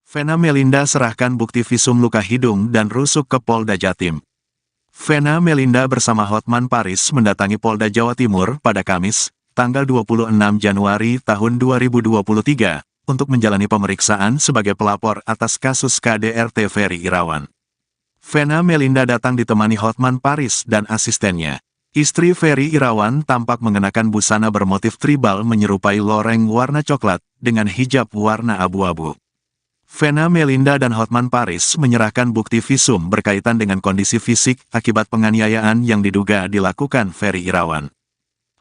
Vena Melinda serahkan bukti visum luka hidung dan rusuk ke Polda Jatim. Vena Melinda bersama Hotman Paris mendatangi Polda Jawa Timur pada Kamis, tanggal 26 Januari tahun 2023, untuk menjalani pemeriksaan sebagai pelapor atas kasus KDRT Ferry Irawan. Vena Melinda datang ditemani Hotman Paris dan asistennya. Istri Ferry Irawan tampak mengenakan busana bermotif tribal menyerupai loreng warna coklat dengan hijab warna abu-abu. Vena Melinda dan Hotman Paris menyerahkan bukti visum berkaitan dengan kondisi fisik akibat penganiayaan yang diduga dilakukan Ferry Irawan.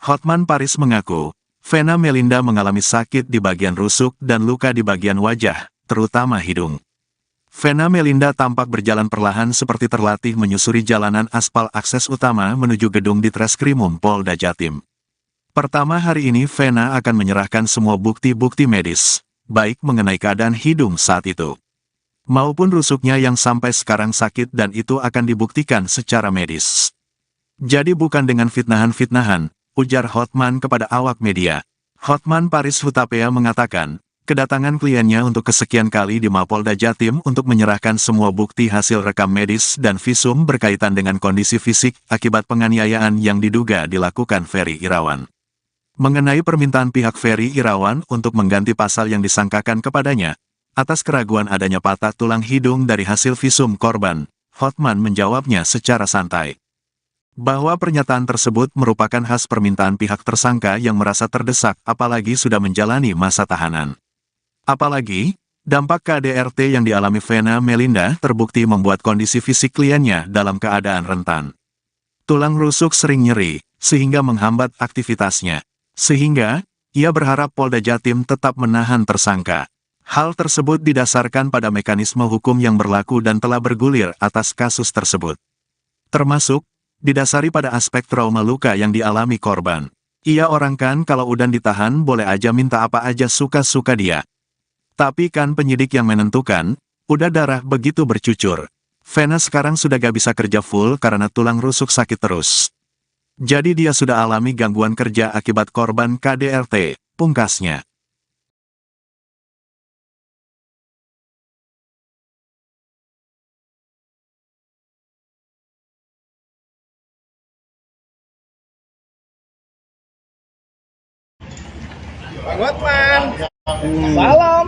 Hotman Paris mengaku, Vena Melinda mengalami sakit di bagian rusuk dan luka di bagian wajah, terutama hidung. Vena Melinda tampak berjalan perlahan seperti terlatih menyusuri jalanan aspal akses utama menuju gedung Ditreskrimum Polda Jatim. Pertama hari ini Vena akan menyerahkan semua bukti-bukti medis, baik mengenai keadaan hidung saat itu, maupun rusuknya yang sampai sekarang sakit dan itu akan dibuktikan secara medis. Jadi bukan dengan fitnahan-fitnahan, ujar Hotman kepada awak media. Hotman Paris Hutapea mengatakan, kedatangan kliennya untuk kesekian kali di Mapolda Jatim untuk menyerahkan semua bukti hasil rekam medis dan visum berkaitan dengan kondisi fisik akibat penganiayaan yang diduga dilakukan Ferry Irawan. Mengenai permintaan pihak Ferry Irawan untuk mengganti pasal yang disangkakan kepadanya, atas keraguan adanya patah tulang hidung dari hasil visum korban, Hotman menjawabnya secara santai, bahwa pernyataan tersebut merupakan khas permintaan pihak tersangka yang merasa terdesak apalagi sudah menjalani masa tahanan. Apalagi, dampak KDRT yang dialami Vena Melinda terbukti membuat kondisi fisik kliennya dalam keadaan rentan. Tulang rusuk sering nyeri, sehingga menghambat aktivitasnya. Sehingga, ia berharap Polda Jatim tetap menahan tersangka. Hal tersebut didasarkan pada mekanisme hukum yang berlaku dan telah bergulir atas kasus tersebut. Termasuk, didasari pada aspek trauma luka yang dialami korban. Ia orangkan kalau udah ditahan boleh aja minta apa aja suka-suka dia. Tapi kan penyidik yang menentukan, udah darah begitu bercucur. Vena sekarang sudah gak bisa kerja full karena tulang rusuk sakit terus. Jadi dia sudah alami gangguan kerja akibat korban KDRT, pungkasnya. Hotman, salam.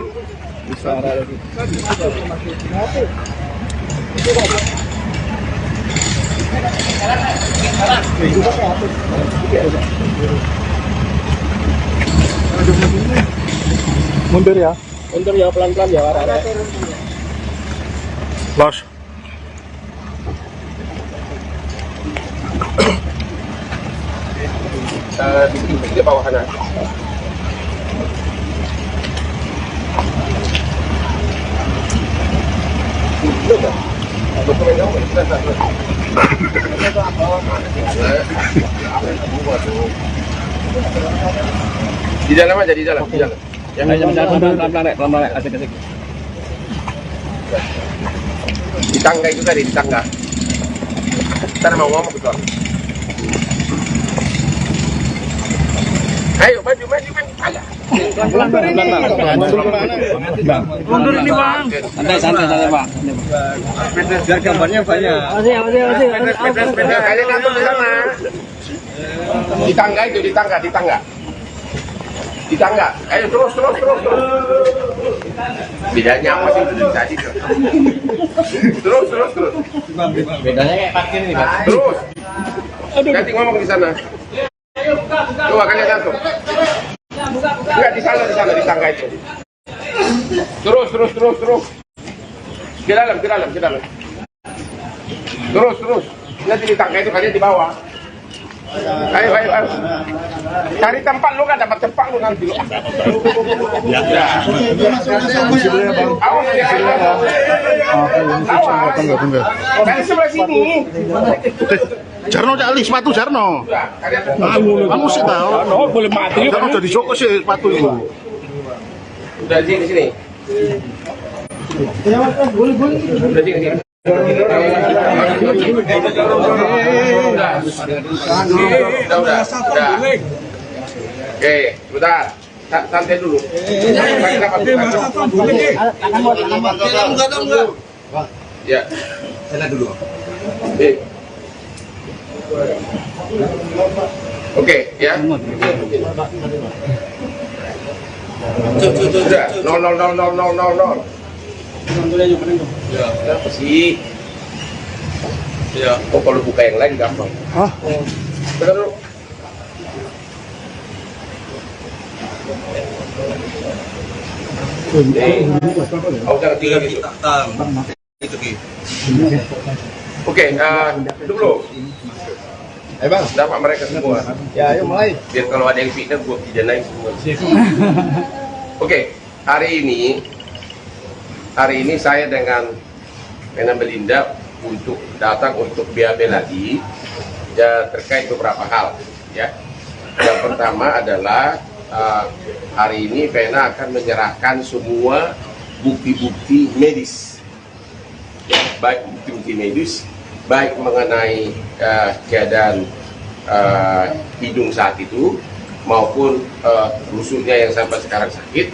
Mundur ya pelan-pelan ya. Los. Di bawah kanan. Di dalam aja, di dalam. Yang pelan-pelan, asik-asik. Di tangga itu tadi, di tangga. Kita mau ngomong betul. Ayo, maju. Ayo. Mundur ini bang. Santai bang. Biar gambarnya banyak. Kalian atur di sana. Di tangga itu, di tangga. Ayo terus. Bedanya apa sih udah tadi? Terus. Bedanya kayak parkir nih, Pak. Terus. Nanti ngomong di sana. Coba kalian satu. Enggak di sana di tangga itu. Terus. Ke dalam. Terus. Nanti di tangga itu kalian di bawah. Ayo. Cari tempat lu kan dapat tempat lu nanti lu. Ya. Awas ya. Dari sebelah sini. Jarno cali sepatu Jarno. Kamu sih tahu. Boleh mati. Jarno jadi Joko sih sepatu itu. Udah di sini. Udah sini. Udah. Oke, sebentar. santai dulu. Ya. Sana dulu. Oke, ya. Sudah, 0000000. Ya, kenapa sih? Ya, kalau buka yang lain gampang. Hah? Tekan dulu. Oh, jangan tinggal gitu. Oke, dulu. Bang. Dapat mereka semua. Ya, ayo mulai. Biar kalau ada yang fitnah, gua pidanain semua. Oke, hari ini saya dengan Vena Melinda untuk datang untuk BAB lagi ya, terkait beberapa hal. Ya, yang pertama adalah hari ini Vena akan menyerahkan semua bukti-bukti medis, ya, baik bukti-bukti medis, baik mengenai keadaan hidung saat itu maupun rusuknya yang sampai sekarang sakit,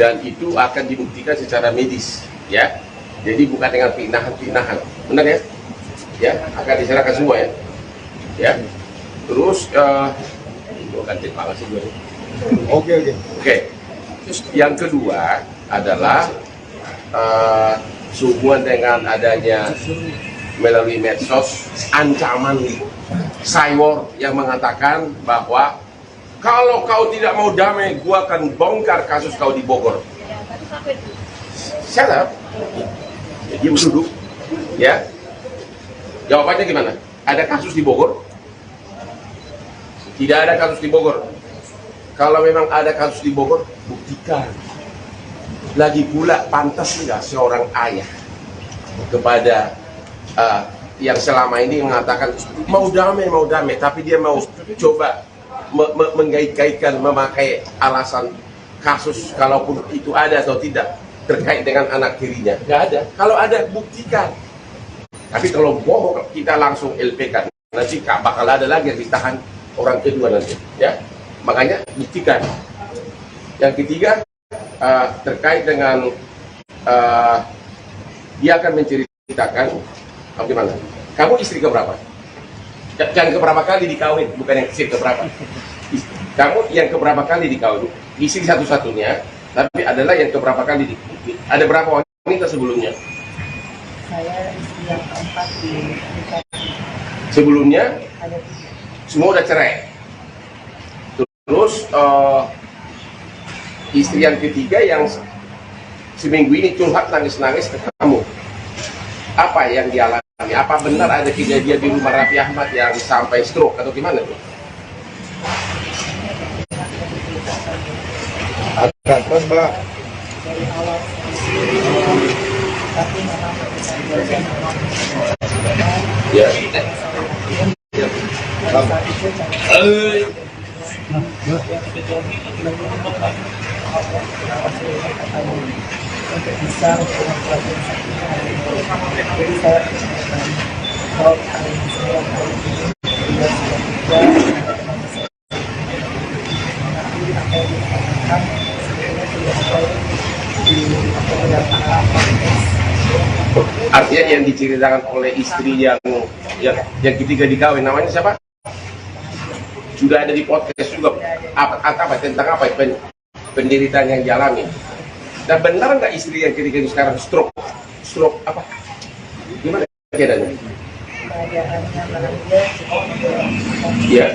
dan itu akan dibuktikan secara medis, ya. Jadi bukan dengan pinahan-pinahan, benar ya? Ya, akan diserahkan semua ya. Ya. Terus ganti banget sih gue. Oke. Terus yang kedua adalah sehubungan dengan adanya melalui medsos ancaman cyber yang mengatakan bahwa kalau kau tidak mau damai, gua akan bongkar kasus kau di Bogor. Shut up. Dia duduk, ya. Jawabannya gimana? Ada kasus di Bogor? Tidak ada kasus di Bogor. Kalau memang ada kasus di Bogor, buktikan. Lagi pula, pantas nggak seorang ayah kepada yang selama ini mengatakan mau damai, tapi dia mau coba mengait-kaitkan, memakai alasan kasus, kalaupun itu ada atau tidak, terkait dengan anak tirinya. Nggak ada. Kalau ada, buktikan. Tapi kalau bohong, kita langsung LP kan. Nanti bakal ada lagi yang ditahan orang kedua nanti. Ya, makanya buktikan. Yang ketiga, terkait dengan dia akan menceritakan bagaimana. Kamu istri keberapa? Yang keberapa kali dikawin, bukan yang istri keberapa. Kamu yang keberapa kali dikawin? Istri satu-satunya, tapi adalah yang keberapa kali dikawin. Ada berapa wanita sebelumnya? Saya istri yang keempat di sebelumnya ada semua udah cerai. Terus istri yang ketiga yang seminggu ini curhat nangis-nangis ke kamu. Apa yang dialami? Apa benar ada kejadian di rumah Raffi Ahmad yang sampai stroke atau gimana tuh? Agak keras, Mbak. dari awal tapi memang kejadian Ya. untuk bisa membuat jadi saya kalau hari ini saya Artinya yang diceritakan oleh istri yang ketiga dikawin, namanya siapa? Sudah ada di podcast juga. Apa tentang apa penderitaan yang dialami? Dan benar nggak istri yang ketiga ini sekarang stroke apa? Gimana keadaannya? keadaannya barang dia Iya.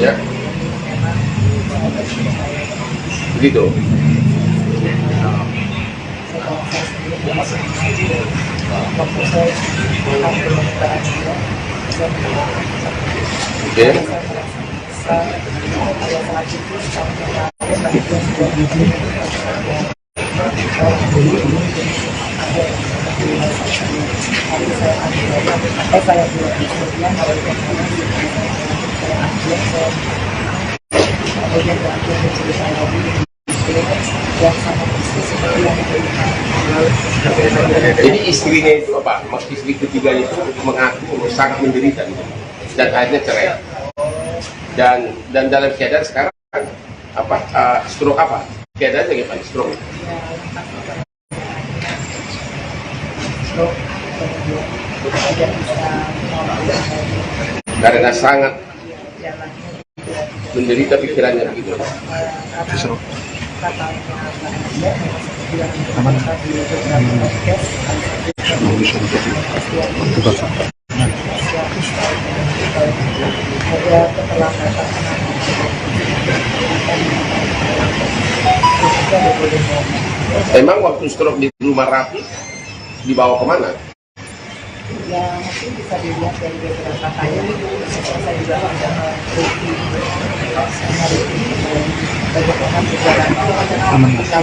Ya. Begitu. Oke. Jadi istrinya itu apa? Istri ketiga itu mengaku sangat menderita gitu. Dan akhirnya cerai. Dan dalam keadaan sekarang apa? Stroke apa? Keadaannya gimana? Stroke. Karena sangat menderita pikirannya begitu. Emang waktu stroke di rumah Rafi dibawa kemana? Ya mungkin bisa dilihat dari beberapa kali saya juga ada rutin sama rutin bagaimana perjalanan mereka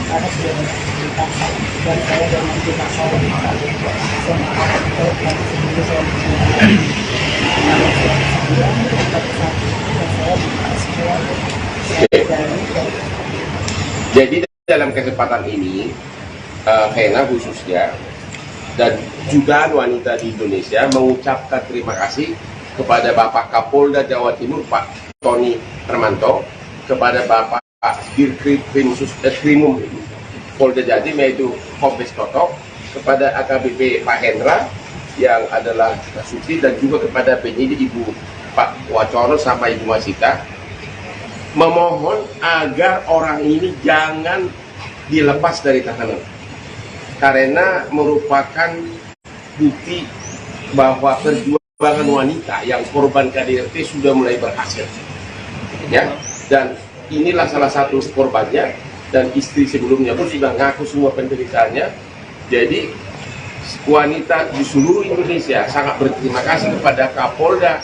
karena sudah menceritakan dan saya dan menceritakan Jadi dalam kesempatan ini Hena khususnya dan jutaan wanita di Indonesia mengucapkan terima kasih kepada Bapak Kapolda Jawa Timur Pak Tony Hermanto, kepada Bapak Dirkrimum Polda Jatim yaitu Kombes Toto, kepada AKBP Pak Hendra yang adalah Suti, dan juga kepada penyidik Ibu Pak Wacoro sama Ibu Masita, memohon agar orang ini jangan dilepas dari tahanan karena merupakan bukti bahwa perjuangan wanita yang korban KDRT sudah mulai berhasil, ya. Dan inilah salah satu korbannya, dan istri sebelumnya pun sudah ngaku semua penderitaannya. Jadi wanita di seluruh Indonesia sangat berterima kasih kepada Kapolda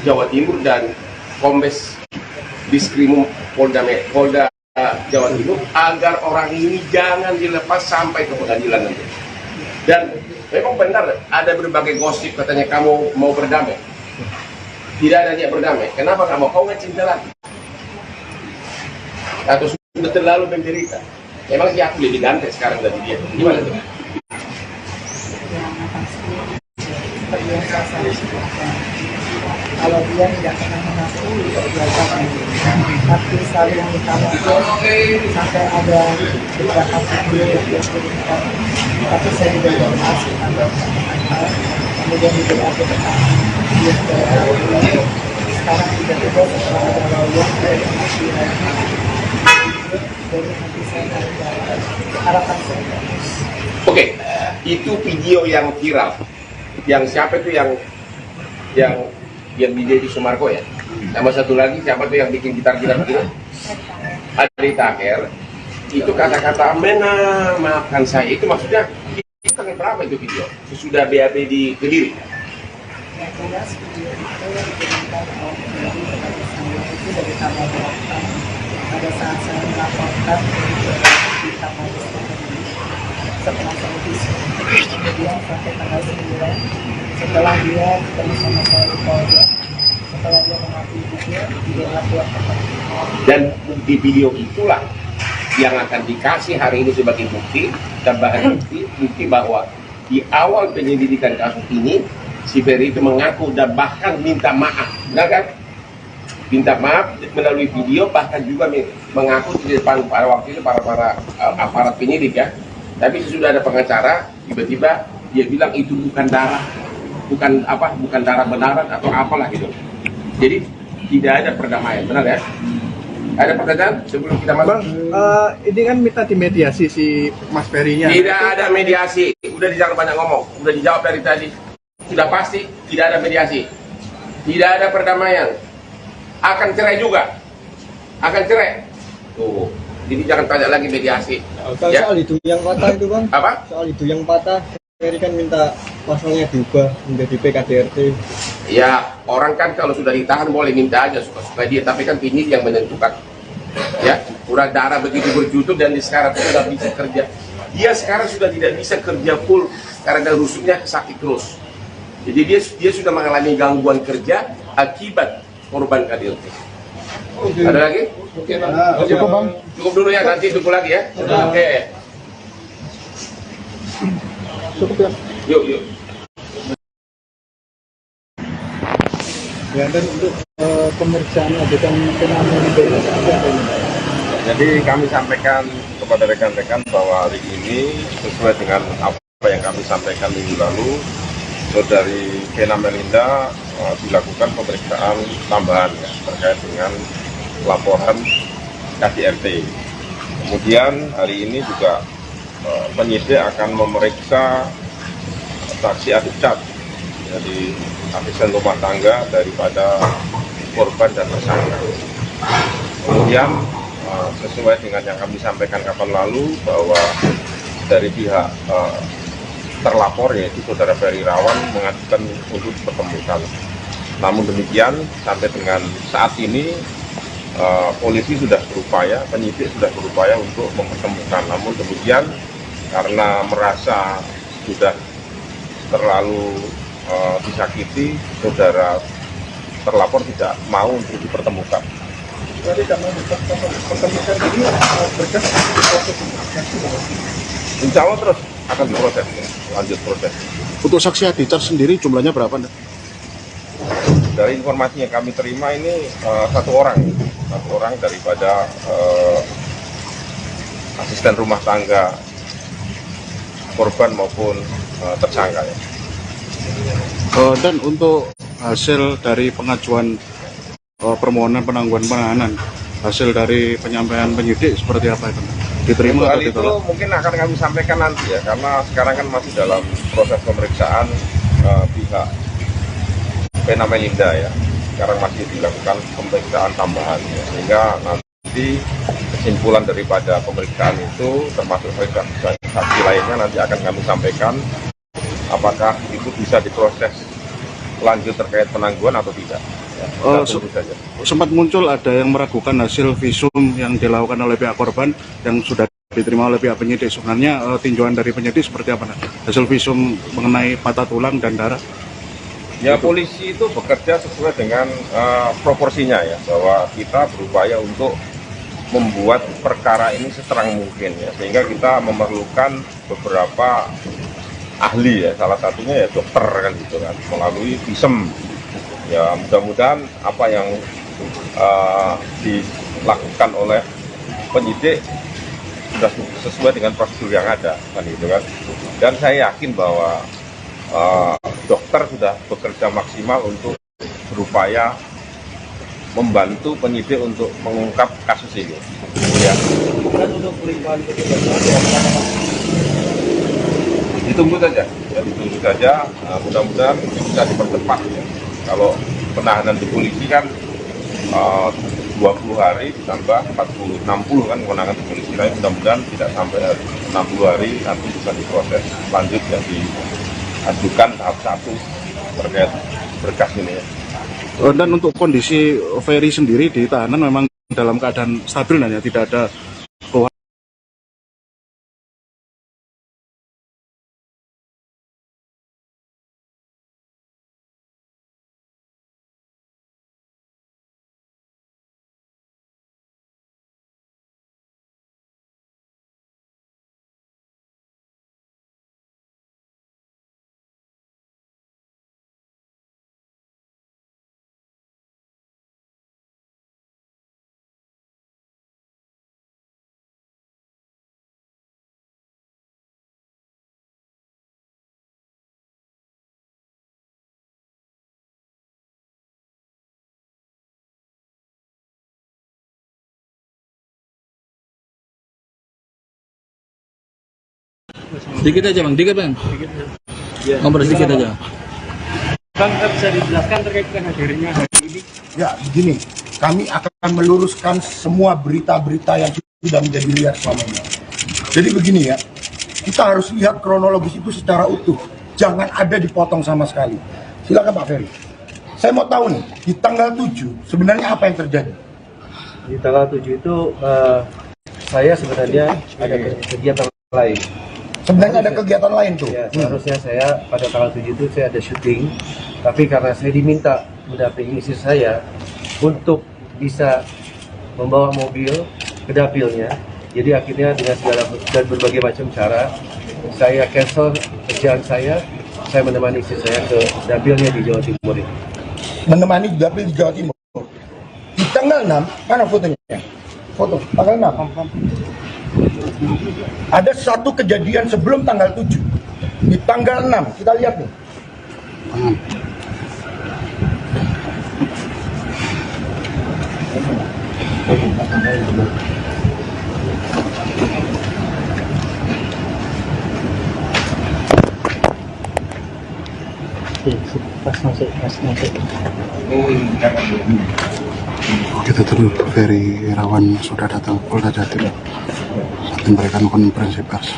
Jawa Timur dan Kombes Diskrimum Polda Jawa Timur agar orang ini jangan dilepas sampai ke pengadilan nanti. Dan memang benar ada berbagai gosip katanya kamu mau berdamai. Tidak ada niat berdamai. Kenapa kamu? Kau nggak cinta lagi? Atau sudah terlalu menderita? Memang sih aku lebih ganteng sekarang dari dia. Gimana tuh? Kalau dia tidak pernah mengakui perbuatan tapi selalu mengutamakan sampai ada beberapa video yang dia kirimkan, tapi saya juga informasi kemudian juga aku sekarang tiba-tiba setelah ada lawyer dari nanti saya harapan saya. Oke, itu video yang viral. Yang siapa itu yang di Sumarko ya? Sama satu lagi siapa tuh yang bikin gitar-gitar begini? Adi Taher. Itu kata-kata maafkan saya, itu maksudnya itu tanggal berapa itu video? Sesudah BAB di Kediri? Yang jelas video itu dikirimkan oleh itu dari tanggal 8 pada saat saya melaporkan di tanggal setelah televisi. Kemudian sampai tanggal 9 setelah dia ketemu sama saya di Polda, setelah dia mengakui dia lapor. Dan di video itulah yang akan dikasih hari ini sebagai bukti, tambahan bukti bahwa di awal penyelidikan kasus ini si Ferry itu mengaku dan bahkan minta maaf, benar kan? Minta maaf melalui video, bahkan juga mengaku di depan para waktu itu para aparat penyidik ya. Tapi sesudah ada pengacara, tiba-tiba dia bilang itu bukan darah, bukan darah benaran atau apalah gitu. Jadi tidak ada perdamaian, benar ya? Ada pertanyaan sebelum kita masuk? Bang, ini kan minta dimediasi si Mas Ferry-nya. Tidak ada mediasi, udah jangan banyak ngomong, udah dijawab dari tadi. Sudah pasti tidak ada mediasi, tidak ada perdamaian, akan cerai juga, akan cerai. Tuh, jadi jangan tanya lagi mediasi. Soal itu yang patah itu bang. Apa? Soal itu yang patah, Ferry kan minta pasalnya diubah menjadi PKDRT. Ya, orang kan kalau sudah ditahan boleh minta aja suka-suka dia, tapi kan penyidik yang menentukan. Ya, kurang darah begitu berjutut dan sekarang sudah bisa kerja. Dia sekarang sudah tidak bisa kerja full karena rusuknya sakit terus. Jadi dia sudah mengalami gangguan kerja akibat korban KDRT. Ada lagi? Cukup bang. Cukup dulu ya, nanti tunggu lagi ya. Oke. Cukup ya. Yuk, yuk. Ya, dan untuk pemeriksaan adegan fenomena itu apa ini? Jadi kami sampaikan kepada rekan-rekan bahwa hari ini sesuai dengan apa yang kami sampaikan minggu lalu, saudari Vena Melinda dilakukan pemeriksaan tambahan ya, terkait dengan laporan KDRT. Kemudian hari ini juga penyidik akan memeriksa saksi Adicat, jadi asisten rumah tangga daripada korban dan tersangka. Kemudian sesuai dengan yang kami sampaikan kapan lalu bahwa dari pihak terlapor yaitu saudara Ferry Rawan mengajukan untuk dipertemukan. Namun demikian sampai dengan saat ini polisi sudah berupaya, penyidik sudah berupaya untuk mempertemukan. Namun demikian karena merasa sudah terlalu disakiti, saudara terlapor tidak mau untuk dipertemukan. Jadi kalau pertemuan ini berkas proses Insya Allah terus akan diproses, lanjut proses. untuk saksi Adicat sendiri jumlahnya berapa? Nek? Dari informasi yang kami terima ini satu orang daripada asisten rumah tangga korban maupun tersangka ya. Dan untuk hasil dari pengajuan permohonan penangguhan penahanan, hasil dari penyampaian penyidik seperti apa itu? Diterima Hal atau itu ditolak? mungkin akan kami sampaikan nanti ya, karena sekarang kan masih dalam proses pemeriksaan pihak Vena Melinda ya. Sekarang masih dilakukan pemeriksaan tambahan ya, sehingga nanti kesimpulan daripada pemeriksaan itu termasuk saksi lainnya nanti akan kami sampaikan apakah itu bisa diproses lanjut terkait penangguhan atau tidak. Ya, tunggu saja. Sempat muncul ada yang meragukan hasil visum yang dilakukan oleh pihak korban yang sudah diterima oleh pihak penyidik. Sebenarnya tinjauan dari penyidik seperti apa? Hasil visum mengenai patah tulang dan darah? Ya, polisi itu bekerja sesuai dengan proporsinya ya, bahwa kita berupaya untuk membuat perkara ini seterang mungkin ya, sehingga kita memerlukan beberapa ahli ya, salah satunya ya dokter kan gitu kan, melalui visum. Ya mudah-mudahan apa yang dilakukan oleh penyidik sudah sesuai dengan prosedur yang ada kan gitu kan. Dan saya yakin bahwa dokter sudah bekerja maksimal untuk berupaya membantu penyidik untuk mengungkap kasus ini. Ya. Ditunggu saja, ya, ditunggu saja. Mudah-mudahan bisa dipercepat. Ya. Kalau penahanan di polisi kan 20 hari ditambah 40, 60 kan kewenangan di polisi. Tapi mudah-mudahan tidak sampai 60 hari nanti bisa diproses lanjut ya, diajukan tahap 1 terkait berkas ini. Ya. Dan untuk kondisi Ferry sendiri di tahanan memang dalam keadaan stabil, hanya tidak ada keluhan. Dikit aja bang, dikit bang. Ngobrol sedikit aja. Bang, bisa dijelaskan terkait dengan hadirnya hari ini? Ya, begini, kami akan meluruskan semua berita-berita yang sudah menjadi liar selama ini. Jadi begini ya, kita harus lihat kronologis itu secara utuh. Jangan ada dipotong sama sekali. Silakan Pak Ferry. Saya mau tahu nih, di tanggal 7 sebenarnya apa yang terjadi? Di tanggal 7 itu saya sebenarnya ada kegiatan lain. Sebenarnya ada kegiatan lain tuh. Ya, seharusnya saya pada tanggal 7 itu saya ada syuting, tapi karena saya diminta mendampingi istri saya untuk bisa membawa mobil ke dapilnya, jadi akhirnya dengan segala dan berbagai macam cara saya cancel kerjaan saya menemani istri saya ke dapilnya di Jawa Timur ini. Menemani dapil di Jawa Timur. Di tanggal 6, mana fotonya? Foto, tanggal 6. Ada satu kejadian sebelum tanggal 7. Di tanggal 6, kita lihat nih. Kita dulu, Ferry Irawan sudah datang Polda Jatim saat memberikan konferensi pers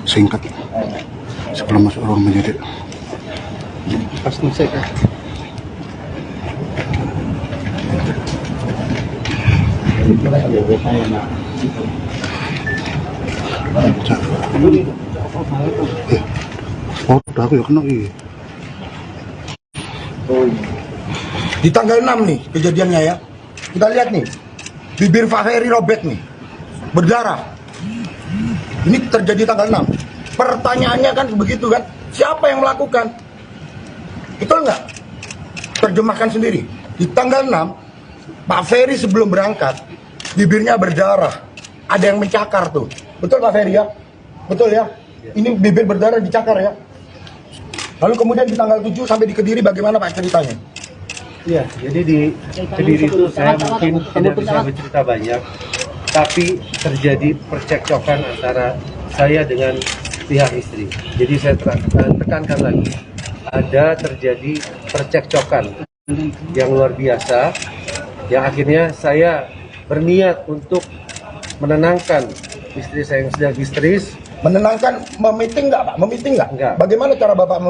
singkat sebelum masuk ruang penyidik. Oh, udah aku ya kena Di tanggal 6 nih kejadiannya ya. Kita lihat nih. Bibir Pak Ferry robek nih. Berdarah. Ini terjadi tanggal 6. Pertanyaannya kan begitu kan. Siapa yang melakukan? Betul nggak? Terjemahkan sendiri. Di tanggal 6, Pak Ferry sebelum berangkat, bibirnya berdarah. Ada yang mencakar tuh. Betul Pak Ferry ya? Betul ya? Ini bibir berdarah dicakar ya? Lalu kemudian di tanggal 7 sampai di Kediri bagaimana Pak ceritanya? Iya, jadi di Kediri itu saya mungkin tidak bisa bercerita banyak, tapi terjadi percekcokan antara saya dengan pihak istri. Jadi saya tekankan lagi, ada terjadi percekcokan yang luar biasa, yang akhirnya saya berniat untuk menenangkan istri saya yang sedang histeris. Menenangkan, memiting nggak Pak? Memiting nggak? Enggak. Bagaimana cara Bapak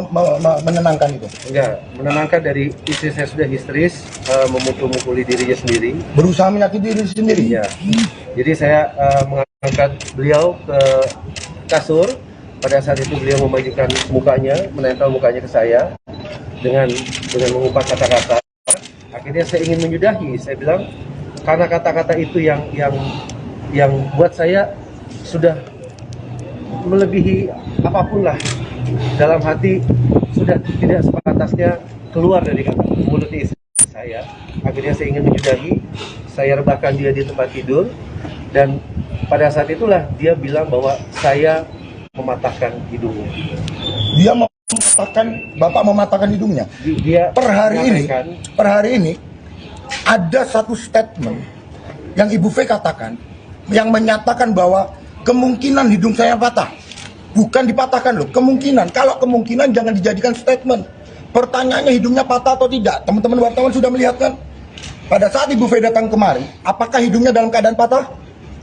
menenangkan itu? Enggak, menenangkan dari istri saya sudah histeris, memukul-mukuli dirinya sendiri. Berusaha menyakiti diri sendiri? Iya. Jadi saya mengangkat beliau ke kasur. Pada saat itu beliau memajukan mukanya, menempel mukanya ke saya dengan mengumpat kata-kata. Akhirnya saya ingin menyudahi. Saya bilang karena kata-kata itu yang buat saya sudah melebihi apapun lah, dalam hati sudah tidak sepantasnya keluar dari mulut istri saya. Akhirnya saya ingin menyudahi, saya rebahkan dia di tempat tidur, dan pada saat itulah dia bilang bahwa saya mematahkan hidungnya. Dia mematahkan, Bapak mematahkan hidungnya? Dia per hari ini ada satu statement yang Ibu V katakan yang menyatakan bahwa kemungkinan hidung saya patah. Bukan dipatahkan loh, kemungkinan. Kalau kemungkinan jangan dijadikan statement. Pertanyaannya hidungnya patah atau tidak. Teman-teman wartawan sudah melihat kan? Pada saat Ibu V datang kemari, apakah hidungnya dalam keadaan patah?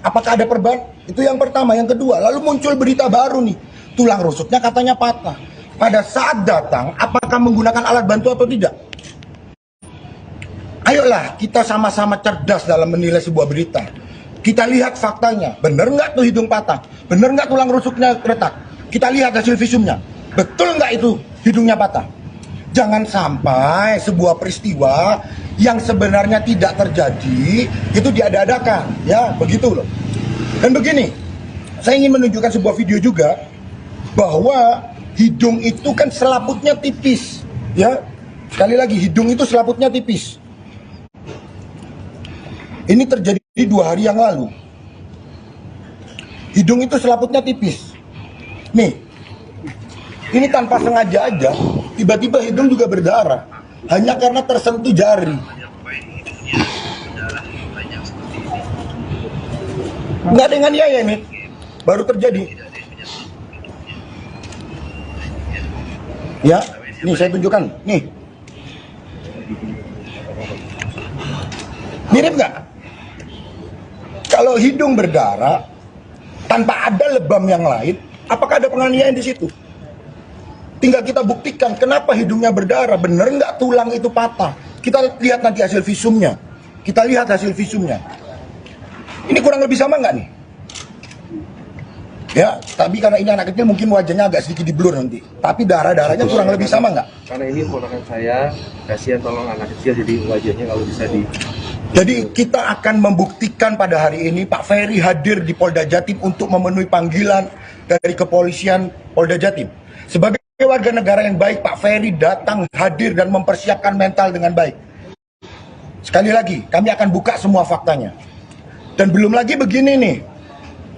Apakah ada perban? Itu yang pertama. Yang kedua, lalu muncul berita baru nih. Tulang rusuknya katanya patah. Pada saat datang, apakah menggunakan alat bantu atau tidak? Ayolah, kita sama-sama cerdas dalam menilai sebuah berita. Kita lihat faktanya, bener nggak tuh hidung patah? Bener nggak tulang rusuknya retak? Kita lihat hasil visumnya, betul nggak itu hidungnya patah? Jangan sampai sebuah peristiwa yang sebenarnya tidak terjadi, itu diada-adakan, ya begitu loh. Dan begini, saya ingin menunjukkan sebuah video juga, bahwa hidung itu kan selaputnya tipis, ya. Sekali lagi, hidung itu selaputnya tipis. Ini terjadi 2 hari yang lalu. Hidung itu selaputnya tipis. Nih, ini tanpa sengaja aja, tiba-tiba hidung juga berdarah. Hanya karena tersentuh jari. Nggak dengan ya ini, baru terjadi. Ya, nih saya tunjukkan. Nih. Mirip nggak? Kalau hidung berdarah tanpa ada lebam yang lain, apakah ada penganiayaan di situ? Tinggal kita buktikan kenapa hidungnya berdarah, bener nggak tulang itu patah? Kita lihat nanti hasil visumnya. Kita lihat hasil visumnya. Ini kurang lebih sama nggak nih? Ya, tapi karena ini anak kecil mungkin wajahnya agak sedikit di blur nanti. Tapi darah-darahnya kurang lebih sama nggak? Karena ini ponakan saya, kasihan tolong anak kecil, jadi wajahnya kalau bisa di... Jadi kita akan membuktikan pada hari ini Pak Ferry hadir di Polda Jatim untuk memenuhi panggilan dari kepolisian Polda Jatim. Sebagai warga negara yang baik, Pak Ferry datang, hadir, dan mempersiapkan mental dengan baik. Sekali lagi, kami akan buka semua faktanya. Dan belum lagi begini nih,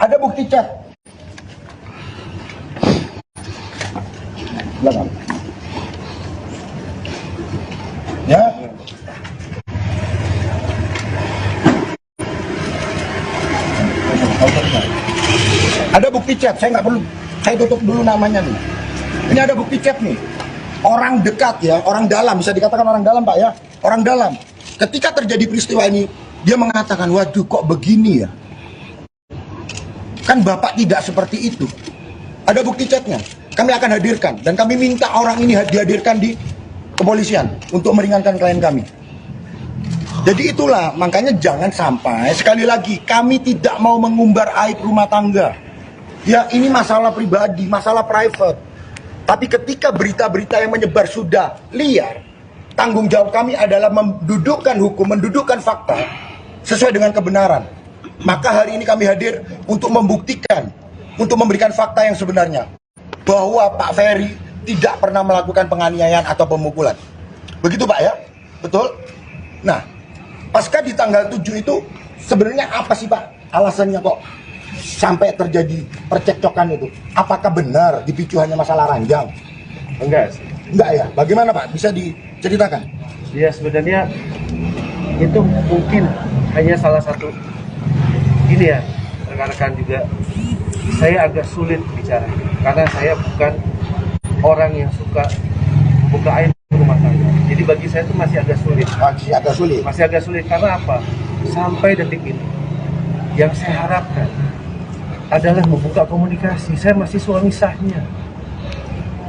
ada bukti chat. Belakang. Ya. Ada bukti chat, saya nggak perlu, saya tutup dulu namanya nih. Ini ada bukti chat nih. Orang dekat ya, orang dalam, bisa dikatakan orang dalam Pak ya, orang dalam. Ketika terjadi peristiwa ini, dia mengatakan, waduh kok begini ya. Kan Bapak tidak seperti itu. Ada bukti chatnya, kami akan hadirkan. Dan kami minta orang ini dihadirkan di kepolisian untuk meringankan klien kami. Jadi itulah, makanya jangan sampai, sekali lagi, kami tidak mau mengumbar aib rumah tangga. Ya ini masalah pribadi, masalah private. Tapi ketika berita-berita yang menyebar sudah liar, tanggung jawab kami adalah mendudukkan hukum, mendudukkan fakta sesuai dengan kebenaran. Maka hari ini kami hadir untuk membuktikan, untuk memberikan fakta yang sebenarnya. Bahwa Pak Ferry tidak pernah melakukan penganiayaan atau pemukulan. Begitu Pak ya? Betul? Nah, pasca di tanggal 7 itu sebenarnya apa sih Pak alasannya kok sampai terjadi percekcokan itu? Apakah benar dipicu hanya masalah ranjang? Enggak sih. Enggak ya? Bagaimana Pak? Bisa diceritakan? Ya sebenarnya itu mungkin hanya salah satu. Ini ya, rekan-rekan juga, saya agak sulit bicara karena saya bukan orang yang suka buka aib rumah tangga. Jadi bagi saya itu masih agak sulit. Masih agak sulit. Masih agak sulit karena apa? Sampai detik ini, yang saya harapkan adalah membuka komunikasi. Saya masih suami sahnya.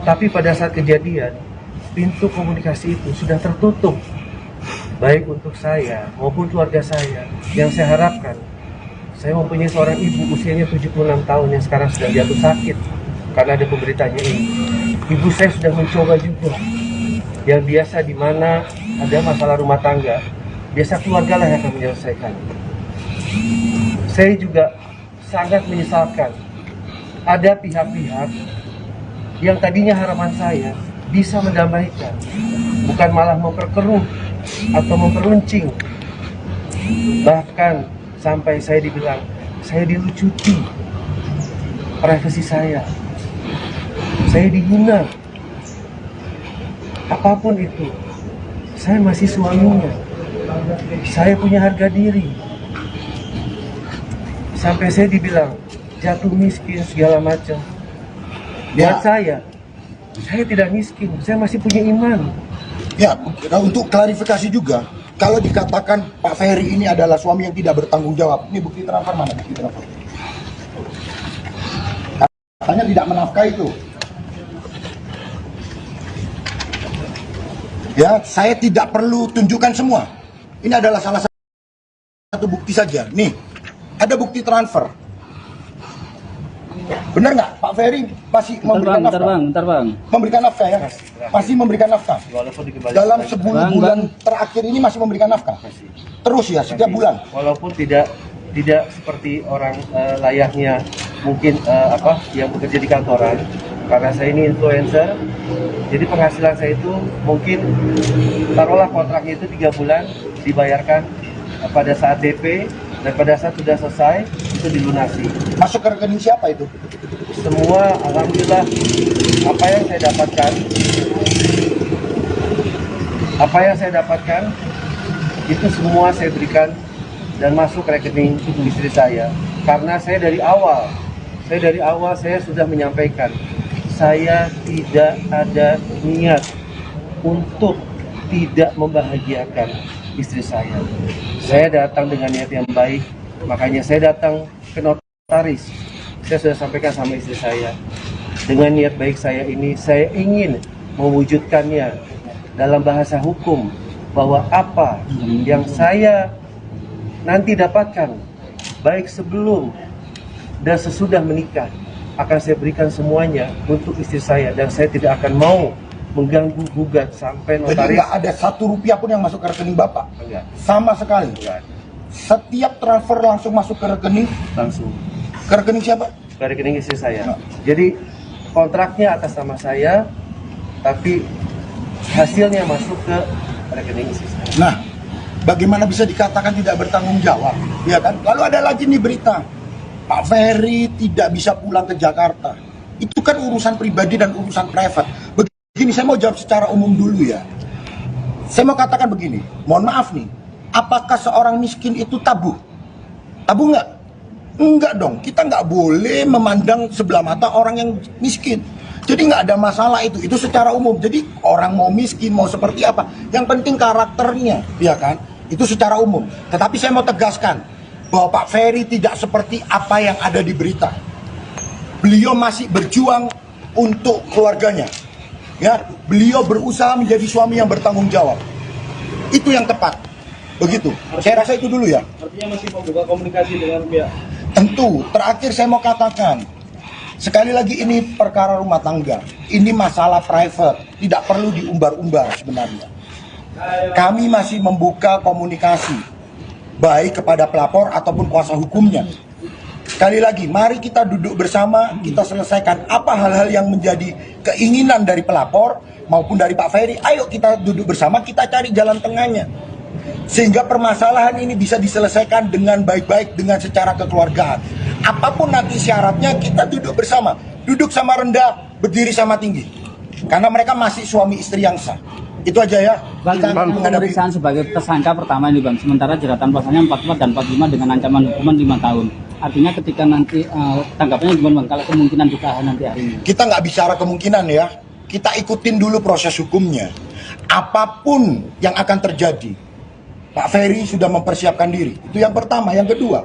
Tapi pada saat kejadian, pintu komunikasi itu sudah tertutup. Baik untuk saya maupun keluarga saya. Yang saya harapkan, saya mempunyai seorang ibu usianya 76 tahun yang sekarang sedang jatuh sakit karena ada pemberitanya ini. Ibu saya sudah mencoba juga. Yang biasa di mana ada masalah rumah tangga, biasa keluarga lah yang akan menyelesaikan. Saya juga sangat menyesalkan ada pihak-pihak yang tadinya harapan saya bisa mendamaikan, bukan malah memperkeruh atau memperuncing. Bahkan sampai saya dibilang saya dilucuti privasi saya dihina. Apapun itu, saya masih suaminya, saya punya harga diri. Sampai saya dibilang jatuh miskin segala macam. Buat saya tidak miskin, saya masih punya iman. Ya, untuk klarifikasi juga, kalau dikatakan Pak Ferry ini adalah suami yang tidak bertanggung jawab, ini bukti transfer mana? Bukti transfer. Katanya tidak menafkahi itu. Ya, saya tidak perlu tunjukkan semua. Ini adalah salah satu bukti saja. Nih, ada bukti transfer. Benar nggak Pak Ferry masih memberikan nafkah? Bentar bang. Memberikan nafkah ya? Masih memberikan nafkah. Dalam 10 bulan terakhir ini masih memberikan nafkah. Terus ya setiap bulan. Walaupun tidak seperti orang layaknya mungkin yang bekerja di kantoran. Karena saya ini influencer, jadi penghasilan saya itu mungkin taruhlah kontraknya itu 3 bulan dibayarkan pada saat DP dan pada saat sudah selesai itu dilunasi. Masuk ke rekening siapa itu? Semua alhamdulillah apa yang saya dapatkan itu semua saya berikan dan masuk ke rekening istri saya. Karena saya dari awal saya sudah menyampaikan saya tidak ada niat untuk tidak membahagiakan istri saya. Saya datang dengan niat yang baik, makanya saya datang ke notaris. Saya sudah sampaikan sama istri saya, dengan niat baik saya ini, saya ingin mewujudkannya dalam bahasa hukum, bahwa apa yang saya nanti dapatkan, baik sebelum dan sesudah menikah, akan saya berikan semuanya untuk istri saya, dan saya tidak akan mau mengganggu gugat sampai notaris. Jadi nggak ada 1 rupiah pun yang masuk ke rekening Bapak? Enggak. Sama sekali? Enggak. Setiap transfer langsung masuk ke rekening? Langsung. Ke rekening siapa? ke rekening istri saya. Jadi kontraknya atas nama saya, tapi hasilnya masuk ke rekening istri saya. Nah, bagaimana bisa dikatakan tidak bertanggung jawab? Ya kan? Lalu ada lagi nih berita, Pak Ferry tidak bisa pulang ke Jakarta. Itu kan urusan pribadi dan urusan private. Begini, saya mau jawab secara umum dulu ya. Saya mau katakan begini, mohon maaf nih, apakah seorang miskin itu tabu? Tabu nggak? Enggak dong, kita nggak boleh memandang sebelah mata orang yang miskin. Jadi nggak ada masalah itu secara umum. Jadi orang mau miskin, mau seperti apa, yang penting karakternya, ya kan? Itu secara umum. Tetapi saya mau tegaskan, bahwa Pak Ferry tidak seperti apa yang ada di berita. Beliau masih berjuang untuk keluarganya. Ya, beliau berusaha menjadi suami yang bertanggung jawab. Itu yang tepat. Begitu. Saya rasa itu dulu ya. Artinya masih membuka komunikasi dengan pihak. Tentu. Terakhir saya mau katakan, sekali lagi ini perkara rumah tangga. Ini masalah private. Tidak perlu diumbar-umbar sebenarnya. Kami masih membuka komunikasi, baik kepada pelapor ataupun kuasa hukumnya. Sekali lagi, mari kita duduk bersama, kita selesaikan apa hal-hal yang menjadi keinginan dari pelapor maupun dari Pak Ferry. Ayo kita duduk bersama, kita cari jalan tengahnya. Sehingga permasalahan ini bisa diselesaikan dengan baik-baik, dengan secara kekeluargaan. Apapun nanti syaratnya, kita duduk bersama. Duduk sama rendah, berdiri sama tinggi. Karena mereka masih suami istri yang sah. Itu aja ya. Bang, pemeriksaan sebagai tersangka pertama ini Bang, sementara jeratan pasalnya 44 dan 45 dengan ancaman hukuman 5 tahun. Artinya ketika nanti tanggapannya gimana Bang, kalau kemungkinan ditahan nanti hari ini? Kita nggak bicara kemungkinan ya, kita ikutin dulu proses hukumnya. Apapun yang akan terjadi, Pak Ferry sudah mempersiapkan diri. Itu yang pertama. Yang kedua,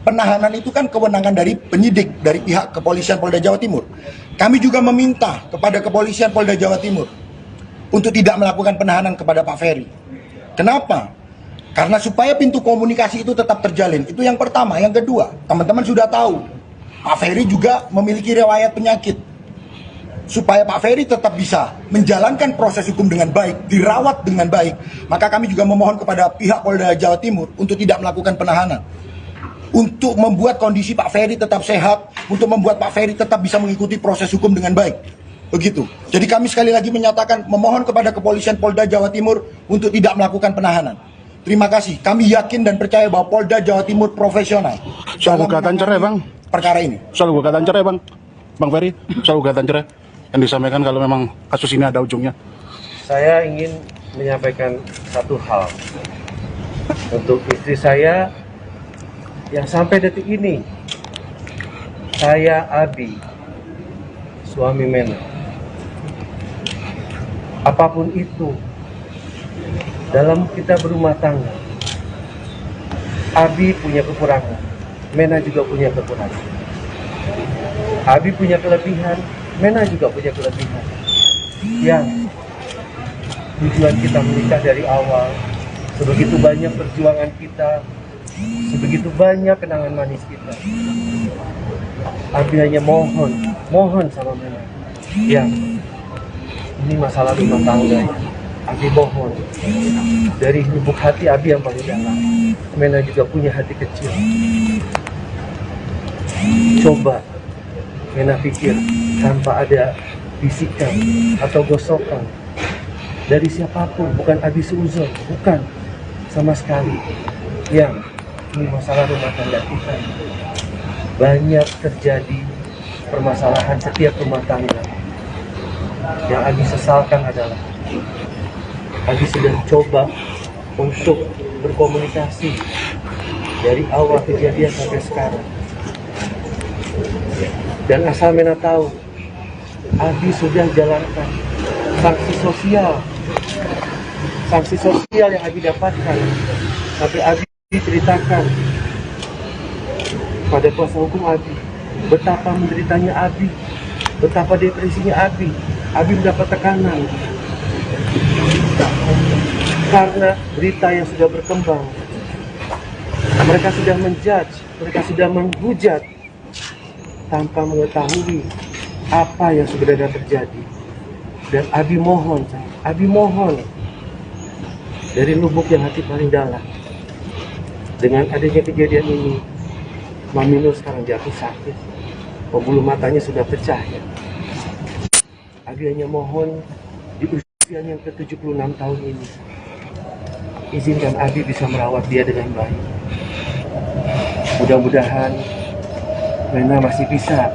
penahanan itu kan kewenangan dari penyidik, dari pihak kepolisian Polda Jawa Timur. Kami juga meminta kepada kepolisian Polda Jawa Timur untuk tidak melakukan penahanan kepada Pak Ferry. Kenapa? Karena supaya pintu komunikasi itu tetap terjalin. Itu yang pertama. Yang kedua, teman-teman sudah tahu, Pak Ferry juga memiliki riwayat penyakit. Supaya Pak Ferry tetap bisa menjalankan proses hukum dengan baik, dirawat dengan baik, maka kami juga memohon kepada pihak Polda Jawa Timur untuk tidak melakukan penahanan. Untuk membuat kondisi Pak Ferry tetap sehat, untuk membuat Pak Ferry tetap bisa mengikuti proses hukum dengan baik. Begitu. Jadi kami sekali lagi menyatakan memohon kepada kepolisian Polda Jawa Timur untuk tidak melakukan penahanan. Terima kasih. Kami yakin dan percaya bahwa Polda Jawa Timur profesional. Soal gugatan cerai Bang. Perkara ini. Soal gugatan cerai Bang. Bang Ferry, soal gugatan cerai yang disampaikan kalau memang kasus ini ada ujungnya. Saya ingin menyampaikan satu hal untuk istri saya yang sampai detik ini, saya Abi, suami Mena. Apapun itu, dalam kita berumah tangga, Abi punya kekurangan, Mena juga punya kekurangan. Abi punya kelebihan, Mena juga punya kelebihan. Yang tujuan kita menikah dari awal, sebegitu banyak perjuangan kita, sebegitu banyak kenangan manis kita. Abi hanya mohon sama Mena, yang ini masalah rumah tangga. Abi mohon, dari lubuk hati Abi yang paling dalam, Mena juga punya hati kecil. Coba Mena pikir tanpa ada bisikan atau gosokan dari siapapun, bukan Abi seuzon, bukan sama sekali. Yang ini masalah rumah tangga kita, banyak terjadi permasalahan setiap rumah tangga. Yang Abi sesalkan adalah Abi sudah coba untuk berkomunikasi dari awal kejadian sampai sekarang. Dan asal Mena tahu, Abi sudah jalankan sanksi sosial yang Abi dapatkan. Sampai Abi diceritakan pada kuasa hukum Abi betapa menderitanya Abi, betapa depresinya Abi. Abi mendapat tekanan karena berita yang sudah berkembang. Mereka sudah menjudge, mereka sudah menghujat tanpa mengetahui apa yang sebenarnya terjadi. Dan Abi mohon dari lubuk yang hati paling dalam, dengan adanya kejadian ini, Mami Nur sekarang jatuh sakit. pembuluh matanya sudah pecah ya. Abi hanya mohon di usia yang ke-76 tahun ini, izinkan Abi bisa merawat dia dengan baik. Mudah-mudahan Lena masih bisa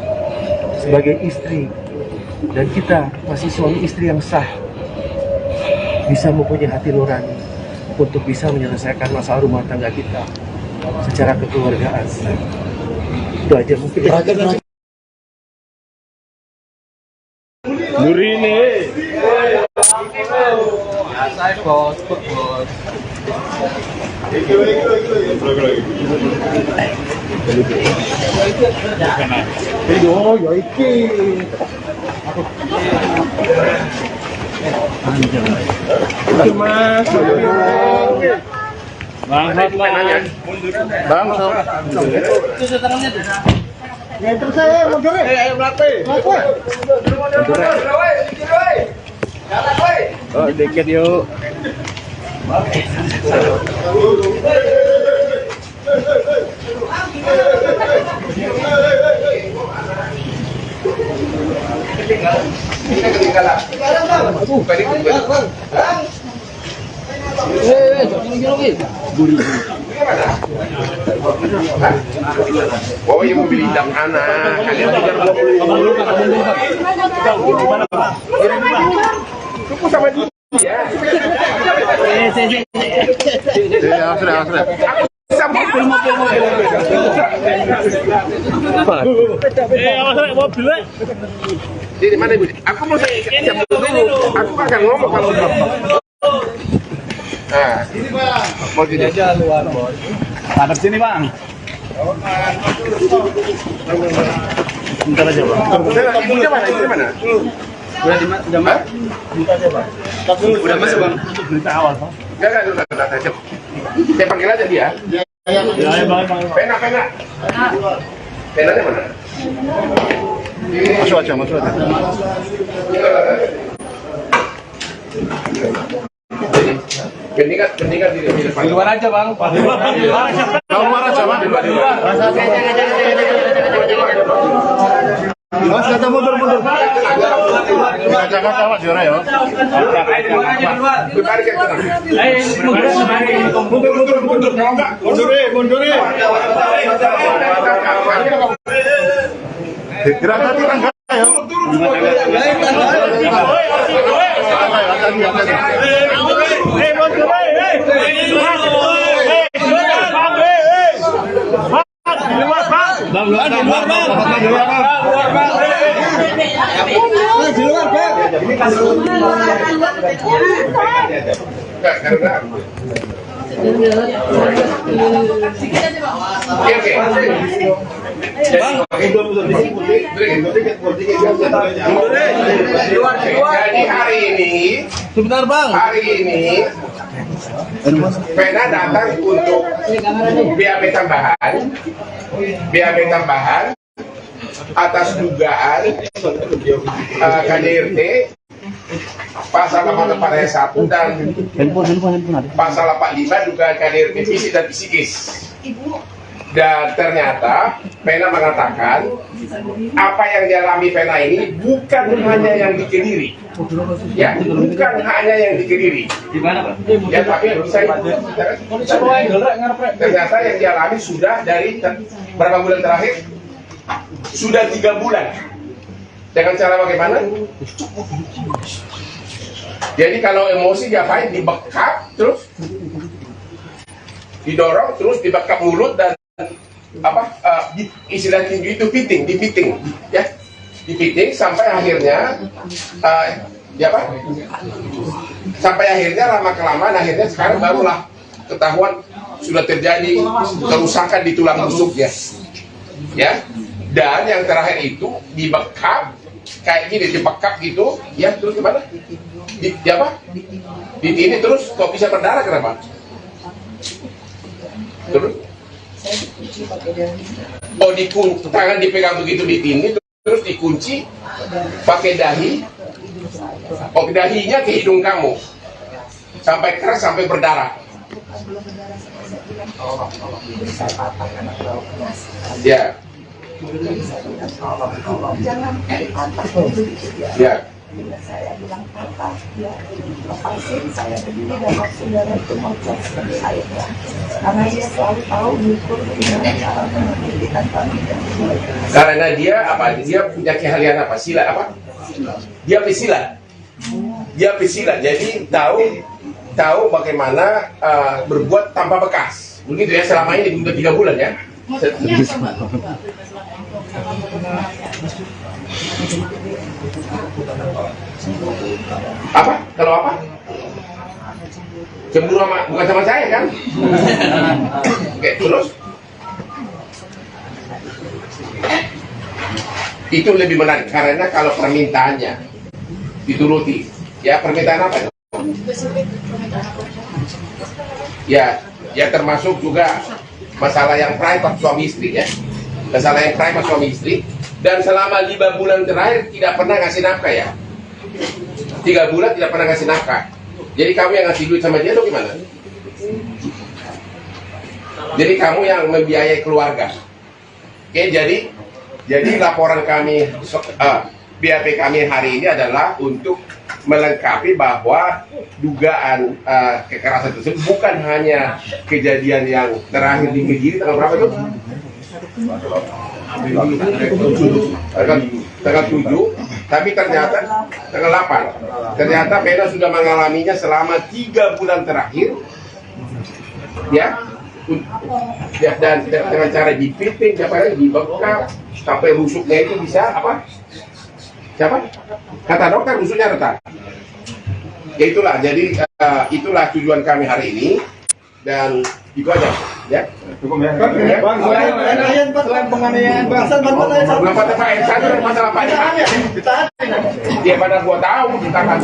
sebagai istri, dan kita masih suami istri yang sah, bisa mempunyai hati nurani untuk bisa menyelesaikan masalah rumah tangga kita secara kekeluargaan. Itu aja mungkin. Nurine. Bos. Oh, dikit yuk. Ketinggalan. Oh, yang mau beli dam anak. Kalian tinggal 20. Cukup sama dia. Sudah. Sampai mobil. Jadi mana ibu? Aku mau jam dulu. Aku akan ngomong kalau nah, ini Bang. Mau jadi aja luar, Bos. Hadap sini, Bang. Bentar aja, Bang. Ibunya mana? Udah mana? Udah masuk, Bang. Untuk berita awal, Bang. Enggak, saya panggil aja dia. Ya, Bang. Pena. Penanya mana? Masuk aja. Pendingan di depan. Di luar aja, Bang. Di luar aja, Bang. Mas, kata mundur. Jangan kawat juara ya. Mundur. Kira tadi tangga ya. Jadi hari ini, sebentar Bang. Hari ini Pena datang untuk BAP tambahan atas dugaan KDRT pasal 88 ayat 1 dan pasal 45 dugaan KDRT fisik dan psikis. Dan ternyata Pena mengatakan apa yang dialami Pena ini bukan hanya yang di Kediri, ya, bukan hanya yang di Kediri. Ya, tapi ternyata yang dialami sudah dari berapa bulan terakhir? Sudah 3 bulan. Dengan cara bagaimana? Jadi kalau emosi diapain? Dibekap, terus didorong, terus dibekap mulut dan istilah tinggi itu dipiting ya, dipiting sampai akhirnya sampai akhirnya lama kelamaan akhirnya sekarang barulah ketahuan sudah terjadi kerusakan di tulang rusuknya ya. Dan yang terakhir itu dibekap kayak gini, dibekap gitu ya, terus gimana di ini terus kok bisa berdarah, kenapa? Terus tangan dipegang begitu di sini, terus dikunci pakai dahi. Oh, dahinya ke hidung kamu sampai keras, sampai berdarah. Ya, Jadi saya bilang tolong jangan kontak dulu gitu dia. Ya. Bila saya bilang kontak dia lepasin saya berdiri dan saudara itu mau seperti saya ya. Karena dia selalu tahu mengukur bagaimana cara menghentikan kami. Karena dia apa? Dia punya keahlian apa? Silat apa? Dia pesilat. Dia pesilat. Jadi tahu bagaimana berbuat tanpa bekas. Begitu ya selama ini udah 3 bulan ya. Apa? Kalau apa? Cemburu sama, bukan sama saya kan? Oke, terus? Itu lebih menarik karena kalau permintaannya dituruti, ya permintaan apa? Ya termasuk juga masalah yang private suami istri ya, masalah yang private suami istri. Dan selama 5 bulan terakhir tidak pernah ngasih nafkah ya, 3 bulan tidak pernah ngasih nafkah. Jadi kamu yang ngasih duit sama dia atau gimana? Jadi kamu yang membiayai keluarga. Oke, jadi laporan kami, BAP kami hari ini adalah untuk melengkapi bahwa dugaan kekerasan tersebut bukan hanya kejadian yang terakhir di Kediri tanggal berapa itu? Tanggal 7, tapi ternyata tanggal 8. Ternyata Vena sudah mengalaminya selama 3 bulan terakhir, ya. Dan dengan cara dipiting, dibekap sampai rusuknya itu bisa apa? Siapa? Kata dokter rusuknya retak. Ya itulah, jadi itulah tujuan kami hari ini dan itu aja, ya. Cukup ya. Bang, selain penganiayaan bangsa, kenapa Pak Ersan itu masalah Pak Ersan ya? Dia pada gua tahu kita kan.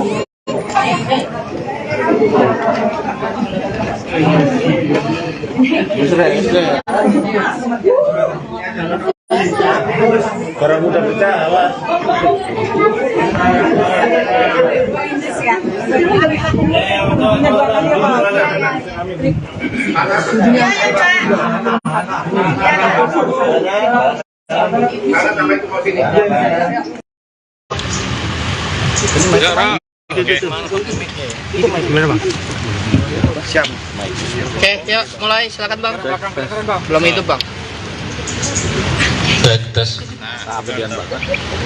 Orang muda pecah, awas. Oke, yuk mulai, silakan Bang. Belum itu Bang. Tes.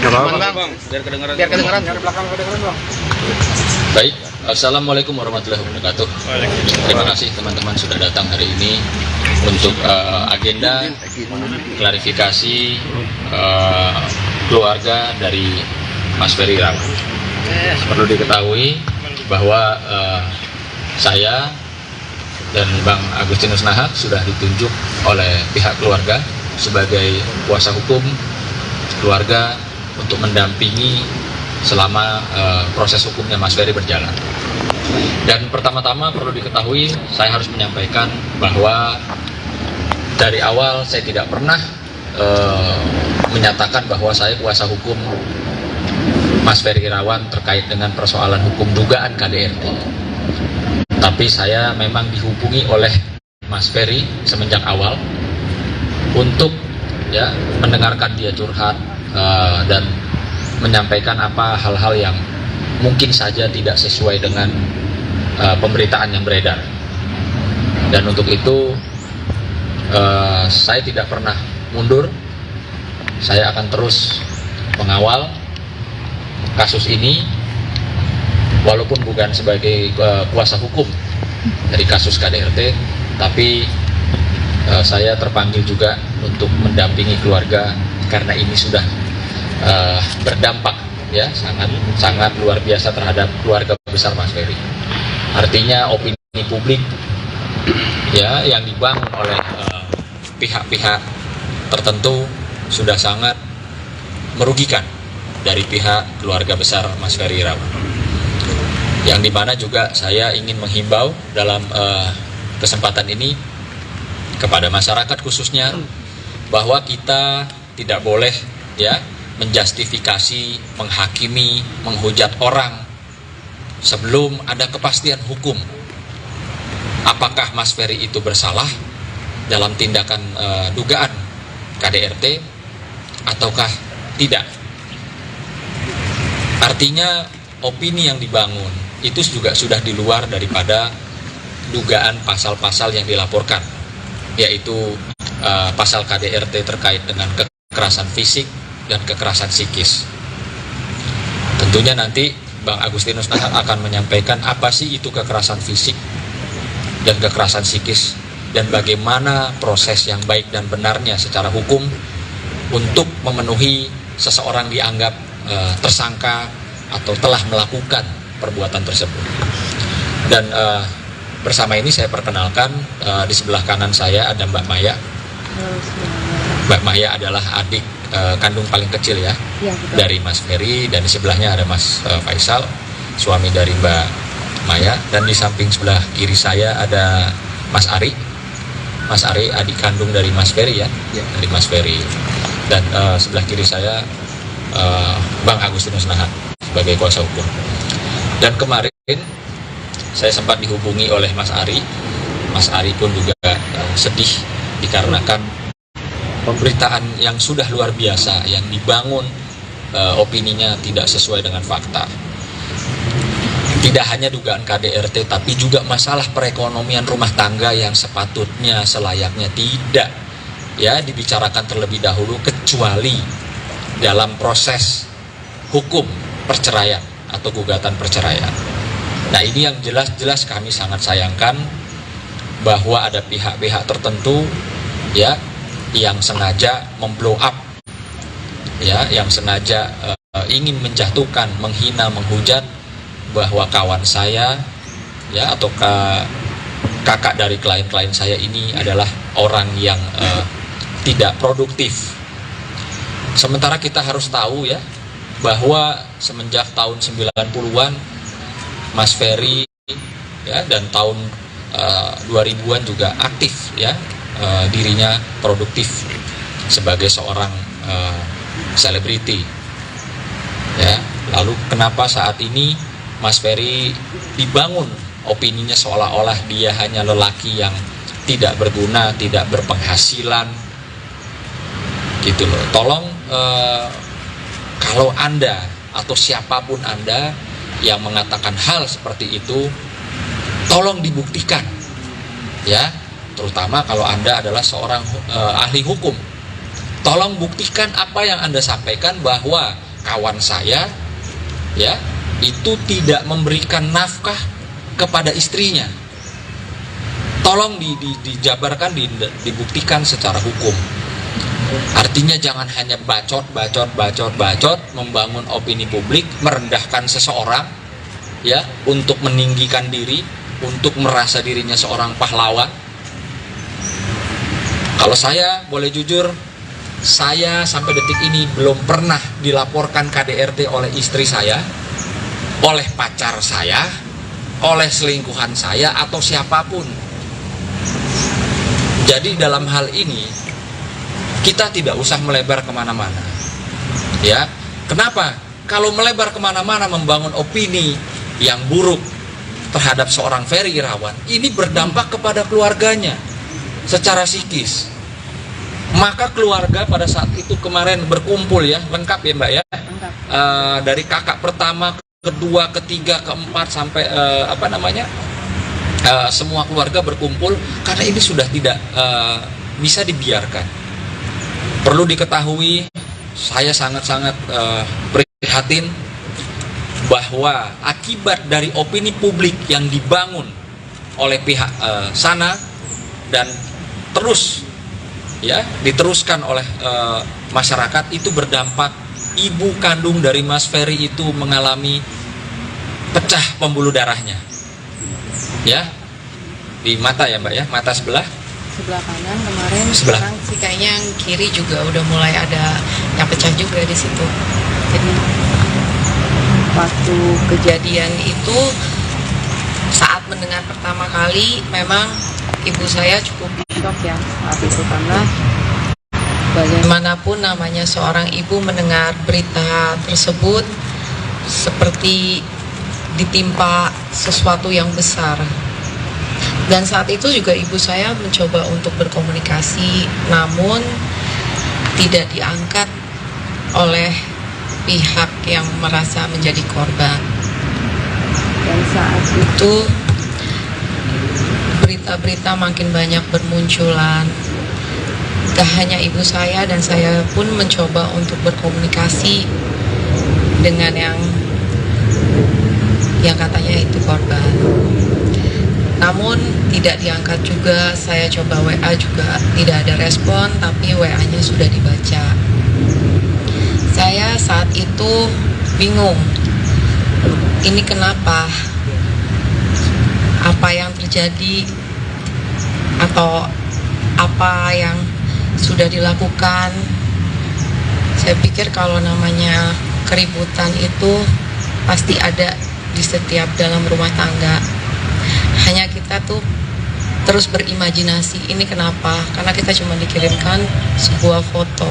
Aman, Bang. Biar kedengeran. Bang. Baik, assalamualaikum warahmatullahi wabarakatuh. Terima kasih teman-teman sudah datang hari ini untuk agenda klarifikasi keluarga dari Mas Ferry Irawan. Perlu diketahui bahwa saya dan Bang Agustinus Nahak sudah ditunjuk oleh pihak keluarga sebagai kuasa hukum keluarga untuk mendampingi selama proses hukumnya Mas Ferry berjalan. Dan pertama-tama perlu diketahui, saya harus menyampaikan bahwa dari awal saya tidak pernah menyatakan bahwa saya kuasa hukum Mas Ferry Irawan terkait dengan persoalan hukum dugaan KDRT. Tapi saya memang dihubungi oleh Mas Ferry semenjak awal untuk ya mendengarkan dia curhat dan menyampaikan apa hal-hal yang mungkin saja tidak sesuai dengan pemberitaan yang beredar. Dan untuk itu saya tidak pernah mundur. Saya akan terus mengawal kasus ini walaupun bukan sebagai kuasa hukum dari kasus KDRT, tapi saya terpanggil juga untuk mendampingi keluarga karena ini sudah berdampak ya sangat luar biasa terhadap keluarga besar Mas Ferry. Artinya opini publik ya yang dibangun oleh pihak-pihak tertentu sudah sangat merugikan dari pihak keluarga besar Mas Ferry Irawan. Yang dimana juga saya ingin menghimbau dalam kesempatan ini kepada masyarakat khususnya bahwa kita tidak boleh ya menjustifikasi, menghakimi, menghujat orang sebelum ada kepastian hukum. Apakah Mas Ferry itu bersalah dalam tindakan dugaan KDRT ataukah tidak. Artinya opini yang dibangun itu juga sudah di luar daripada dugaan pasal-pasal yang dilaporkan, yaitu pasal KDRT terkait dengan kekerasan fisik dan kekerasan psikis. Tentunya nanti Bang Agustinus Nahar akan menyampaikan apa sih itu kekerasan fisik dan kekerasan psikis, dan bagaimana proses yang baik dan benarnya secara hukum untuk memenuhi seseorang dianggap tersangka atau telah melakukan perbuatan tersebut. Dan bersama ini saya perkenalkan, di sebelah kanan saya ada Mbak Maya. Mbak Maya adalah adik kandung paling kecil ya, dari Mas Ferry, dan di sebelahnya ada Mas Faisal, suami dari Mbak Maya, dan di samping sebelah kiri saya ada Mas Ari. Mas Ari adik kandung dari Mas Ferry ya, dari Mas Ferry, dan sebelah kiri saya Bang Agustinus Nahar sebagai kuasa hukum. Dan kemarin saya sempat dihubungi oleh Mas Ari. Mas Ari pun juga sedih dikarenakan pemberitaan yang sudah luar biasa yang dibangun, opininya tidak sesuai dengan fakta. Tidak hanya dugaan KDRT, tapi juga masalah perekonomian rumah tangga yang sepatutnya selayaknya tidak ya dibicarakan terlebih dahulu, kecuali dalam proses hukum perceraian atau gugatan perceraian. Nah, ini yang jelas-jelas kami sangat sayangkan, bahwa ada pihak-pihak tertentu ya yang sengaja memblow up ya, yang sengaja ingin menjatuhkan, menghina, menghujat bahwa kawan saya ya atau kakak dari klien-klien saya ini adalah orang yang tidak produktif. Sementara kita harus tahu ya bahwa semenjak tahun 90-an Mas Ferry ya, dan tahun 2000-an juga aktif ya, dirinya produktif sebagai seorang selebriti ya. Lalu kenapa saat ini Mas Ferry dibangun opininya seolah-olah dia hanya lelaki yang tidak berguna, tidak berpenghasilan gitu loh. Tolong kalau Anda atau siapapun Anda yang mengatakan hal seperti itu, tolong dibuktikan ya, terutama kalau Anda adalah seorang ahli hukum. Tolong buktikan apa yang Anda sampaikan, bahwa kawan saya ya itu tidak memberikan nafkah kepada istrinya. Tolong dijabarkan, dibuktikan secara hukum. Artinya jangan hanya bacot, membangun opini publik, merendahkan seseorang ya, untuk meninggikan diri, untuk merasa dirinya seorang pahlawan. Kalau saya boleh jujur, saya sampai detik ini belum pernah dilaporkan KDRT oleh istri saya, oleh pacar saya, oleh selingkuhan saya, atau siapapun. Jadi dalam hal ini kita tidak usah melebar kemana-mana ya. Kenapa? Kalau melebar kemana-mana membangun opini yang buruk terhadap seorang Ferry Irawan, ini berdampak kepada keluarganya secara psikis. Maka keluarga pada saat itu kemarin berkumpul ya, lengkap ya Mbak ya, dari kakak pertama, kedua, ketiga, keempat, sampai semua keluarga berkumpul, karena ini sudah tidak bisa dibiarkan. Perlu diketahui, saya sangat-sangat prihatin bahwa akibat dari opini publik yang dibangun oleh pihak sana dan terus ya diteruskan oleh masyarakat, itu berdampak ibu kandung dari Mas Ferry itu mengalami pecah pembuluh darahnya ya, di mata ya Mbak ya, mata sebelah kanan kemarin, sebelah. Sekarang sih kayaknya yang kiri juga udah mulai ada yang pecah juga di situ. Jadi waktu kejadian itu, saat mendengar pertama kali, memang ibu saya cukup shock ya saat itu, karena bagaimanapun namanya seorang ibu mendengar berita tersebut seperti ditimpa sesuatu yang besar. Dan saat itu juga ibu saya mencoba untuk berkomunikasi, namun tidak diangkat oleh pihak yang merasa menjadi korban. Dan saat Itu berita-berita makin banyak bermunculan. Tak hanya ibu saya dan saya pun mencoba untuk berkomunikasi dengan yang katanya itu korban. Namun tidak diangkat juga, saya coba WA juga tidak ada respon, tapi WA-nya sudah dibaca. Saya saat itu bingung, ini kenapa? Apa yang terjadi? Atau apa yang sudah dilakukan? Saya pikir kalau namanya keributan itu pasti ada di setiap dalam rumah tangga. Hanya kita tuh terus berimajinasi, ini kenapa? Karena kita cuma dikirimkan sebuah foto.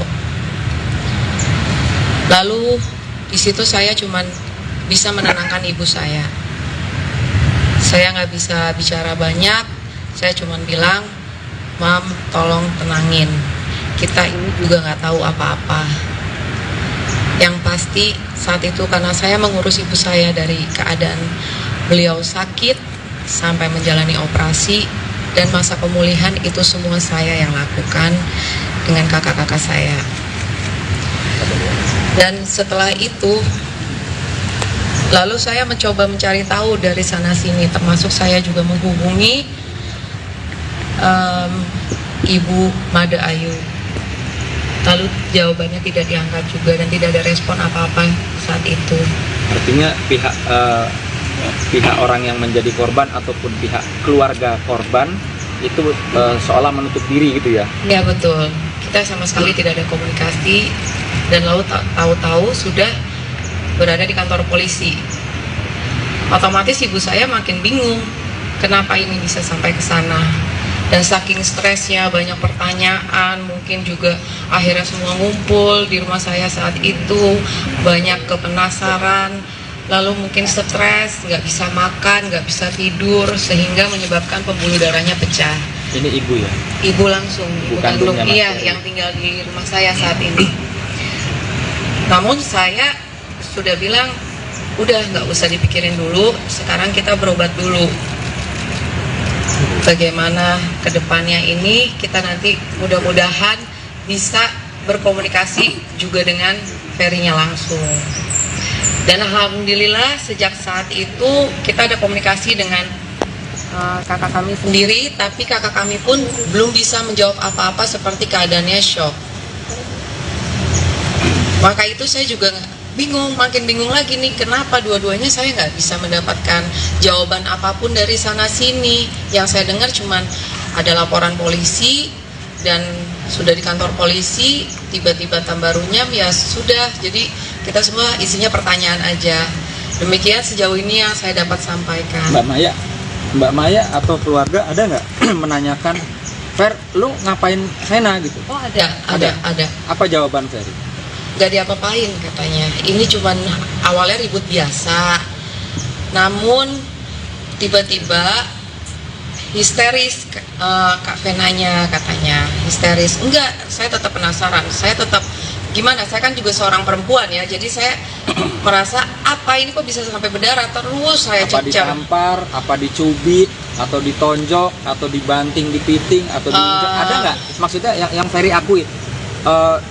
Lalu di situ saya cuma bisa menenangkan ibu saya. Saya nggak bisa bicara banyak. Saya cuma bilang, Mam, tolong tenangin. Kita ini juga nggak tahu apa-apa. Yang pasti saat itu karena saya mengurus ibu saya dari keadaan beliau sakit sampai menjalani operasi, dan masa pemulihan itu semua saya yang lakukan dengan kakak-kakak saya. Dan setelah itu lalu saya mencoba mencari tahu dari sana sini, termasuk saya juga menghubungi Ibu Made Ayu. Lalu jawabannya tidak diangkat juga dan tidak ada respon apa-apa saat itu. Artinya pihak orang yang menjadi korban ataupun pihak keluarga korban itu seolah menutup diri gitu ya? Ya betul, kita sama sekali tidak ada komunikasi, dan lalu tahu-tahu sudah berada di kantor polisi. Otomatis ibu saya makin bingung, kenapa ini bisa sampai ke sana. Dan saking stresnya, banyak pertanyaan, mungkin juga akhirnya semua ngumpul di rumah saya saat itu, banyak kepenasaran, lalu mungkin stres, nggak bisa makan, nggak bisa tidur, sehingga menyebabkan pembuluh darahnya pecah. Ini ibu ya? Ibu langsung, ibu kandung, iya, yang tinggal di rumah saya saat ini. Namun saya sudah bilang, udah nggak usah dipikirin dulu, sekarang kita berobat dulu. Bagaimana kedepannya ini, kita nanti mudah-mudahan bisa berkomunikasi juga dengan Ferry-nya langsung. Dan alhamdulillah sejak saat itu kita ada komunikasi dengan kakak kami sendiri, tapi kakak kami pun belum bisa menjawab apa-apa seperti keadaannya shock. Maka itu saya juga bingung, makin bingung lagi nih, kenapa dua-duanya saya nggak bisa mendapatkan jawaban apapun dari sana sini. Yang saya dengar cuman ada laporan polisi dan sudah di kantor polisi, tiba-tiba tambah runyam, ya sudah. Jadi kita semua isinya pertanyaan aja. Demikian sejauh ini yang saya dapat sampaikan. Mbak Maya atau keluarga ada nggak menanyakan, Fer, lu ngapain Vena gitu? Oh ada. Apa jawaban Ferry? Gak diapa-apain katanya, ini cuman awalnya ribut biasa, namun tiba-tiba histeris. Kak Venanya katanya histeris. Enggak, saya tetap penasaran, saya tetap gimana, saya kan juga seorang perempuan ya, jadi saya merasa apa ini kok bisa sampai berdarah terus. Saya apa ditampar, apa dicubit, atau ditonjok, atau dibanting, dipiting, atau diinjak, ada nggak? Maksudnya yang Ferry akui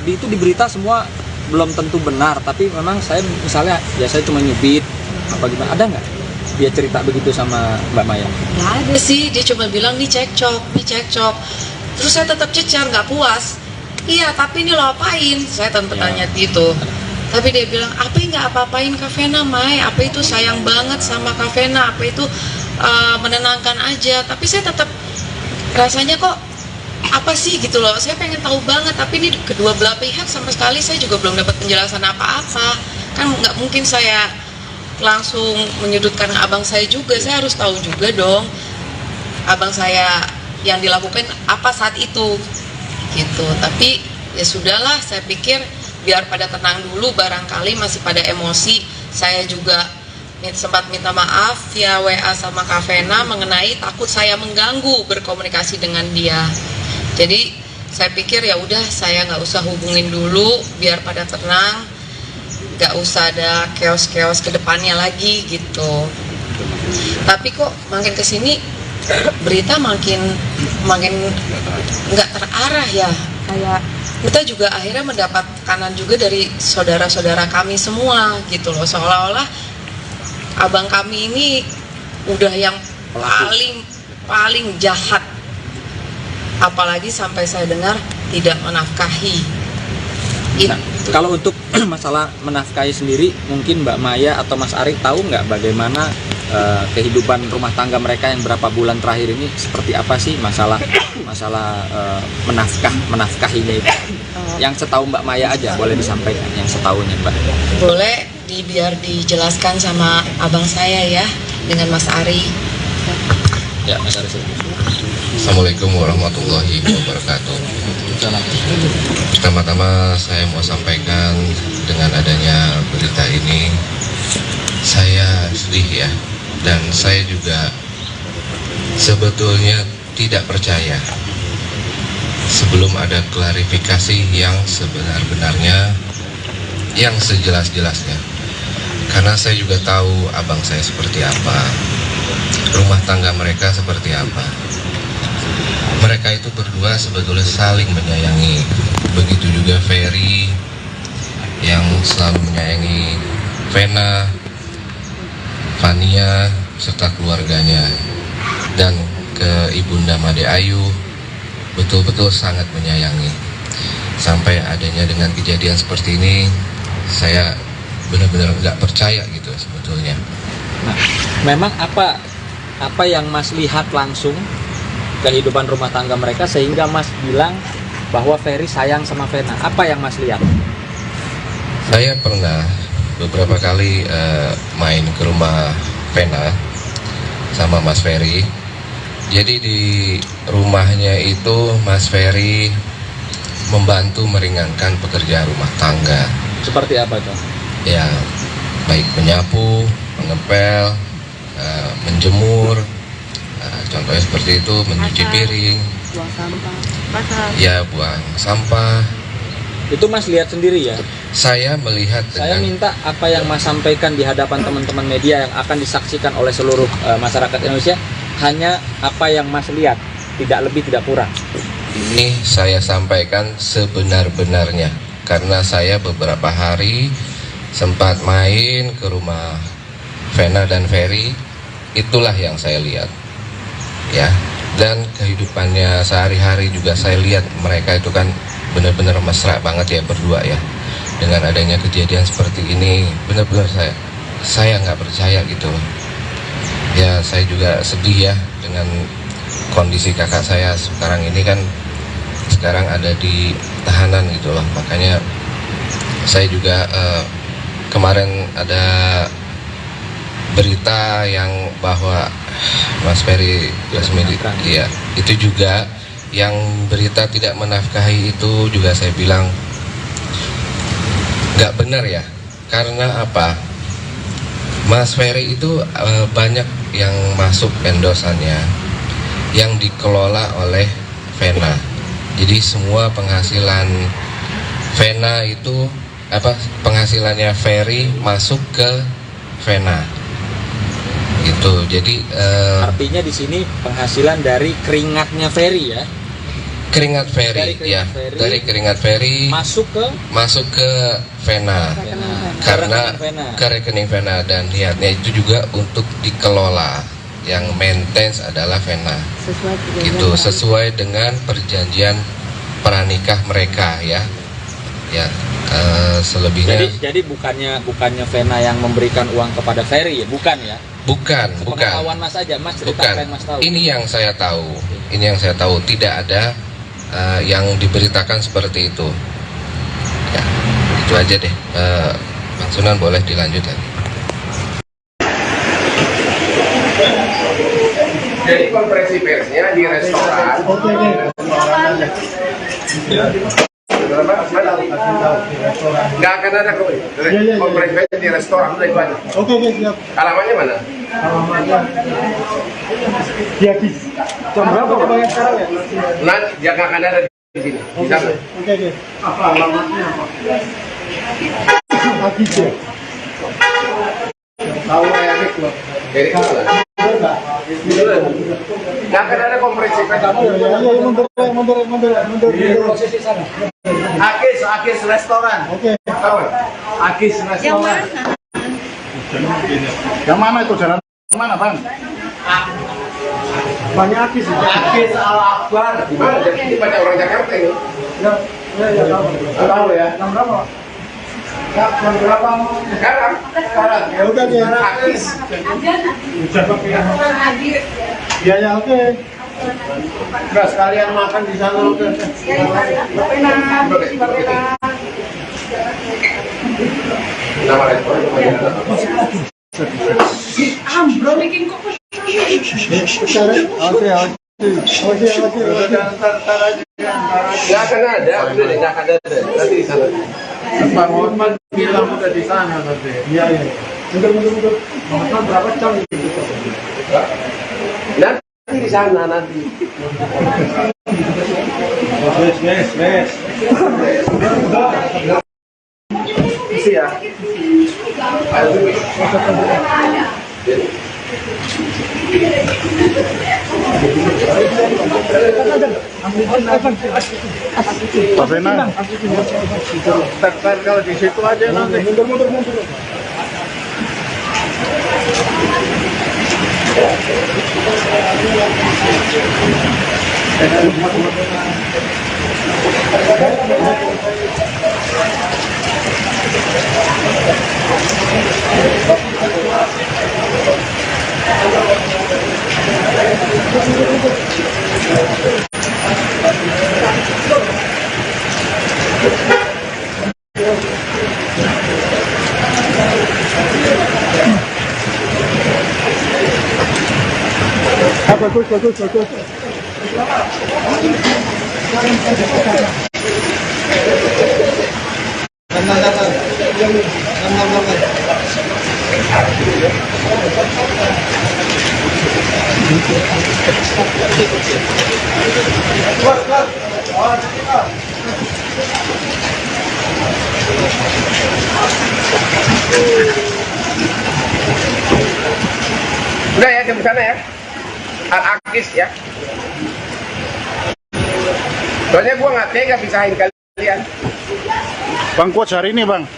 itu di berita semua belum tentu benar, tapi memang saya misalnya ya saya cuma nyubit apa gimana, ada nggak dia cerita begitu sama Mbak Maya? Nggak ada sih, dia cuma bilang nih cekcok. Terus saya tetap cecar, nggak puas. Iya, tapi ini lo apain? Saya tentu tanya gitu. Tapi dia bilang, apa nggak apa-apain Kak Vena, Mai? Apa itu sayang banget sama Kak Vena? Apa itu menenangkan aja? Tapi saya tetap rasanya kok apa sih gitu loh, saya pengen tahu banget, tapi ini kedua belah pihak sama sekali saya juga belum dapat penjelasan apa-apa. Kan nggak mungkin saya langsung menyudutkan abang saya juga, saya harus tahu juga dong abang saya yang dilakukan apa saat itu gitu. Tapi ya sudahlah, saya pikir biar pada tenang dulu, barangkali masih pada emosi. Saya juga sempat minta maaf via WA sama Kak Vena mengenai takut saya mengganggu berkomunikasi dengan dia. Jadi Saya pikir ya udah saya nggak usah hubungin dulu biar pada tenang, nggak usah ada chaos-chaos ke depannya lagi gitu. Tapi kok makin kesini berita makin nggak terarah ya. Kayak kita juga akhirnya mendapat tekanan juga dari saudara-saudara kami semua gitu loh, seolah-olah abang kami ini udah yang paling jahat. Apalagi sampai saya dengar tidak menafkahi. Nah, kalau untuk masalah menafkahi sendiri, mungkin Mbak Maya atau Mas Ari tahu nggak bagaimana kehidupan rumah tangga mereka yang berapa bulan terakhir ini seperti apa sih masalah menafkahinya itu? Yang setahu Mbak Maya aja boleh disampaikan, yang setahunya Mbak. Boleh biar dijelaskan sama abang saya ya dengan Mas Ari. Ya, Mas Ari. Assalamualaikum warahmatullahi wabarakatuh. Pertama-tama saya mau sampaikan dengan adanya berita ini, saya sedih ya, dan saya juga sebetulnya tidak percaya sebelum ada klarifikasi yang sebenar-benarnya, yang sejelas-jelasnya. Karena saya juga tahu abang saya seperti apa, rumah tangga mereka seperti apa. Mereka itu berdua sebetulnya saling menyayangi. Begitu juga Ferry yang selalu menyayangi Vena, Fania, serta keluarganya. Dan ke Ibunda Made Ayu betul-betul sangat menyayangi. Sampai adanya dengan kejadian seperti ini, saya benar-benar nggak percaya gitu sebetulnya. Nah, memang apa yang Mas lihat langsung kehidupan rumah tangga mereka sehingga Mas bilang bahwa Ferry sayang sama Vena? Apa yang Mas lihat? Saya pernah beberapa kali main ke rumah Vena sama Mas Ferry. Jadi di rumahnya itu Mas Ferry membantu meringankan pekerjaan rumah tangga. Seperti apa tuh? Ya, baik menyapu, mengepel, menjemur, contohnya seperti itu, mencuci piring, buang sampah, ya buang sampah. Itu Mas lihat sendiri ya? Saya melihat Saya dengan minta apa yang Mas sampaikan di hadapan teman-teman media yang akan disaksikan oleh seluruh masyarakat Indonesia, hanya apa yang Mas lihat, tidak lebih tidak kurang. ini saya sampaikan sebenar-benarnya, karena saya beberapa hari sempat main ke rumah Vena dan Ferry. Itulah yang saya lihat ya, dan kehidupannya sehari-hari juga saya lihat mereka itu kan benar-benar mesra banget ya berdua ya. Dengan adanya kejadian seperti ini, benar-benar saya nggak percaya gitu loh ya. Saya juga sedih ya dengan kondisi kakak saya sekarang ini, kan sekarang ada di tahanan gitu loh. Makanya saya juga kemarin ada berita yang bahwa Mas Ferry Lasmidi, ya itu juga yang berita tidak menafkahi itu juga saya bilang nggak benar ya. Karena apa? Mas Ferry itu banyak yang masuk endosannya yang dikelola oleh Vena. Jadi semua penghasilan Vena itu penghasilannya Ferry masuk ke Vena. Gitu. Jadi artinya di sini penghasilan dari keringatnya Ferry ya? Keringat Ferry ya, dari keringat Ferry masuk ke Vena. Karena ke rekening Vena, dan niatnya itu juga untuk dikelola. Yang maintenance adalah Vena. Gitu, sesuai dengan perjanjian pranikah mereka ya. Ya, selebihnya. Jadi bukannya Vena yang memberikan uang kepada Ferry ya, bukan ya? Bukan. Pengetahuan Mas aja, Mas cerita apa yang Mas tahu. Ini yang saya tahu. Ini yang saya tahu, tidak ada yang diberitakan seperti itu. Ya, itu aja deh. Bang Sunan boleh dilanjut lagi. Jadi konferensi persnya di restoran. Nggak akan ada konferensi pers di restoran, udah itu aja. Oke, siap. Alamannya mana? Alamatnya di habis. Jam berapa sekarang ya? Nanti dia nggak akan ada. di sini. Di sana. Oke. Apa alamatnya apa? Akis ya. Tahu Erik loh. Erik lah. Nggak akan ada komprehensif. Mundur. Posisi sana. Akis restoran. Oke. Akis restoran. Yang mana itu jalan mana bang? Banyak Akis ya. Akis Al Akbar. Di mana? Jadi banyak orang Jakarta ini. Ya tahu ya. Jam berapa? Jam berapa? Sekarang. Ya udah dia. Akis. Ya oke. Udah sekalian makan di sana oke. Nama restoran Oke. nggak akan ada, udah deh, nggak akan ada. Nanti di sana. Bang Hotman bilang udah di sana nanti. Iya. Mundur. Bang Hotman berapa jam itu? Nanti di sana nanti. Wes. Isi ya. Pak Fena. Tekan kalau di situ aja nanti. Mundur. Bagus. Udah ya, jam sana ya. Akis ya. Soalnya gua nggak tega pisahin kalian. Bang, quotes hari ini bang.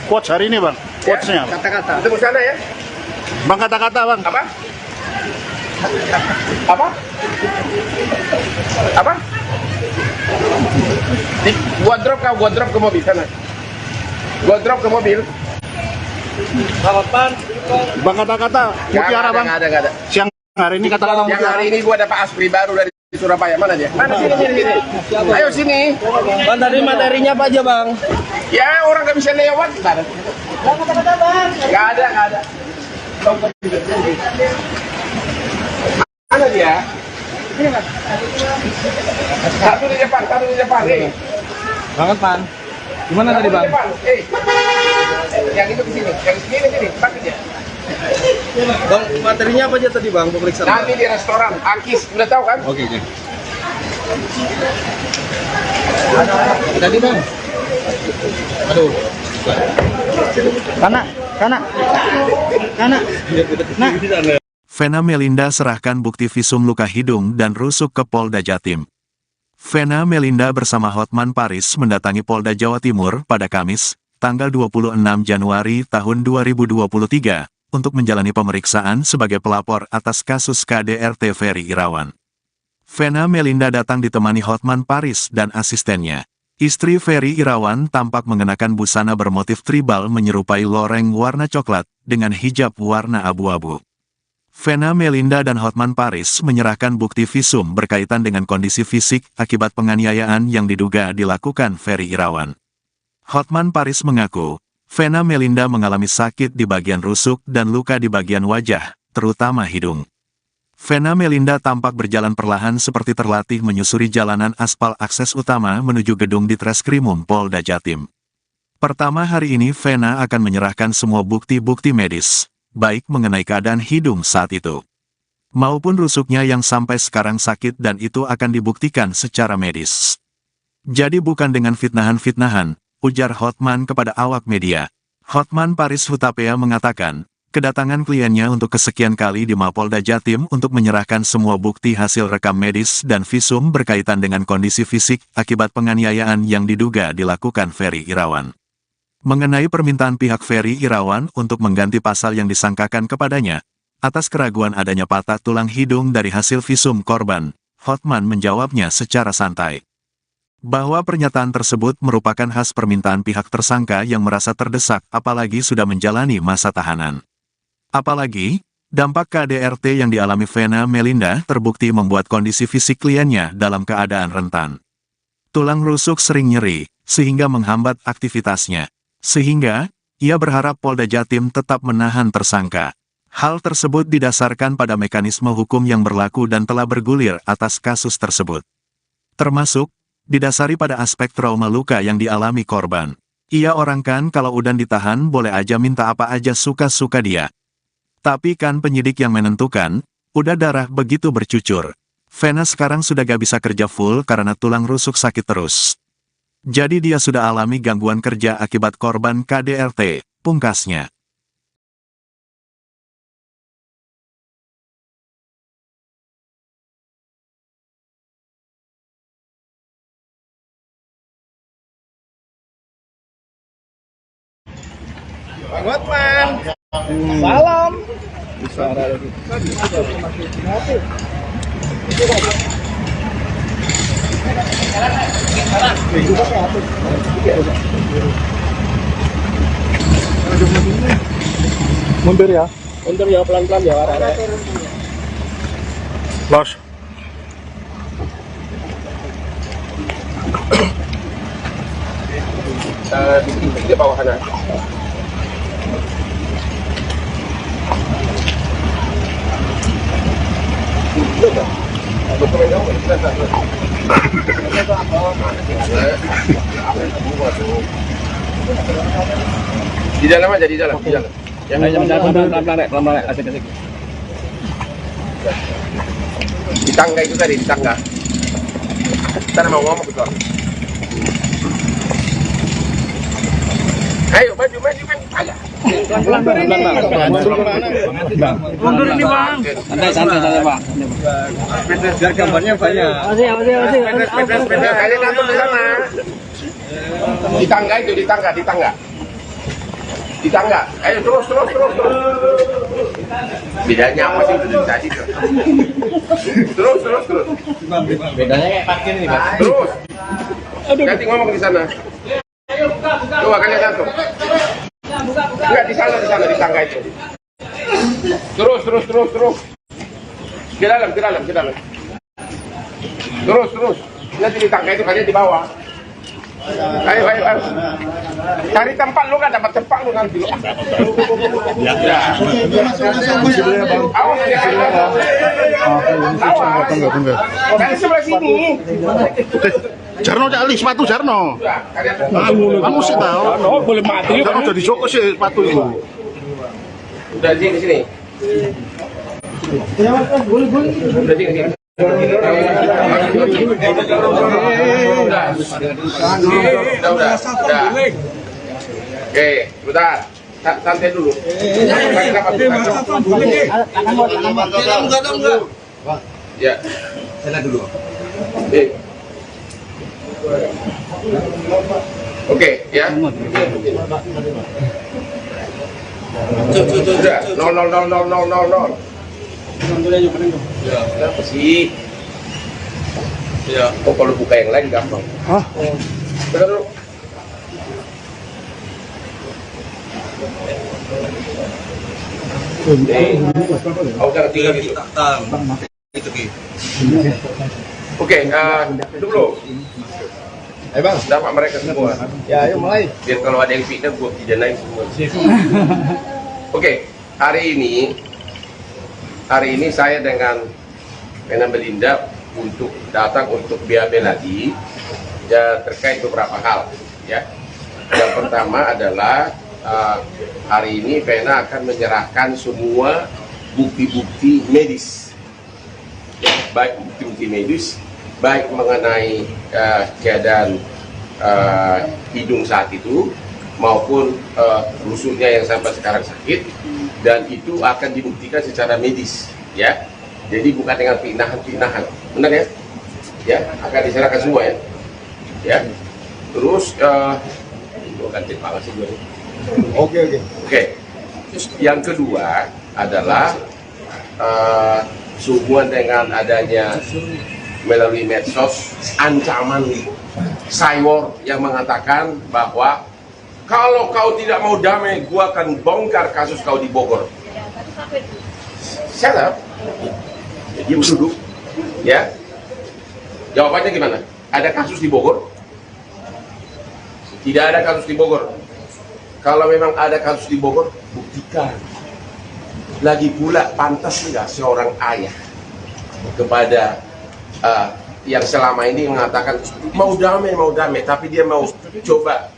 Quotesnya. Kata-kata. Ketemu sana ya. Bang, kata-kata bang. Apa? Gua drop ke mobil sana. Gua drop ke mobil. Bang, kata-kata. Mutiara bang. Nggak ada. Siang hari ini kata-kata Yang mutiara. hari ini gua dapat aspri baru dari Surabaya. Mana dia? Mana sini. Ayo sini. Bang, tadi materinya apa aja bang? Ya orang nggak bisa lewat. Nggak ada. Mana dia? Satu di depan. Banget pan. Gimana tadi bang? Yang itu di sini. Yang sini. Pakai dia. Bang, materinya apa aja tadi bang pemeriksaan? Nanti di restoran Akis, udah tahu kan? Oke. Tadi bang. Aduh. Kana. Nah. Vena Melinda serahkan bukti visum luka hidung dan rusuk ke Polda Jatim. Vena Melinda bersama Hotman Paris mendatangi Polda Jawa Timur pada Kamis, tanggal 26 Januari tahun 2023, untuk menjalani pemeriksaan sebagai pelapor atas kasus KDRT Ferry Irawan. Vena Melinda datang ditemani Hotman Paris dan asistennya. Istri Ferry Irawan tampak mengenakan busana bermotif tribal menyerupai loreng warna coklat dengan hijab warna abu-abu. Vena Melinda dan Hotman Paris menyerahkan bukti visum berkaitan dengan kondisi fisik akibat penganiayaan yang diduga dilakukan Ferry Irawan. Hotman Paris mengaku, Vena Melinda mengalami sakit di bagian rusuk dan luka di bagian wajah, terutama hidung. Vena Melinda tampak berjalan perlahan seperti terlatih menyusuri jalanan aspal akses utama menuju gedung Ditreskrimum Polda Jatim. Pertama hari ini Vena akan menyerahkan semua bukti-bukti medis, baik mengenai keadaan hidung saat itu, maupun rusuknya yang sampai sekarang sakit dan itu akan dibuktikan secara medis. Jadi bukan dengan fitnahan-fitnahan, ujar Hotman kepada awak media. Hotman Paris Hutapea mengatakan, kedatangan kliennya untuk kesekian kali di Mapolda Jatim untuk menyerahkan semua bukti hasil rekam medis dan visum berkaitan dengan kondisi fisik akibat penganiayaan yang diduga dilakukan Ferry Irawan. Mengenai permintaan pihak Ferry Irawan untuk mengganti pasal yang disangkakan kepadanya, atas keraguan adanya patah tulang hidung dari hasil visum korban, Hotman menjawabnya secara santai bahwa pernyataan tersebut merupakan khas permintaan pihak tersangka yang merasa terdesak apalagi sudah menjalani masa tahanan. Apalagi, dampak KDRT yang dialami Vena Melinda terbukti membuat kondisi fisik kliennya dalam keadaan rentan. Tulang rusuk sering nyeri, sehingga menghambat aktivitasnya. Sehingga, ia berharap Polda Jatim tetap menahan tersangka. Hal tersebut didasarkan pada mekanisme hukum yang berlaku dan telah bergulir atas kasus tersebut. Termasuk, didasari pada aspek trauma luka yang dialami korban. Ia orangkan kalau udah ditahan boleh aja minta apa aja suka-suka dia. Tapi kan penyidik yang menentukan, udah darah begitu bercucur. Vena sekarang sudah gak bisa kerja full karena tulang rusuk sakit terus. Jadi dia sudah alami gangguan kerja akibat korban KDRT, pungkasnya. Bang Hotman. Salam. Mundur ya. Mundur ya, pelan-pelan ya. Los. Di bawah sana. Di dalam aja, di dalam. Pelan-pelan, asik-asik. Di tangga itu tadi, di tangga. Kita mau ngomong betul. Ayo, maju. Ayo. Mundur ini bang. Santai bang. Biar gambarnya banyak. Kalian atur di sana. Di tangga itu, di tangga. Ayo terus. Bedanya apa sih dari tadi? Terus. Bedanya kayak parkir ini bang. Terus. Ganti ngomong di sana. Coba kalian atur. Enggak di sana di tangga itu. Terus. Ke dalam. Terus. Nanti di tangga itu kalian di bawah. Ayo. Cari tempat lu kan dapat tempat lu nanti lu. Ya. Awas ya. Kalian sebelah sini. Jarno cali sepatu Jarno. Kamu sih tahu. Boleh mati. Jarno jadi Joko sih sepatu itu. Udah di sini. Udah di sini. Udah. Oke, bentar. Santai dulu. Ya. Sana dulu. Oke, ya. Sudah. 0. Kenapa sih? Ya. Oh, kalau buka yang lain gampang. Hah? Bentar dulu. Jangan tinggal gitu. Oke, dulu. Ayo bang, dapat mereka semua. Ya, ayo mulai. Biar kalau ada yang fitnah, gua pidanain semua. Oke, hari ini saya dengan Vena Melinda datang untuk BAB lagi ya, terkait beberapa hal. Ya, yang pertama adalah hari ini Vena akan menyerahkan semua bukti-bukti medis, ya, baik bukti-bukti medis baik mengenai keadaan hidung saat itu maupun rusuknya yang sampai sekarang sakit, dan itu akan dibuktikan secara medis, ya. Jadi bukan dengan pinahan-pinahan, benar ya? Ya, akan diserahkan semua ya. Ya. Terus ganti kepala sih gue. Oke. Yang kedua adalah sehubungan dengan adanya melalui medsos ancaman cyber yang mengatakan bahwa kalau kau tidak mau damai, gua akan bongkar kasus kau di Bogor. Shut up. Dia duduk, ya. Jawabannya gimana? Ada kasus di Bogor? Tidak ada kasus di Bogor. Kalau memang ada kasus di Bogor, buktikan. Lagi pula, pantas nggak seorang ayah kepada yang selama ini mengatakan mau damai, tapi dia mau coba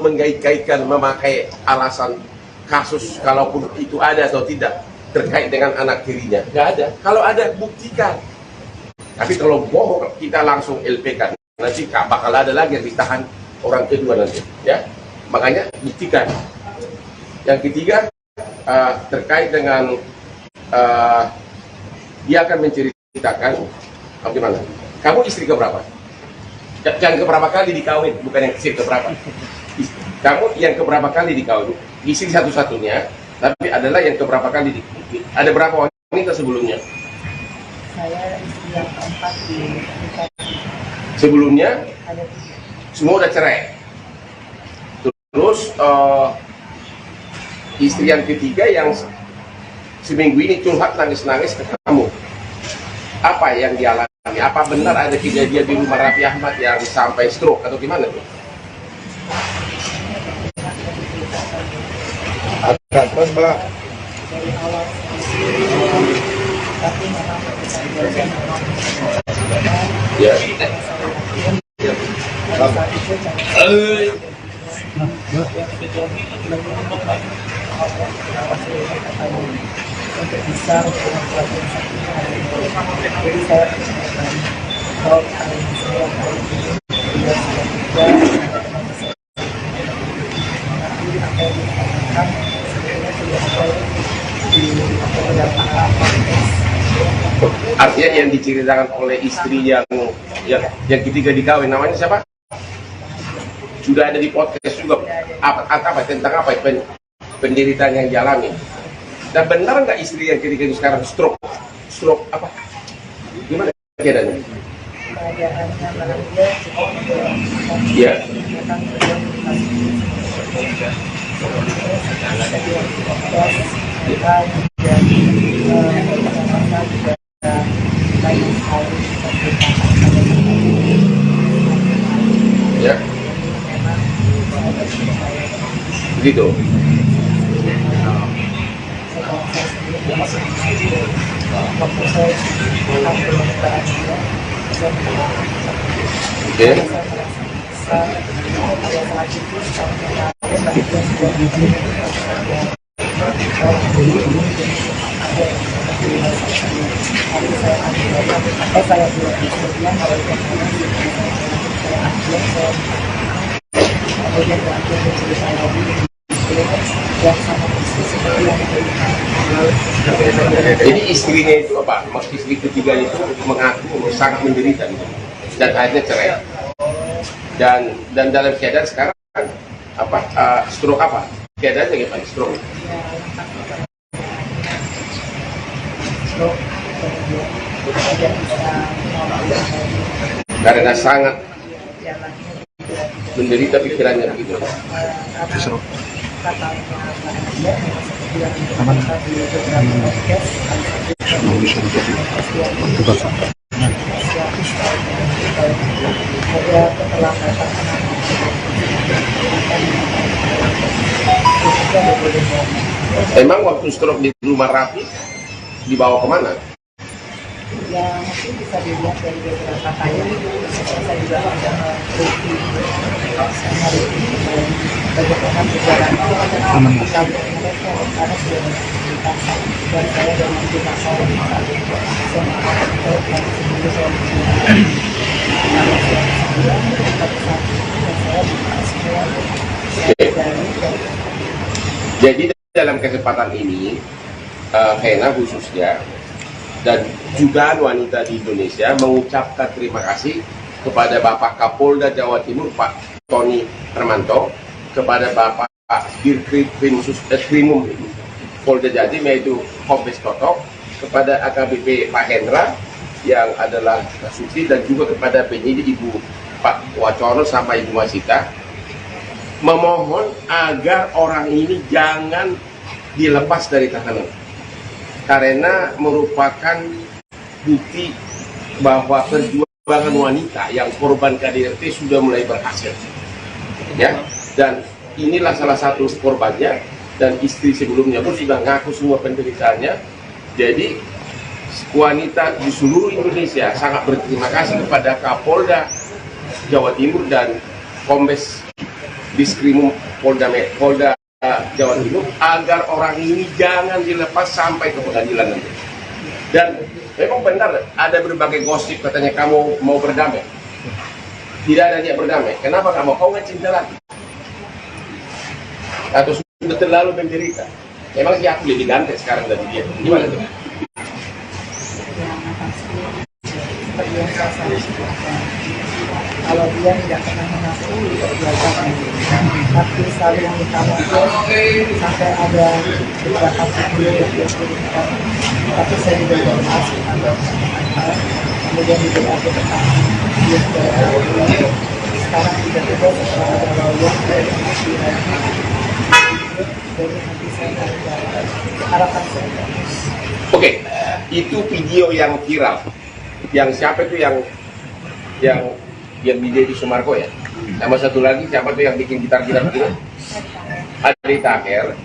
menggait-gaitkan, memakai alasan kasus, kalaupun itu ada atau tidak, terkait dengan anak tirinya. Nggak ada. Kalau ada, buktikan. Tapi kalau bohong, kita langsung LP-kan. Nanti bakal ada lagi yang ditahan orang kedua nanti. Ya, makanya buktikan. Yang ketiga, terkait dengan dia akan menceritakan bagaimana. Kamu istri keberapa? Yang keberapa kali dikawin, bukan yang istri keberapa. Kamu yang keberapa kali dikawin? Istri satu-satunya, tapi adalah yang keberapa kali dikawin. Ada berapa wanita sebelumnya? Saya istri yang keempat di nikah. Sebelumnya Ada semua udah cerai. Terus istri yang ketiga yang seminggu ini curhat nangis-nangis ke kamu. Apa yang dialami? Apa benar ada kejadian di rumah Raffi Ahmad yang sampai stroke atau gimana tuh? Ada terus Mbak. dari awal tapi memang kejadian Ya. saat itu untuk bisa melakukan jadi saya kalau hari ini saya sudah Artinya yang diceritakan oleh istri yang ketiga dikawin, namanya siapa? Sudah ada di podcast juga. Apa tentang apa penderitaan yang dialami? Dan benar nggak istri yang ketiga itu sekarang stroke apa? Gimana keadaannya? keadaannya bahagia Ya. Ya. Begitu. Oke. Jadi istrinya itu apa? Istri ketiga itu mengaku sangat menderita dan akhirnya cerai. Dan dalam keadaan sekarang apa? Stroke apa? Keadaannya gimana? Stroke. Karena sangat menderita pikirannya begitu. Emang waktu stroke di rumah Raffi dibawa kemana? Ya mungkin bisa dilihat dari beberapa kali saya juga ada meliti hari ini bagaimana perjalanan karena sudah paksa dan saya dengan dipaksa dan saat itu saya mengatakan dan sebelum saya nama saya sembilan pada saat itu dan saya dipaksa Jadi dalam kesempatan ini Hena khususnya dan juga wanita di Indonesia mengucapkan terima kasih kepada Bapak Kapolda Jawa Timur Pak Tony Hermanto, kepada Bapak Dirkrimum Polda Jatim yaitu Kombes Toto, kepada AKBP Pak Hendra yang adalah Susi, dan juga kepada penyidik Ibu Pak Wacono sama Ibu Masita, memohon agar orang ini jangan dilepas dari tahanan karena merupakan bukti bahwa perjuangan wanita yang korban KDRT sudah mulai berhasil, ya. Dan inilah salah satu korbannya, dan istri sebelumnya pun sudah ngaku semua penderitaannya. Jadi wanita di seluruh Indonesia sangat berterima kasih kepada Kapolda Jawa Timur dan Kombes Diskrimum Polda Jawa Timur agar orang ini jangan dilepas sampai ke pengadilan nanti. Dan memang benar ada berbagai gosip katanya kamu mau berdamai. Tidak ada niat berdamai. Kenapa kamu? Kau nggak cinta lagi? Atau sudah terlalu menderita? Memang sih aku lebih ganteng sekarang dari dia. Gimana tuh? Seperti yang saya sampaikan, kalau dia tidak pernah mengakui perbuatan tapi selalu yang dikhawatir sampai ada beberapa video yang dia kirimkan, tapi saya juga informasi kemudian juga ada tentang dia sekarang tiba-tiba setelah ada lawyer dari nanti saya harapan saya. Oke, itu video yang viral. Yang siapa itu yang di Deddy Sumarko ya? Sama satu lagi siapa tuh yang bikin gitar-gitar itu? Adi Taher.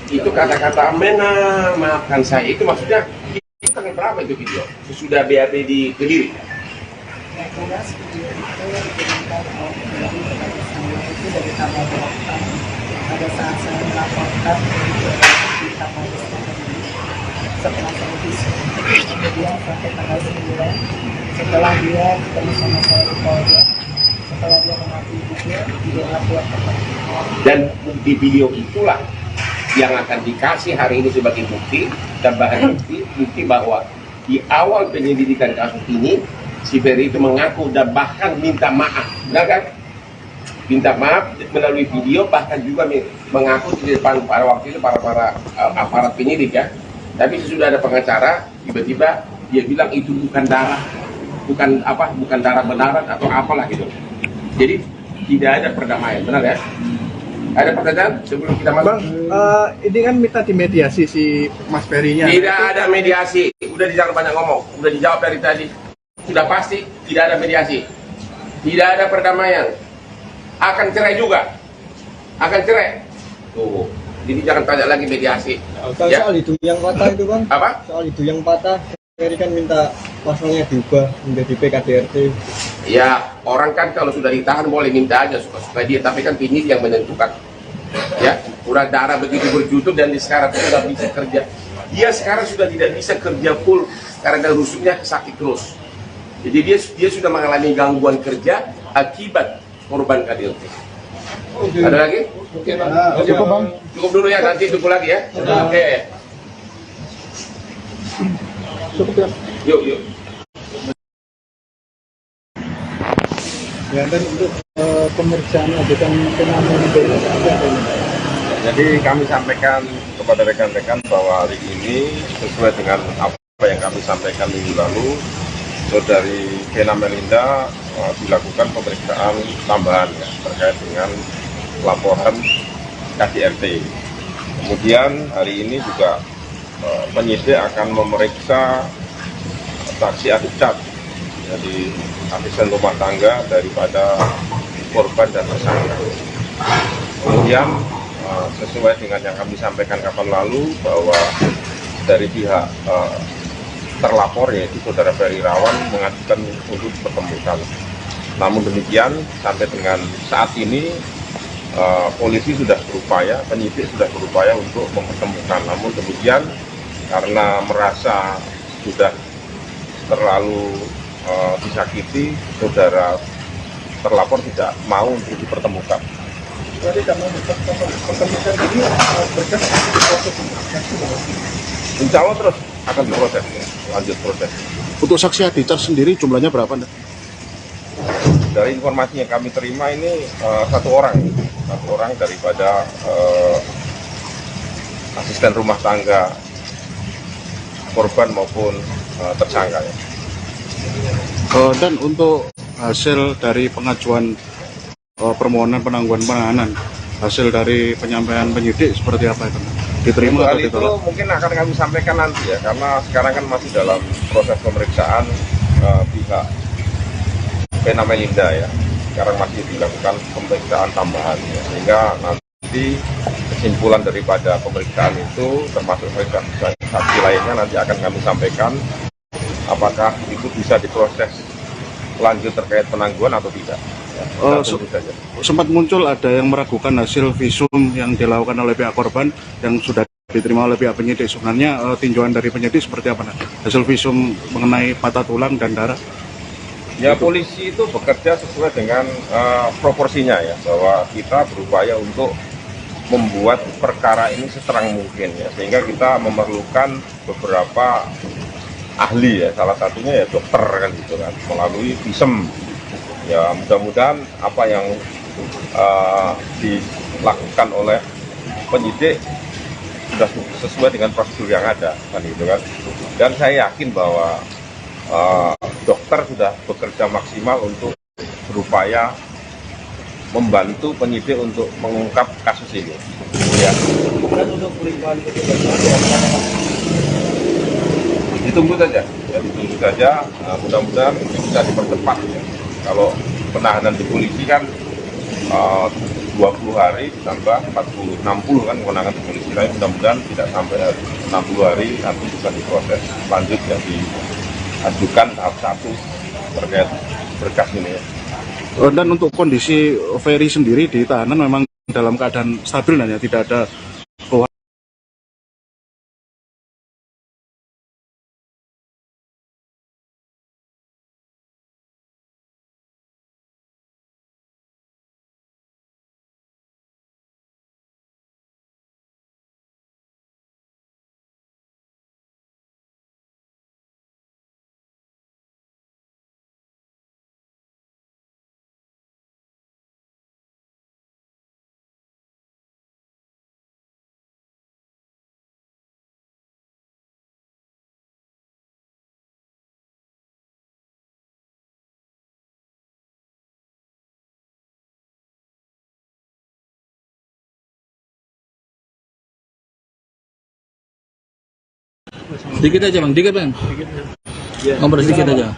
Itu kata-kata Mena maafkan saya, itu maksudnya itu tanggal berapa itu video? Sesudah BAB di Kediri. Yang jelas video itu yang dikirimkan oleh itu dari tanggal 8 pada saat saya melaporkan di Kapolres setelah saya visum, kemudian sampai tanggal 9 setelah dia ketemu sama saya di Polda, setelah dia mengakui juga dia lapor ke Polda. Dan di video itulah yang akan dikasih hari ini sebagai bukti, tambahan bukti bahwa di awal penyelidikan kasus ini si Ferry itu mengaku dan bahkan minta maaf, benar kan? Minta maaf melalui video, bahkan juga mengaku di depan para waktu itu para aparat penyidik ya. Tapi sesudah ada pengacara, tiba-tiba dia bilang itu bukan darah, bukan darah benaran atau apalah gitu. Jadi tidak ada perdamaian, benar ya? Ada pertanyaan sebelum kita masuk? Bang, ini kan minta dimediasi si Mas Ferry-nya. Tidak ada mediasi, udah jangan banyak ngomong, udah dijawab dari tadi. Sudah pasti tidak ada mediasi, tidak ada perdamaian, akan cerai juga, akan cerai. Tuh. Jadi jangan tanya lagi mediasi. Soal hidung yang patah itu bang. Apa? Soal hidung yang patah, Ferry kan minta pasalnya diubah menjadi PKDRT. Ya, orang kan kalau sudah ditahan boleh minta aja suka-suka dia, tapi kan penyidik yang menentukan. Ya, kurang darah begitu berjutut dan sekarang sudah bisa kerja. Dia sekarang sudah tidak bisa kerja full karena rusuknya sakit terus. Jadi dia sudah mengalami gangguan kerja akibat korban KDRT. Ada lagi? Cukup bang. Cukup dulu ya, nanti tunggu lagi ya. Oke. Cukup ya. Yuk. Ya dan untuk pemeriksaan ajudan penambahan Jadi kami sampaikan kepada rekan-rekan bahwa hari ini sesuai dengan apa yang kami sampaikan minggu lalu, Saudari Vena Melinda dilakukan pemeriksaan tambahan ya, terkait dengan laporan KDRT. Kemudian hari ini juga penyidik akan memeriksa saksi Adicat, jadi asisten rumah tangga daripada korban dan tersangka. Kemudian sesuai dengan yang kami sampaikan kapan lalu bahwa dari pihak terlapor yaitu Saudara Ferry Rawan mengajukan untuk dipertemukan. Namun demikian sampai dengan saat ini polisi sudah berupaya, penyidik sudah berupaya untuk mempertemukan. Namun kemudian karena merasa sudah terlalu disakiti, saudara terlapor tidak mau untuk dipertemukan. Jadi karena pertemukan ini berkas proses. Insya Allah terus akan diproses, lanjut proses. Untuk saksi Adicar sendiri jumlahnya berapa? Dari informasi yang kami terima ini satu orang daripada asisten rumah tangga korban maupun tersangka. Ya. Dan untuk hasil dari pengajuan permohonan penangguhan penahanan, hasil dari penyampaian penyidik seperti apa itu? Diterima atau ditolak? Itu mungkin akan kami sampaikan nanti ya, karena sekarang kan masih dalam proses pemeriksaan pihak Vena Melinda ya. Sekarang masih dilakukan pemeriksaan tambahan ya, sehingga nanti kesimpulan daripada pemeriksaan itu termasuk saksi lainnya nanti akan kami sampaikan apakah itu bisa diproses lanjut terkait penangguhan atau tidak. Ya, sempat muncul ada yang meragukan hasil visum yang dilakukan oleh pihak korban yang sudah diterima oleh pihak penyidik. Sebenarnya tinjauan dari penyidik seperti apa? Hasil visum mengenai patah tulang dan darah? Ya, polisi itu bekerja sesuai dengan proporsinya ya, bahwa kita berupaya untuk membuat perkara ini seterang mungkin ya, sehingga kita memerlukan beberapa ahli ya, salah satunya ya dokter kan gitu kan, melalui visum. Ya, mudah-mudahan apa yang dilakukan oleh penyidik sudah sesuai dengan prosedur yang ada kan gitu kan. Dan saya yakin bahwa dokter sudah bekerja maksimal untuk berupaya membantu penyidik untuk mengungkap kasus ini. Ya. Ditunggu saja, ya, ditunggu saja. Mudah-mudahan bisa dipercepat. Ya. Kalau penahanan di polisi kan 20 hari ditambah 60 kan kewenangan di polisi. Tapi mudah-mudahan tidak sampai 60 hari nanti bisa diproses lanjut ya, diajukan tahap 1 terkait berkas ini. Ya. Dan untuk kondisi Ferry sendiri di tahanan memang dalam keadaan stabil dan ya, tidak ada keluhan. Dikit aja bang, dikit bang. Ngobrol sedikit aja.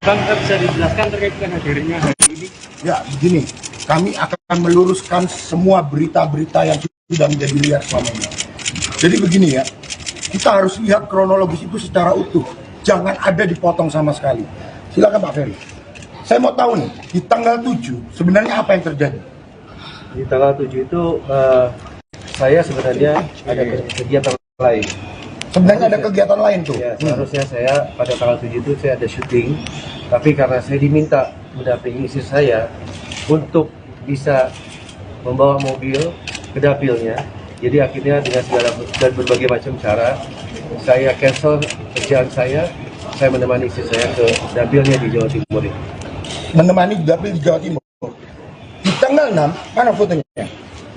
Bang, bisa dijelaskan terkait dengan hadirnya hari ini? Ya, begini, kami akan meluruskan semua berita-berita yang sudah menjadi liar selama ini. Jadi begini ya, kita harus lihat kronologis itu secara utuh. Jangan ada dipotong sama sekali. Silakan Pak Ferry. Saya mau tahu nih, di tanggal 7 sebenarnya apa yang terjadi? Di tanggal 7 itu saya sebenarnya ada kegiatan lain. Sebenarnya ada kegiatan lain tuh? Ya, seharusnya saya pada tanggal 7 itu saya ada syuting. Tapi karena saya diminta mendampingi istri saya untuk bisa membawa mobil ke dapilnya, jadi akhirnya dengan segala dan berbagai macam cara saya cancel kerjaan saya menemani istri saya ke dapilnya di Jawa Timur ini. Menemani dapil di Jawa Timur. Di tanggal 6, mana fotonya?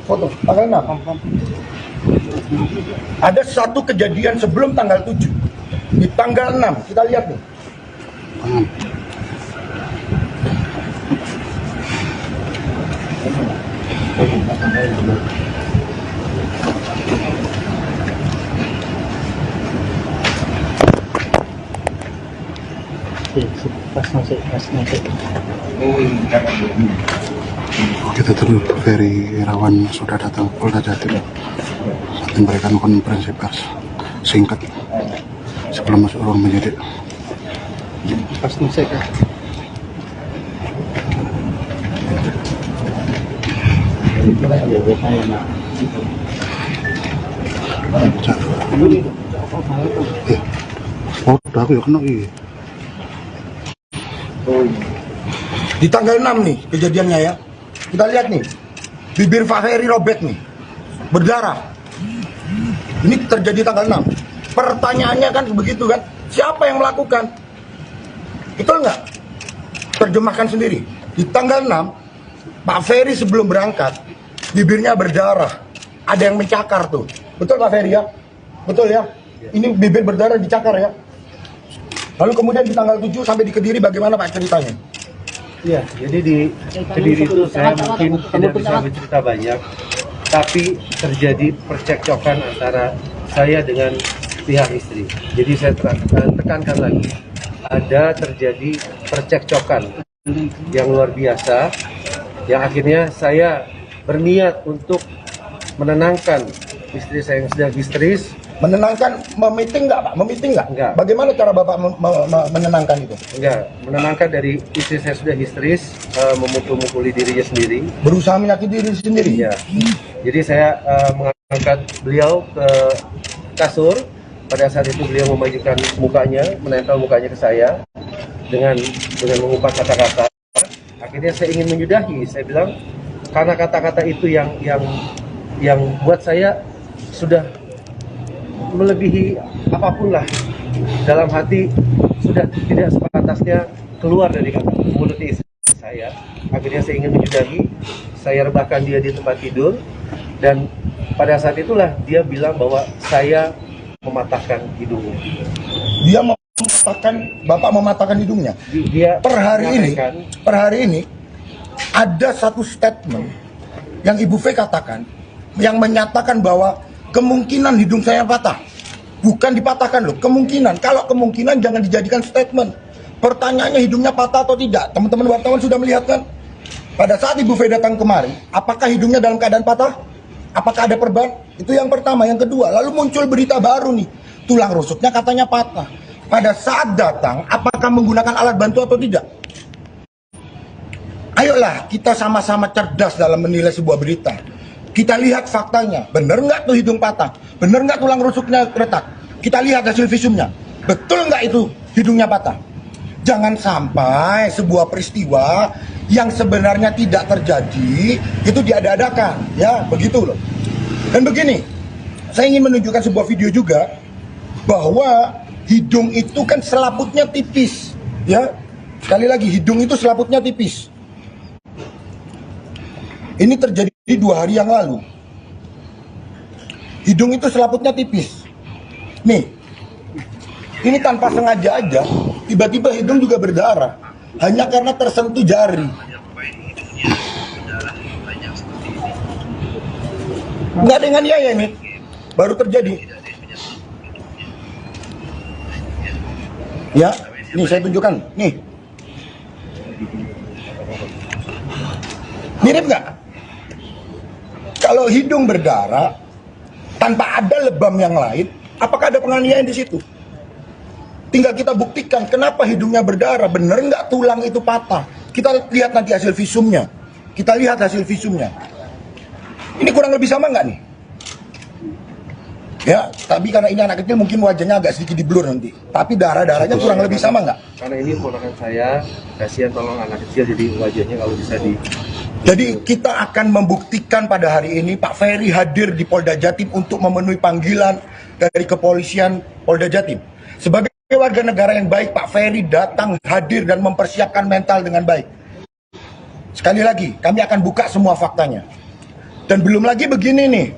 Foto, tanggal 6. Ada satu kejadian sebelum tanggal 7. Di tanggal 6, kita lihat nih. Kita tunggu Ferry Irawan sudah datang ke Polda Jatim saat memberikan konferensi pers singkat sebelum masuk ruang penyidik. Oh, udah aku ya kena iya. Di tanggal 6 nih kejadiannya ya. Kita lihat nih, bibir Pak Ferry robek nih, berdarah. Ini terjadi tanggal 6. Pertanyaannya kan begitu kan, siapa yang melakukan? Betul nggak? Terjemahkan sendiri. Di tanggal 6, Pak Ferry sebelum berangkat, bibirnya berdarah. Ada yang mencakar tuh. Betul Pak Ferry ya? Betul ya? Ini bibir berdarah dicakar ya? Lalu kemudian di tanggal 7 sampai di Kediri bagaimana Pak ceritanya? Iya, jadi di Kediri itu saya mungkin tidak bisa bercerita banyak, tapi terjadi percekcokan antara saya dengan pihak istri. Jadi saya tekankan lagi, ada terjadi percekcokan yang luar biasa, yang akhirnya saya berniat untuk menenangkan istri saya yang sedang histeris. Menenangkan, memiting nggak Pak? Memiting nggak? Enggak. Bagaimana cara Bapak menenangkan itu? Enggak, menenangkan dari istri saya sudah histeris, memukul-mukuli dirinya sendiri. Berusaha menyakiti diri sendiri? Iya. Jadi saya mengangkat beliau ke kasur. Pada saat itu beliau memajukan mukanya, menempel mukanya ke saya dengan mengumpat kata-kata. Akhirnya saya ingin menyudahi. Saya bilang karena kata-kata itu yang buat saya sudah melebihi apapun lah, dalam hati sudah tidak sepantasnya keluar dari mulut istri saya. Akhirnya saya ingin menyudahi, saya rebahkan dia di tempat tidur, dan pada saat itulah dia bilang bahwa saya mematahkan hidungnya. Dia mematahkan, Bapak mematahkan hidungnya? Dia per hari ini ada satu statement yang Ibu V katakan, yang menyatakan bahwa kemungkinan hidung saya patah. Bukan dipatahkan loh, kemungkinan. Kalau kemungkinan jangan dijadikan statement. Pertanyaannya hidungnya patah atau tidak? Teman-teman wartawan sudah melihat kan? Pada saat Ibu V datang kemari, apakah hidungnya dalam keadaan patah? Apakah ada perban? Itu yang pertama. Yang kedua, lalu muncul berita baru nih. Tulang rusuknya katanya patah. Pada saat datang, apakah menggunakan alat bantu atau tidak? Ayolah, kita sama-sama cerdas dalam menilai sebuah berita. Kita lihat faktanya, bener nggak tuh hidung patah? Bener nggak tulang rusuknya retak? Kita lihat hasil visumnya, betul nggak itu hidungnya patah? Jangan sampai sebuah peristiwa yang sebenarnya tidak terjadi, itu diada-adakan, ya begitu loh. Dan begini, saya ingin menunjukkan sebuah video juga, bahwa hidung itu kan selaputnya tipis, ya. Sekali lagi, hidung itu selaputnya tipis. Ini terjadi 2 hari yang lalu. Hidung itu selaputnya tipis. Nih, ini tanpa sengaja aja, tiba-tiba hidung juga berdarah. Hanya karena tersentuh jari. Nggak dengan ya ini, baru terjadi. Ya, nih saya tunjukkan. Nih. Mirip nggak? Kalau hidung berdarah tanpa ada lebam yang lain, apakah ada penganiayaan di situ? Tinggal kita buktikan kenapa hidungnya berdarah, bener nggak tulang itu patah? Kita lihat nanti hasil visumnya. Kita lihat hasil visumnya. Ini kurang lebih sama nggak nih? Ya, tapi karena ini anak kecil mungkin wajahnya agak sedikit di-blur nanti. Tapi darah-darahnya kurang lebih sama nggak? Karena ini ponakan saya, kasihan tolong anak kecil, jadi wajahnya kalau bisa di... Jadi kita akan membuktikan pada hari ini Pak Ferry hadir di Polda Jatim untuk memenuhi panggilan dari kepolisian Polda Jatim. Sebagai warga negara yang baik, Pak Ferry datang hadir dan mempersiapkan mental dengan baik. Sekali lagi, kami akan buka semua faktanya. Dan belum lagi begini nih,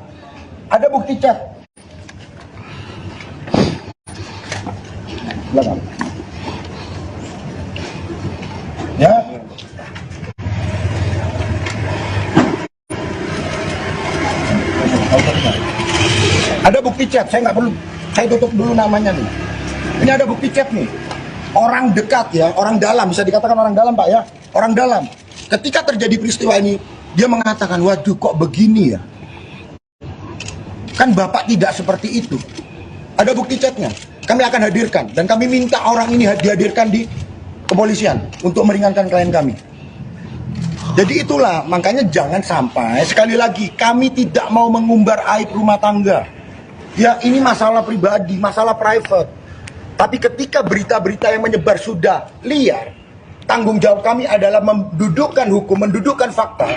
ada bukti chat. Belakang. Ya. Ada bukti chat, saya nggak perlu, saya tutup dulu namanya nih. Ini ada bukti chat nih. Orang dekat ya, orang dalam, bisa dikatakan orang dalam Pak ya, orang dalam. Ketika terjadi peristiwa ini, dia mengatakan, waduh kok begini ya. Kan Bapak tidak seperti itu. Ada bukti chatnya, kami akan hadirkan. Dan kami minta orang ini dihadirkan di kepolisian untuk meringankan klien kami. Jadi itulah, makanya jangan sampai, sekali lagi, kami tidak mau mengumbar aib rumah tangga. Ya, ini masalah pribadi, masalah private. Tapi ketika berita-berita yang menyebar sudah liar, tanggung jawab kami adalah mendudukkan hukum, mendudukkan fakta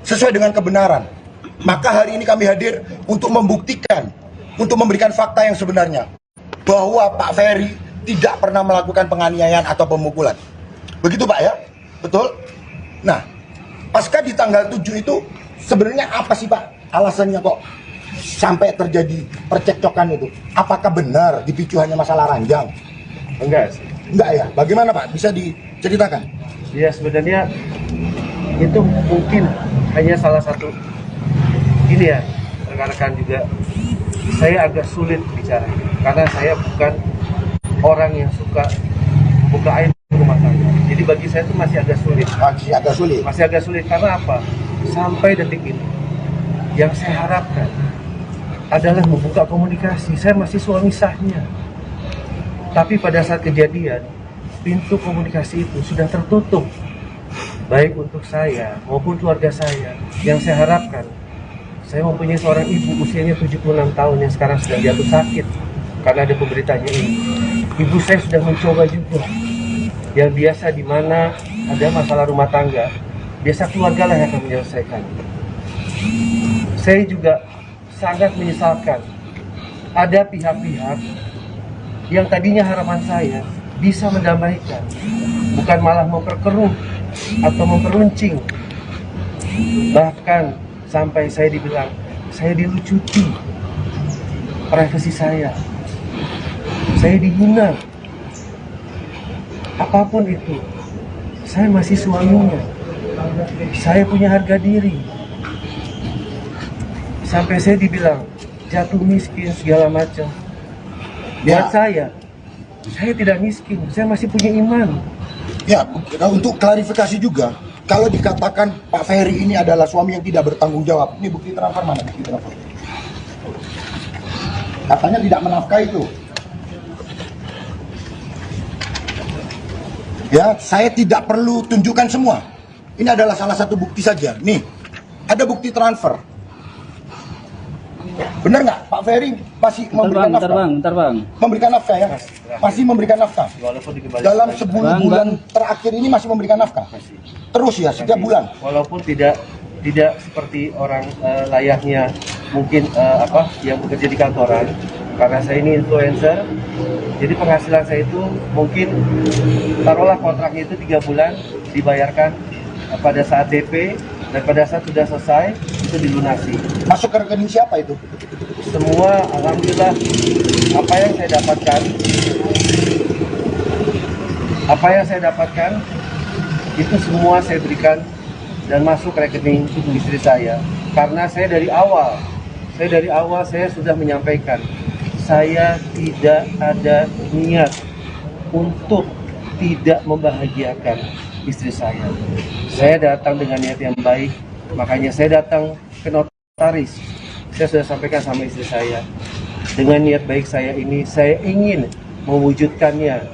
sesuai dengan kebenaran. Maka hari ini kami hadir untuk membuktikan, untuk memberikan fakta yang sebenarnya. Bahwa Pak Ferry tidak pernah melakukan penganiayaan atau pemukulan. Begitu Pak ya? Betul? Nah, pasca di tanggal 7 itu sebenarnya apa sih Pak alasannya kok sampai terjadi percekcokan itu? Apakah benar dipicu hanya masalah ranjang? Enggak sih. Enggak ya? Bagaimana Pak? Bisa diceritakan? Ya sebenarnya itu mungkin hanya salah satu. Ini ya, rekan-rekan juga, saya agak sulit bicara karena saya bukan orang yang suka buka aib rumah tangga. Jadi bagi saya itu masih agak sulit. Masih agak sulit karena apa? Sampai detik ini, yang saya harapkan adalah membuka komunikasi. Saya masih suami sahnya. Tapi pada saat kejadian, pintu komunikasi itu sudah tertutup. Baik untuk saya maupun keluarga saya. Yang saya harapkan, saya mempunyai seorang ibu usianya 76 tahun yang sekarang sedang jatuh sakit karena ada pemberitaannya ini. Ibu saya sudah mencoba juga. Yang biasa di mana ada masalah rumah tangga, biasa keluarga lah yang akan menyelesaikan. Saya juga sangat menyesalkan ada pihak-pihak yang tadinya harapan saya bisa mendamaikan, bukan malah memperkeruh atau memperuncing. Bahkan sampai saya dibilang, saya dilucuti privasi saya dihina. Apapun itu, saya masih suaminya, saya punya harga diri. Sampai saya dibilang jatuh miskin segala macam. Buat saya tidak miskin, saya masih punya iman. Ya, untuk klarifikasi juga, kalau dikatakan Pak Ferry ini adalah suami yang tidak bertanggung jawab, ini bukti transfer mana? Bukti transfer. Katanya tidak menafkahi itu. Ya, saya tidak perlu tunjukkan semua. Ini adalah salah satu bukti saja. Nih, ada bukti transfer. Benar nggak? Pak Ferry masih memberikan nafkah? Bentar bang. Memberikan nafkah ya? Masih memberikan nafkah. Dalam sebulan terakhir ini masih memberikan nafkah. Terus ya, setiap bulan. Walaupun tidak seperti orang layaknya mungkin yang bekerja di kantoran. Karena saya ini influencer, jadi penghasilan saya itu mungkin taruhlah kontraknya itu 3 bulan dibayarkan pada saat DP dan pada saat sudah selesai itu dilunasi. Masuk ke rekening siapa itu? Semua alhamdulillah apa yang saya dapatkan itu semua saya berikan dan masuk ke rekening istri saya. Karena saya dari awal saya sudah menyampaikan saya tidak ada niat untuk tidak membahagiakan istri saya. Saya datang dengan niat yang baik, makanya saya datang ke notaris. Saya sudah sampaikan sama istri saya, dengan niat baik saya ini, saya ingin mewujudkannya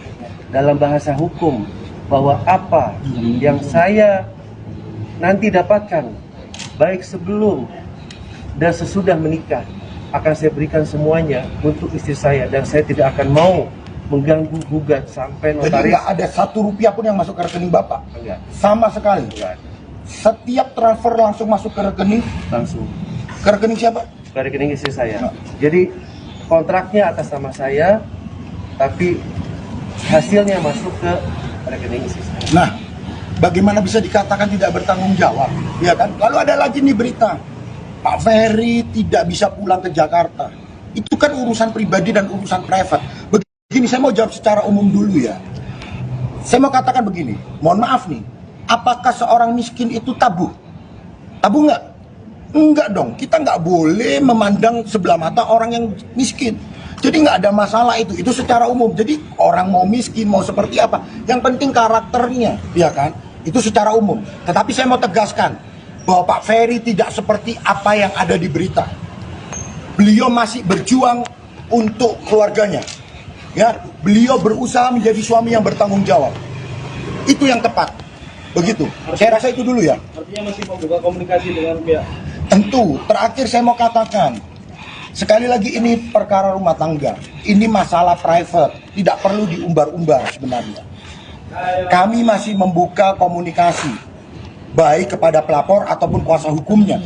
dalam bahasa hukum, bahwa apa yang saya nanti dapatkan, baik sebelum dan sesudah menikah, akan saya berikan semuanya untuk istri saya, dan saya tidak akan mau mengganggu gugat sampai notaris. Jadi nggak ada 1 rupiah pun yang masuk ke rekening Bapak? Enggak. Sama sekali? Enggak. Setiap transfer langsung masuk ke rekening? Langsung. Ke rekening siapa? Ke rekening istri saya. Jadi kontraknya atas nama saya, tapi hasilnya masuk ke rekening istri saya. Nah, bagaimana bisa dikatakan tidak bertanggung jawab? Ya kan? Lalu ada lagi nih berita, Pak Ferry tidak bisa pulang ke Jakarta. Itu kan urusan pribadi dan urusan private. Begini, saya mau jawab secara umum dulu ya. Saya mau katakan begini, mohon maaf nih, apakah seorang miskin itu tabu? Tabu nggak? Enggak dong, kita nggak boleh memandang sebelah mata orang yang miskin. Jadi nggak ada masalah itu secara umum. Jadi orang mau miskin, mau seperti apa, yang penting karakternya, ya kan? Itu secara umum. Tetapi saya mau tegaskan, bahwa Pak Ferry tidak seperti apa yang ada di berita. Beliau masih berjuang untuk keluarganya. Ya, beliau berusaha menjadi suami yang bertanggung jawab. Itu yang tepat. Begitu. Saya rasa itu dulu ya. Artinya masih membuka komunikasi dengan pihak. Tentu. Terakhir saya mau katakan, sekali lagi ini perkara rumah tangga. Ini masalah private, tidak perlu diumbar-umbar sebenarnya. Kami masih membuka komunikasi, baik kepada pelapor ataupun kuasa hukumnya.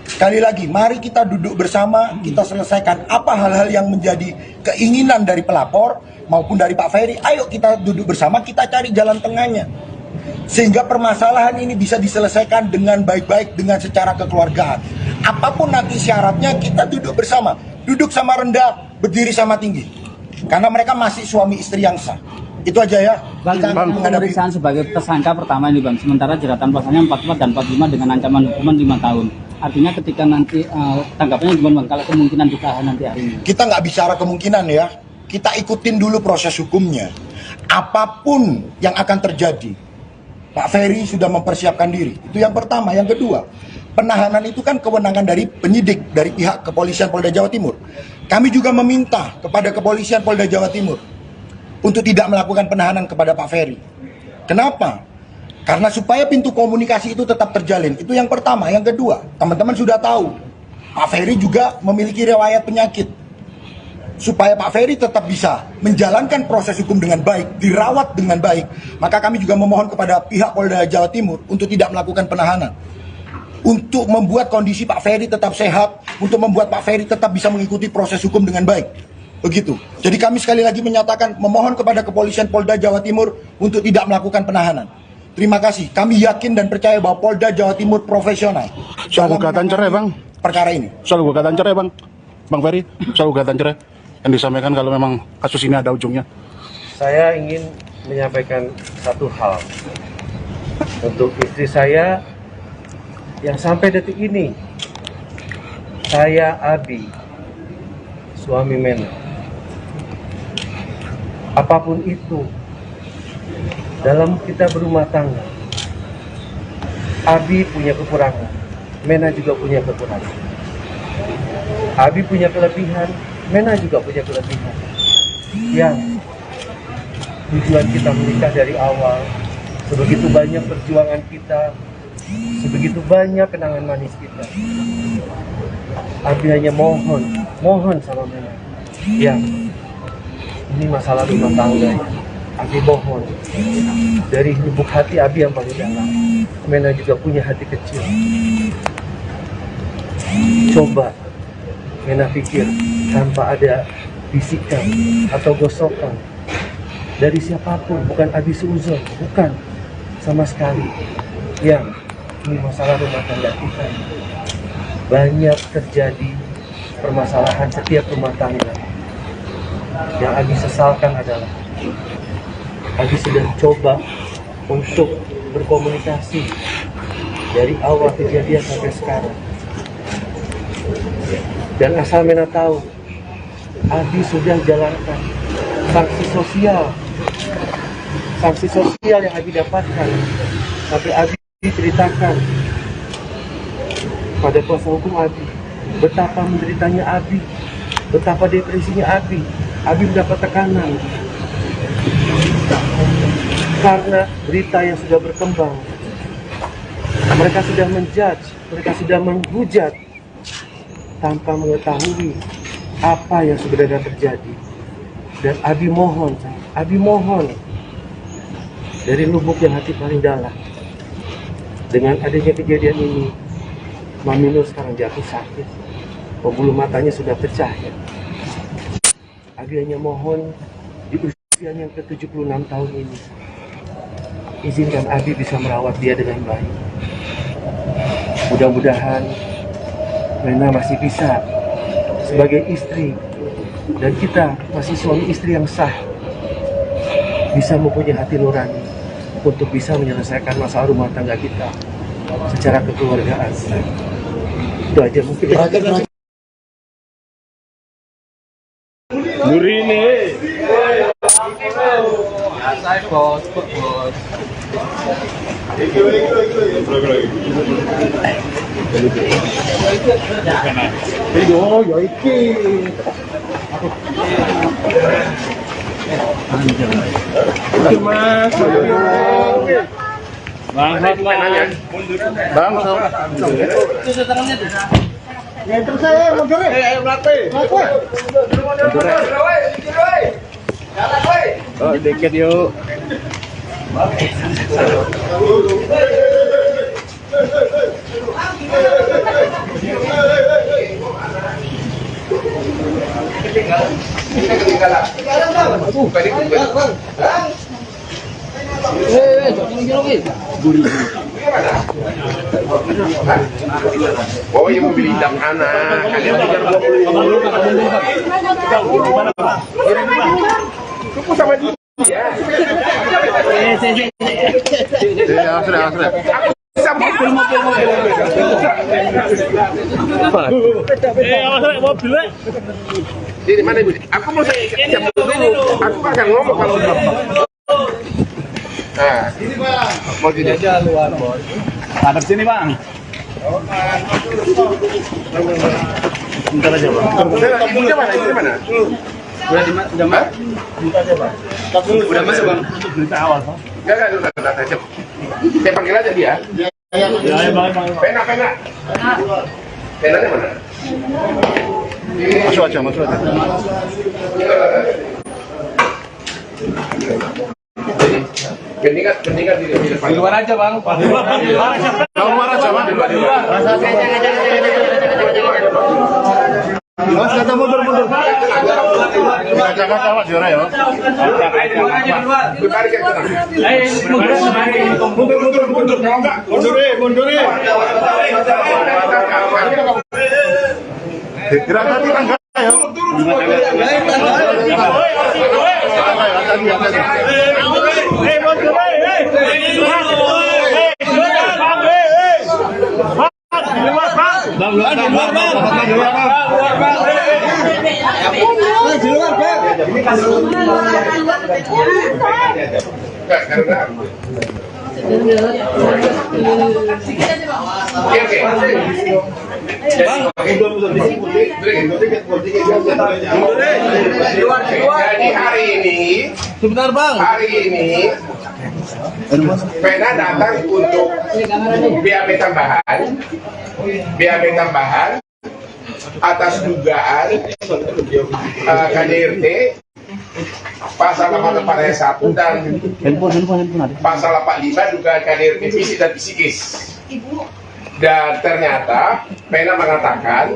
Sekali lagi, mari kita duduk bersama, kita selesaikan apa hal-hal yang menjadi keinginan dari pelapor maupun dari Pak Ferry. Ayo kita duduk bersama, kita cari jalan tengahnya. Sehingga permasalahan ini bisa diselesaikan dengan baik-baik, dengan secara kekeluargaan. Apapun nanti syaratnya, kita duduk bersama. Duduk sama rendah, berdiri sama tinggi. Karena mereka masih suami istri yang sah. Itu aja ya. Bang, pemeriksaan sebagai tersangka pertama ini Bang, sementara jeratan pasalnya 44 dan 45 dengan ancaman hukuman 5 tahun. Artinya ketika nanti tanggapannya gimana Bang, kalau kemungkinan ditahan nanti hari ini? Kita nggak bicara kemungkinan ya. Kita ikutin dulu proses hukumnya. Apapun yang akan terjadi, Pak Ferry sudah mempersiapkan diri. Itu yang pertama. Yang kedua, penahanan itu kan kewenangan dari penyidik, dari pihak kepolisian Polda Jawa Timur. Kami juga meminta kepada kepolisian Polda Jawa Timur untuk tidak melakukan penahanan kepada Pak Ferry. Kenapa? Karena supaya pintu komunikasi itu tetap terjalin. Itu yang pertama. Yang kedua, teman-teman sudah tahu, Pak Ferry juga memiliki riwayat penyakit. Supaya Pak Ferry tetap bisa menjalankan proses hukum dengan baik, dirawat dengan baik, maka kami juga memohon kepada pihak Polda Jawa Timur untuk tidak melakukan penahanan. Untuk membuat kondisi Pak Ferry tetap sehat, untuk membuat Pak Ferry tetap bisa mengikuti proses hukum dengan baik. Begitu. Jadi kami sekali lagi menyatakan memohon kepada kepolisian Polda Jawa Timur untuk tidak melakukan penahanan. Terima kasih. Kami yakin dan percaya bahwa Polda Jawa Timur profesional. Soal gugatan cerai Bang. Perkara ini. Soal gugatan cerai Bang. Bang Ferry, soal gugatan cerai yang disampaikan kalau memang kasus ini ada ujungnya. Saya ingin menyampaikan satu hal untuk istri saya yang sampai detik ini, saya Abi, suami Mena. Apapun itu, dalam kita berumah tangga, Abi punya kekurangan, Mena juga punya kekurangan. Abi punya kelebihan, Mena juga punya kelebihan. Yang tujuan kita menikah dari awal, sebegitu banyak perjuangan kita, sebegitu banyak kenangan manis kita. Abi hanya mohon sama Mena. Yang ini masalah rumah tangga ya. Abi mohon dari lubuk hati Abi yang paling dalam. Mena juga punya hati kecil. Coba Mena pikir tanpa ada bisikan atau gosokan dari siapapun, bukan Abi Suuzon, bukan sama sekali. Yang ini masalah rumah tangga kita. Banyak terjadi permasalahan setiap rumah tangga. Yang Abi sesalkan adalah Abi sudah coba untuk berkomunikasi dari awal kejadian sampai sekarang. Dan asal Mena tahu, Abi sudah jalankan sanksi sosial yang Abi dapatkan. Sampai Abi ceritakan pada kuasa hukum Abi betapa menderitanya Abi, betapa depresinya Abi. Abi mendapat tekanan karena berita yang sudah berkembang. Mereka sudah menjudge, mereka sudah menghujat tanpa mengetahui apa yang sebenarnya terjadi. Dan Abi mohon dari lubuk yang hati paling dalam, dengan adanya kejadian ini, Mami Nur sekarang jatuh sakit, pembuluh matanya sudah pecah ya. Abi hanya mohon di usia yang ke-76 tahun ini, izinkan Abi bisa merawat dia dengan baik. Mudah-mudahan Mena masih bisa sebagai istri, dan kita masih suami istri yang sah, bisa mempunyai hati nurani untuk bisa menyelesaikan masalah rumah tangga kita secara kekeluargaan. Itu aja mungkin. Nurine. Saya bos. penanya. Bang, Terus saya mundur ya. Ayo melakukan. oh, dikit yuk. Oh, yang mobil hitam anak. Kalian tinggal 20. Cukup sama dia. Sudah. Bisa mobil. Ini mana ibu? Aku mau saya dulu. Aku akan ngomong kalau nah, ini bang. Mau gini aja luar bos. Ada sini bang. Bentar aja bang. Ibunya mana? Ibunya mana? Udah masuk. Bentar aja bang. Udah masuk bang. Untuk berita awal bang. Enggak, saya panggil aja dia. Ya bang. Pena. Penanya mana? Masuk aja. Keningan di depan. Di luar aja bang. Keluar aja bang. Mas kata mundur. Jakarta Pak juara ya. Mundur. Gerak tadi tangga ya. Jadi hari ini, Sebentar bang. hari ini Pena datang untuk BAP tambahan atas dugaan KDRT pasal 88 ayat 1 dan pasal 85 dugaan KDRT fisik dan psikis. Dan ternyata Pena mengatakan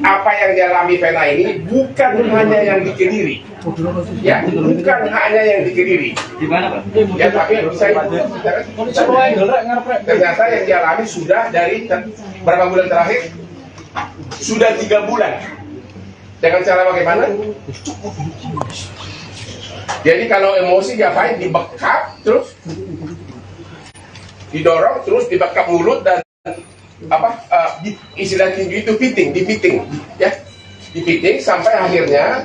apa yang dialami Pena ini bukan hanya yang di Kediri, ya, bukan hanya yang di Kediri. Ya, tapi ternyata yang dialami sudah dari berapa bulan terakhir? Sudah 3 bulan. Dengan cara bagaimana? Jadi kalau emosi diapain? Dibekap, terus didorong, terus dibekap mulut dan istilah tinggi itu dipiting, ya, dipiting sampai akhirnya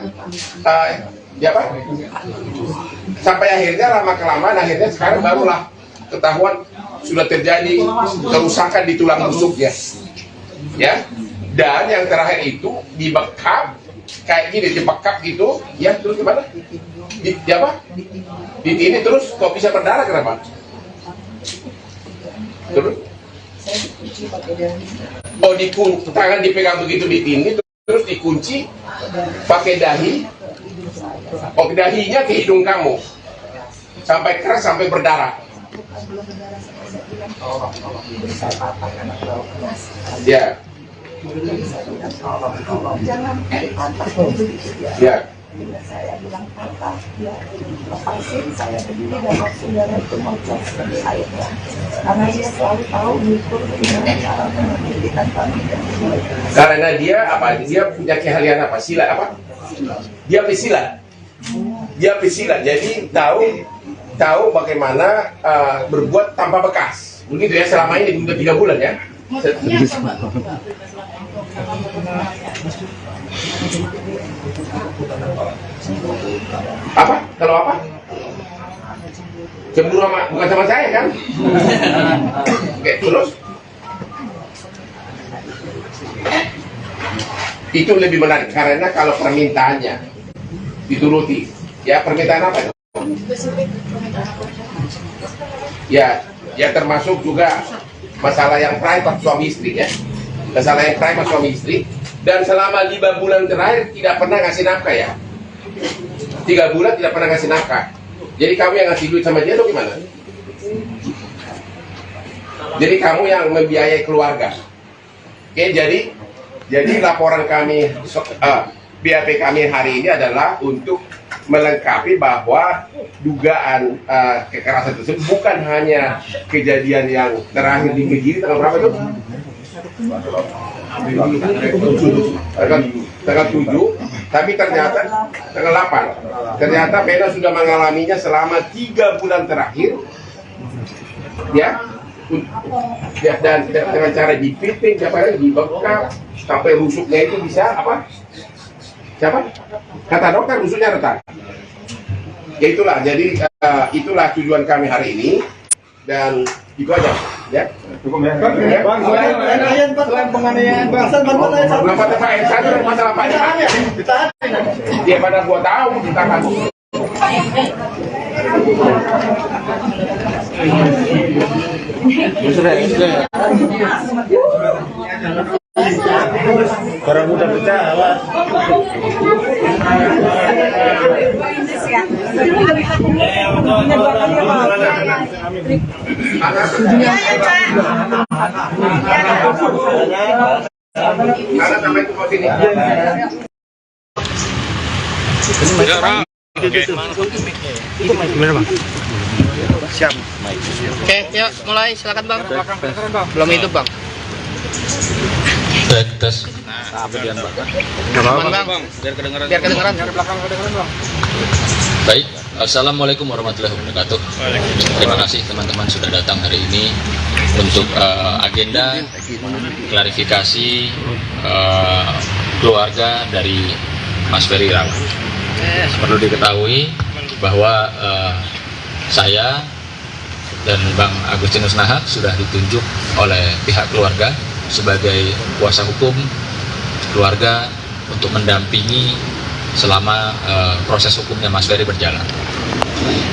sampai akhirnya lama kelamaan akhirnya sekarang barulah ketahuan sudah terjadi kerusakan di tulang rusuknya, ya. Dan yang terakhir itu dibekap kayak gini, dibekap gitu, ya, terus gimana? Di ini terus kok bisa berdarah, kenapa? Terus? Oh, dikunci, tangan dipegang begitu di sini, terus dikunci pakai dahi. Oh, dahinya ke hidung kamu sampai keras, sampai berdarah. Ya. Ya. Saya bilang patah, dia lepasin saya berdiri dan saudara itu mau seperti airnya, karena dia selalu tahu mengukur bagaimana cara menghentikan kami. Karena dia apa? Dia punya keahlian apa? Silat apa? Dia pesilat. Jadi tahu bagaimana berbuat tanpa bekas. Begitu ya, selama ini udah 3 bulan ya. Apa? Kalau apa? Cemburu sama, bukan sama saya kan? Oke, terus itu lebih menarik karena kalau permintaannya dituruti, ya, permintaan apa? Ya, ya termasuk juga masalah yang private suami istri ya, masalah yang private suami istri. Dan selama 5 bulan terakhir tidak pernah ngasih nafkah ya, 3 bulan tidak pernah ngasih nafkah. Jadi kamu yang ngasih duit sama dia atau gimana? Jadi kamu yang membiayai keluarga. Oke, jadi laporan kami, BAP kami hari ini adalah untuk melengkapi bahwa dugaan kekerasan tersebut bukan hanya kejadian yang terakhir di Kediri tanggal berapa itu? Tanggal 7, tapi ternyata tanggal 8. Ternyata Vena sudah mengalaminya selama 3 bulan terakhir, ya. Dan dengan cara dipiting, dibekap sampai rusuknya itu bisa apa? Siapa? Kata dokter rusuknya retak. Ya itulah, jadi itulah tujuan kami hari ini, dan itu aja, ya. Cukup ya. Selain penganiayaan bangsa, kenapa Pak Ersan masalah Pak Ersan ya? Dia pada gua tahu kita kan. Orang muda berjalan. Karena sampai ke sini. Gimana Bang? Siap. Oke, yuk mulai, silakan Bang. Belum hidup Bang. Tes. Aman Bang. Biar kedengeran. Baik, assalamualaikum warahmatullahi wabarakatuh. Terima kasih teman-teman sudah datang hari ini untuk agenda klarifikasi keluarga dari Mas Ferry Irawan. Perlu diketahui bahwa saya dan Bang Agustinus Nahak sudah ditunjuk oleh pihak keluarga sebagai kuasa hukum keluarga untuk mendampingi selama proses hukumnya Mas Ferry berjalan.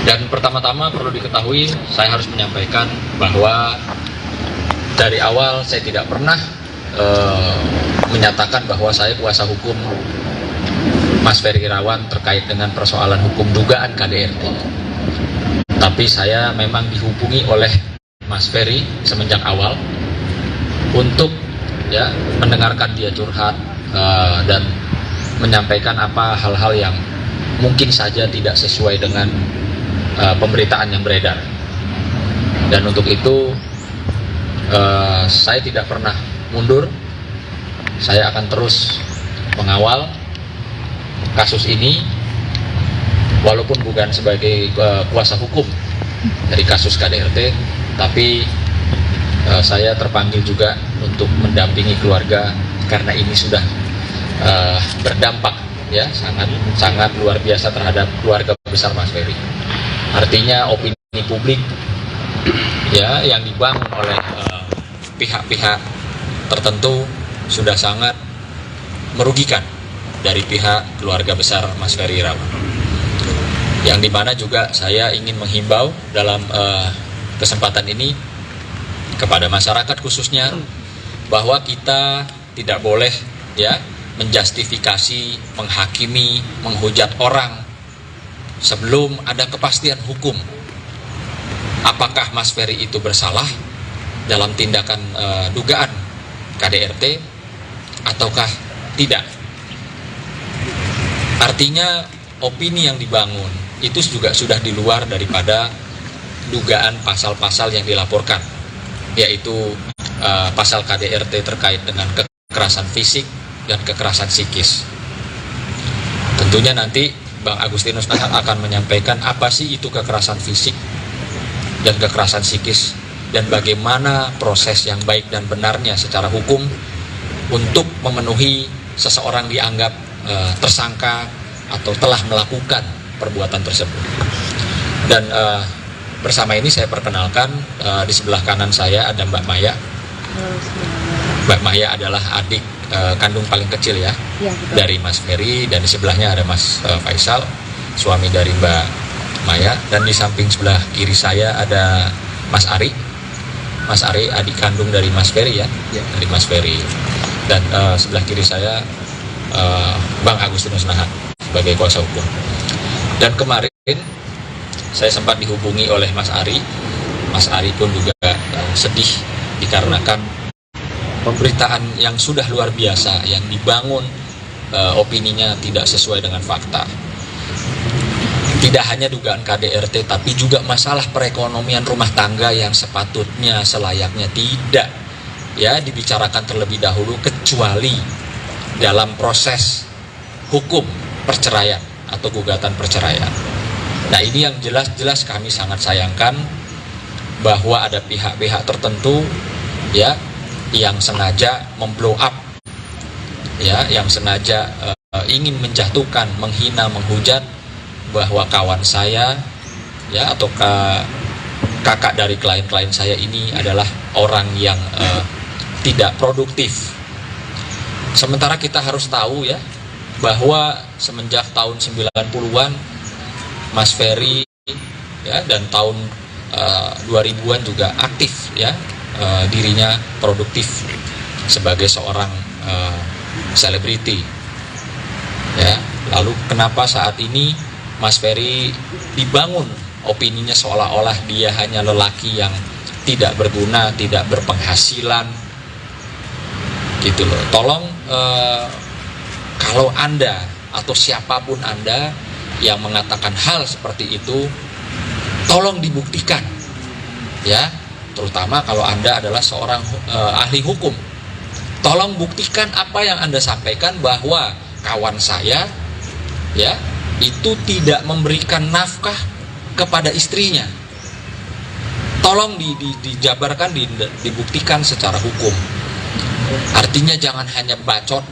Dan pertama-tama perlu diketahui, saya harus menyampaikan bahwa dari awal saya tidak pernah menyatakan bahwa saya kuasa hukum Mas Ferry Irawan terkait dengan persoalan hukum dugaan KDRT. Tapi saya memang dihubungi oleh Mas Ferry semenjak awal untuk ya mendengarkan dia curhat dan menyampaikan apa hal-hal yang mungkin saja tidak sesuai dengan pemberitaan yang beredar. Dan untuk itu saya tidak pernah mundur. Saya akan terus mengawal kasus ini walaupun bukan sebagai kuasa hukum dari kasus KDRT, tapi saya terpanggil juga untuk mendampingi keluarga karena ini sudah berdampak ya sangat luar biasa terhadap keluarga besar Mas Ferry. Artinya opini publik ya yang dibangun oleh pihak-pihak tertentu sudah sangat merugikan dari pihak keluarga besar Mas Ferry Irawan. Yang dimana juga saya ingin menghimbau dalam kesempatan ini kepada masyarakat khususnya bahwa kita tidak boleh ya menjustifikasi, menghakimi, menghujat orang sebelum ada kepastian hukum. Apakah Mas Ferry itu bersalah dalam tindakan dugaan KDRT ataukah tidak? Artinya opini yang dibangun itu juga sudah di luar daripada dugaan pasal-pasal yang dilaporkan, yaitu pasal KDRT terkait dengan kekerasan fisik dan kekerasan psikis. Tentunya nanti Bang Agustinus Nahak akan menyampaikan apa sih itu kekerasan fisik dan kekerasan psikis dan bagaimana proses yang baik dan benarnya secara hukum untuk memenuhi seseorang dianggap tersangka atau telah melakukan perbuatan tersebut. Dan bersama ini saya perkenalkan di sebelah kanan saya ada Mbak Maya. Mbak Maya adalah adik kandung paling kecil ya dari Mas Ferry, dan di sebelahnya ada Mas Faisal, suami dari Mbak Maya, dan di samping sebelah kiri saya ada Mas Ari Mas Ari, adik kandung dari Mas Ferry ya, dari Mas Ferry. Dan sebelah kiri saya Bang Agustinus Nahat sebagai kuasa hukum. Dan kemarin saya sempat dihubungi oleh Mas Ari. Mas Ari pun juga sedih dikarenakan pemberitaan yang sudah luar biasa yang dibangun, opininya tidak sesuai dengan fakta. Tidak hanya dugaan KDRT, tapi juga masalah perekonomian rumah tangga yang sepatutnya selayaknya tidak ya dibicarakan terlebih dahulu, kecuali dalam proses hukum perceraian atau gugatan perceraian. Nah, ini yang jelas-jelas kami sangat sayangkan bahwa ada pihak-pihak tertentu ya yang sengaja memblow up ya, yang sengaja ingin menjatuhkan, menghina, menghujat bahwa kawan saya ya atau kakak dari klien-klien saya ini adalah orang yang tidak produktif. Sementara kita harus tahu ya bahwa semenjak tahun 90-an Mas Ferry ya dan tahun 2000-an juga aktif ya, dirinya produktif sebagai seorang selebriti ya. Lalu kenapa saat ini Mas Ferry dibangun opininya seolah-olah dia hanya lelaki yang tidak berguna, tidak berpenghasilan gitu loh. Tolong kalau Anda atau siapapun Anda yang mengatakan hal seperti itu, tolong dibuktikan ya, terutama kalau Anda adalah seorang ahli hukum. Tolong buktikan apa yang Anda sampaikan bahwa kawan saya ya itu tidak memberikan nafkah kepada istrinya. Tolong dijabarkan, dibuktikan secara hukum. Artinya jangan hanya bacot,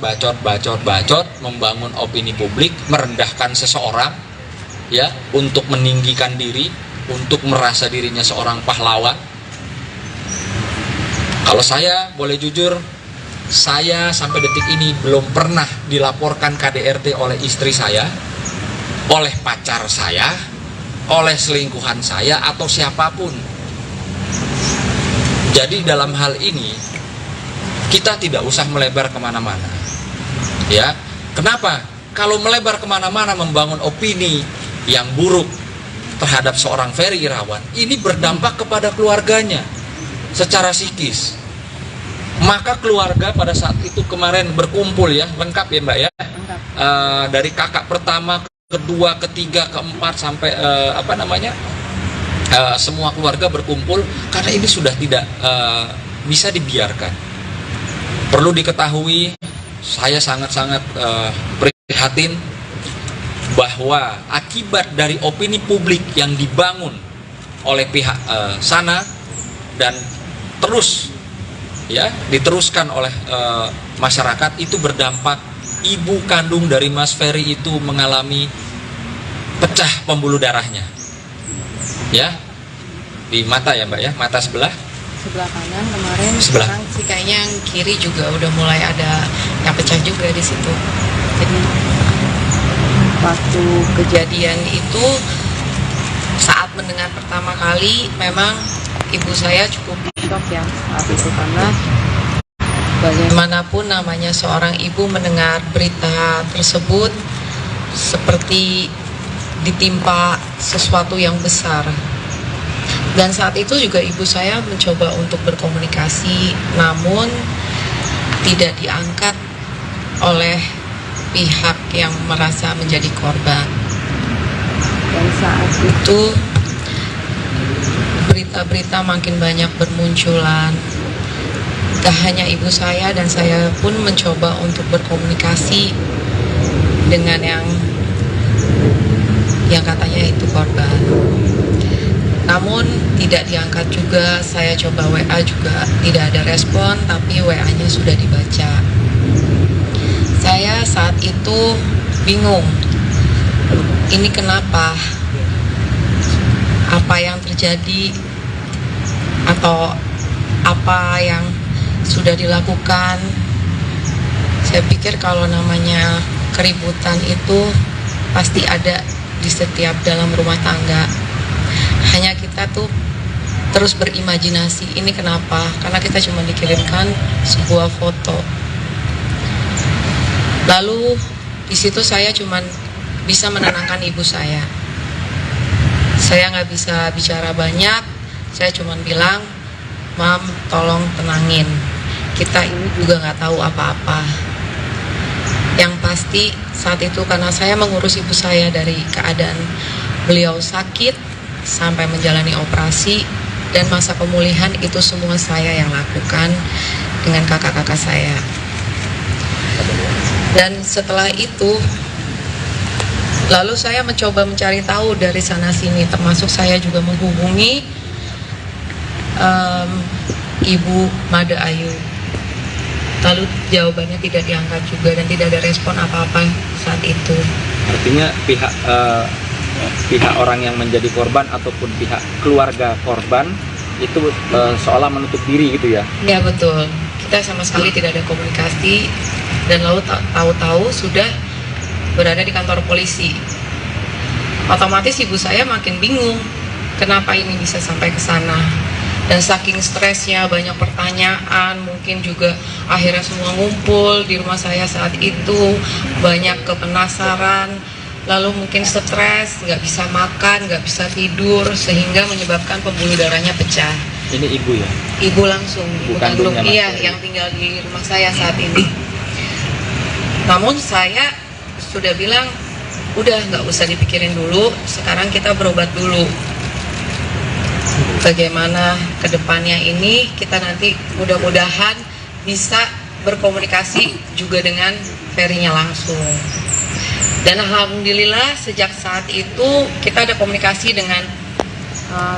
membangun opini publik, merendahkan seseorang ya untuk meninggikan diri, untuk merasa dirinya seorang pahlawan. Kalau saya boleh jujur, saya sampai detik ini belum pernah dilaporkan KDRT oleh istri saya, oleh pacar saya, oleh selingkuhan saya, atau siapapun. Jadi dalam hal ini kita tidak usah melebar kemana-mana ya. Kenapa? Kalau melebar kemana-mana membangun opini yang buruk terhadap seorang Ferry Irawan, ini berdampak kepada keluarganya secara psikis. Maka keluarga pada saat itu kemarin berkumpul ya, lengkap ya Mbak ya, dari kakak pertama, kedua, ketiga, keempat sampai semua keluarga berkumpul karena ini sudah tidak bisa dibiarkan. Perlu diketahui, saya sangat-sangat prihatin bahwa akibat dari opini publik yang dibangun oleh pihak sana dan terus ya diteruskan oleh masyarakat, itu berdampak ibu kandung dari Mas Ferry itu mengalami pecah pembuluh darahnya ya di mata ya Mbak ya, mata sebelah kanan kemarin, sebelah. Sekarang sih kayaknya yang kiri juga udah mulai ada yang pecah juga di situ. Jadi waktu kejadian itu, saat mendengar pertama kali, memang ibu saya cukup shock ya saat itu, karena bagaimanapun namanya seorang ibu mendengar berita tersebut seperti ditimpa sesuatu yang besar. Dan saat itu juga ibu saya mencoba untuk berkomunikasi, namun tidak diangkat oleh pihak yang merasa menjadi korban. Dan saat itu berita-berita makin banyak bermunculan. Tak hanya ibu saya, dan saya pun mencoba untuk berkomunikasi dengan yang katanya itu korban. Namun tidak diangkat juga. Saya coba WA juga tidak ada respon, tapi WA-nya sudah dibaca. Saya saat itu bingung, ini kenapa? Apa yang terjadi? Atau apa yang sudah dilakukan? Saya pikir kalau namanya keributan itu pasti ada di setiap dalam rumah tangga. Hanya kita tuh terus berimajinasi, ini kenapa? Karena kita cuma dikirimkan sebuah foto. Lalu di situ saya cuma bisa menenangkan ibu saya. Saya nggak bisa bicara banyak, saya cuma bilang, Mam, tolong tenangin. Kita ini juga nggak tahu apa-apa. Yang pasti saat itu karena saya mengurus ibu saya dari keadaan beliau sakit sampai menjalani operasi dan masa pemulihan, itu semua saya yang lakukan dengan kakak-kakak saya. Dan setelah itu lalu saya mencoba mencari tahu dari sana sini, termasuk saya juga menghubungi Ibu Made Ayu. Lalu jawabannya tidak diangkat juga dan tidak ada respon apa-apa saat itu. Artinya pihak orang yang menjadi korban ataupun pihak keluarga korban itu seolah menutup diri gitu ya? Ya betul, kita sama sekali tidak ada komunikasi dan lalu tahu-tahu sudah berada di kantor polisi. Otomatis ibu saya makin bingung kenapa ini bisa sampai ke sana. Dan saking stresnya, banyak pertanyaan, mungkin juga akhirnya semua ngumpul di rumah saya saat itu, banyak kepenasaran, lalu mungkin stres, nggak bisa makan, nggak bisa tidur, sehingga menyebabkan pembuluh darahnya pecah. Ini ibu ya? Ibu langsung, ibu kandung, iya, Mas? yang tinggal di rumah saya saat ini. Namun saya sudah bilang, udah nggak usah dipikirin dulu, sekarang kita berobat dulu. Bagaimana kedepannya ini, kita nanti mudah-mudahan bisa berkomunikasi juga dengan Ferry-nya langsung. Dan alhamdulillah sejak saat itu kita ada komunikasi dengan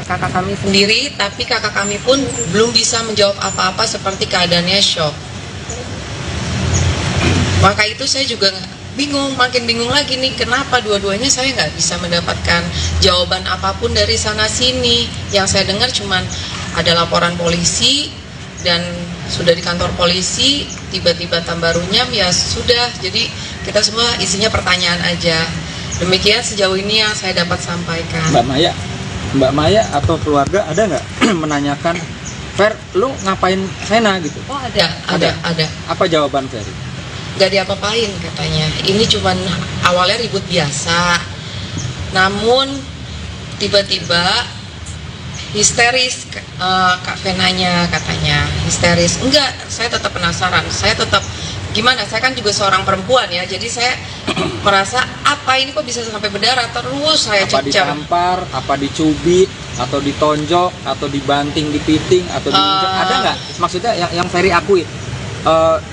kakak kami sendiri, tapi kakak kami pun belum bisa menjawab apa-apa seperti keadaannya shock. Maka itu saya juga bingung, makin bingung lagi nih, kenapa dua-duanya saya nggak bisa mendapatkan jawaban apapun dari sana sini. Yang saya dengar cuman ada laporan polisi dan sudah di kantor polisi, tiba-tiba tambah runyam, ya sudah. Jadi kita semua isinya pertanyaan aja. Demikian sejauh ini yang saya dapat sampaikan. Mbak Maya atau keluarga ada nggak menanyakan, Fer, lu ngapain Vena gitu? Oh ada. Apa jawaban Ferry? Gak diapa-apain katanya, ini cuman awalnya ribut biasa, namun tiba-tiba histeris. Kak Venanya katanya histeris. Enggak, saya tetap penasaran, saya tetap gimana, saya kan juga seorang perempuan ya, jadi saya merasa apa ini kok bisa sampai berdarah, terus saya apa cecar. ditampar, apa dicubit, atau ditonjok, atau dibanting, dipiting, atau diinjak, ada nggak? Maksudnya yang Ferry akui,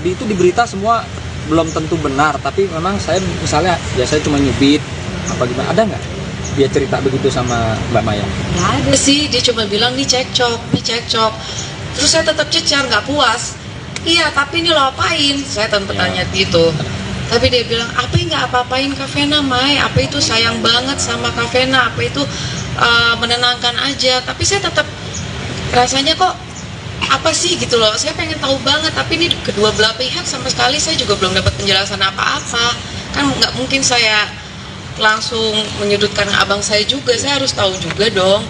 itu di berita semua belum tentu benar, tapi memang saya misalnya ya saya cuma nyubit apa gimana, ada nggak dia cerita begitu sama Mbak Maya? Nggak ada sih, dia cuma bilang nih cekcok. Terus saya tetap cecar, nggak puas. Iya, tapi ini lo apain? Saya tetap tanya gitu. Tapi dia bilang, apa yang nggak apa-apain Kak Vena, Mai? Apa itu sayang banget sama Kak Vena? Apa itu menenangkan aja? Tapi saya tetap rasanya kok apa sih gitu loh, saya pengen tahu banget, tapi ini kedua belah pihak sama sekali saya juga belum dapat penjelasan apa-apa. Kan nggak mungkin saya langsung menyudutkan abang saya juga, saya harus tahu juga dong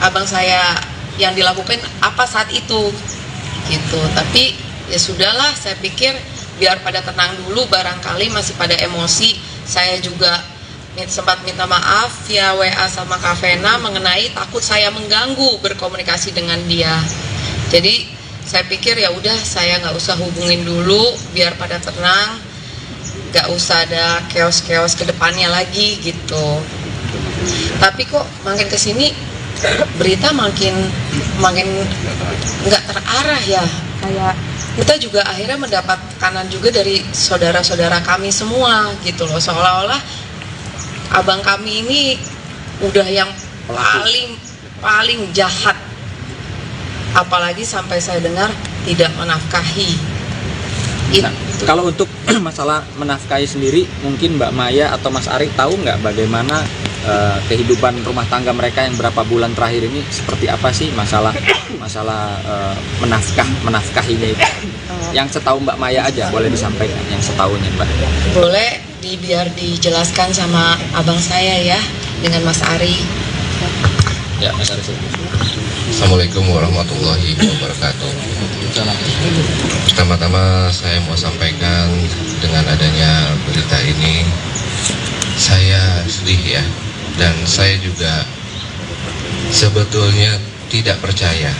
abang saya yang dilakukan apa saat itu gitu. Tapi ya sudahlah, saya pikir biar pada tenang dulu, barangkali masih pada emosi. Saya juga sempat minta maaf via WA sama Kak Vena mengenai takut saya mengganggu berkomunikasi dengan dia. Jadi saya pikir ya udah, saya nggak usah hubungin dulu, biar pada tenang, nggak usah ada chaos-chaos ke depannya lagi gitu. Tapi kok makin kesini berita makin nggak terarah ya. Kayak kita juga akhirnya mendapat tekanan juga dari saudara-saudara kami semua gitu loh, seolah-olah abang kami ini udah yang paling jahat. Apalagi sampai saya dengar tidak menafkahi. Nah, kalau untuk masalah menafkahi sendiri, mungkin Mbak Maya atau Mas Ari tahu nggak bagaimana kehidupan rumah tangga mereka yang berapa bulan terakhir ini seperti apa sih, masalah menafkahinya itu? Yang setahu Mbak Maya aja boleh disampaikan, yang setahunya Mbak. Boleh biar dijelaskan sama abang saya ya, dengan Mas Ari. Ya, Mas Ari. Assalamualaikum warahmatullahi wabarakatuh. Pertama-tama saya mau sampaikan dengan adanya berita ini, saya sedih ya, dan saya juga sebetulnya tidak percaya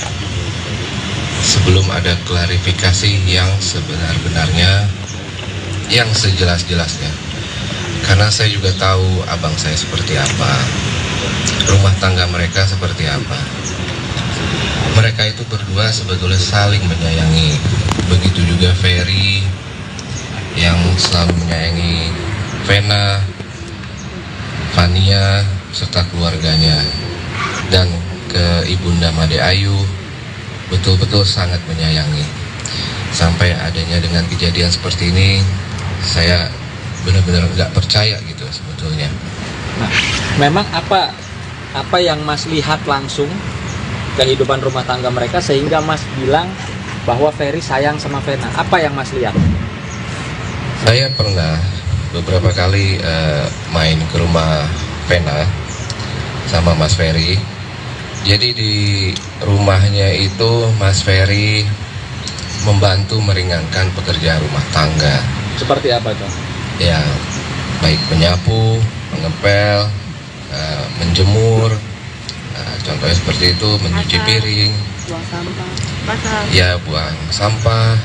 sebelum ada klarifikasi yang sebenar-benarnya, yang sejelas-jelasnya. Karena saya juga tahu abang saya seperti apa, rumah tangga mereka seperti apa. Mereka itu berdua sebetulnya saling menyayangi. Begitu juga Ferry yang selalu menyayangi Vena, Fania, serta keluarganya. Dan ke Ibunda Made Ayu betul-betul sangat menyayangi. Sampai adanya dengan kejadian seperti ini, saya benar-benar nggak percaya gitu sebetulnya. Nah, memang apa yang Mas lihat langsung kehidupan rumah tangga mereka sehingga Mas bilang bahwa Ferry sayang sama Vena? Apa yang Mas lihat? Saya pernah beberapa kali main ke rumah Vena sama Mas Ferry. Jadi di rumahnya itu Mas Ferry membantu meringankan pekerjaan rumah tangga. Seperti apa tuh? Ya, baik menyapu, mengepel, menjemur. Contohnya seperti itu, mencuci piring, buang sampah, ya buang sampah.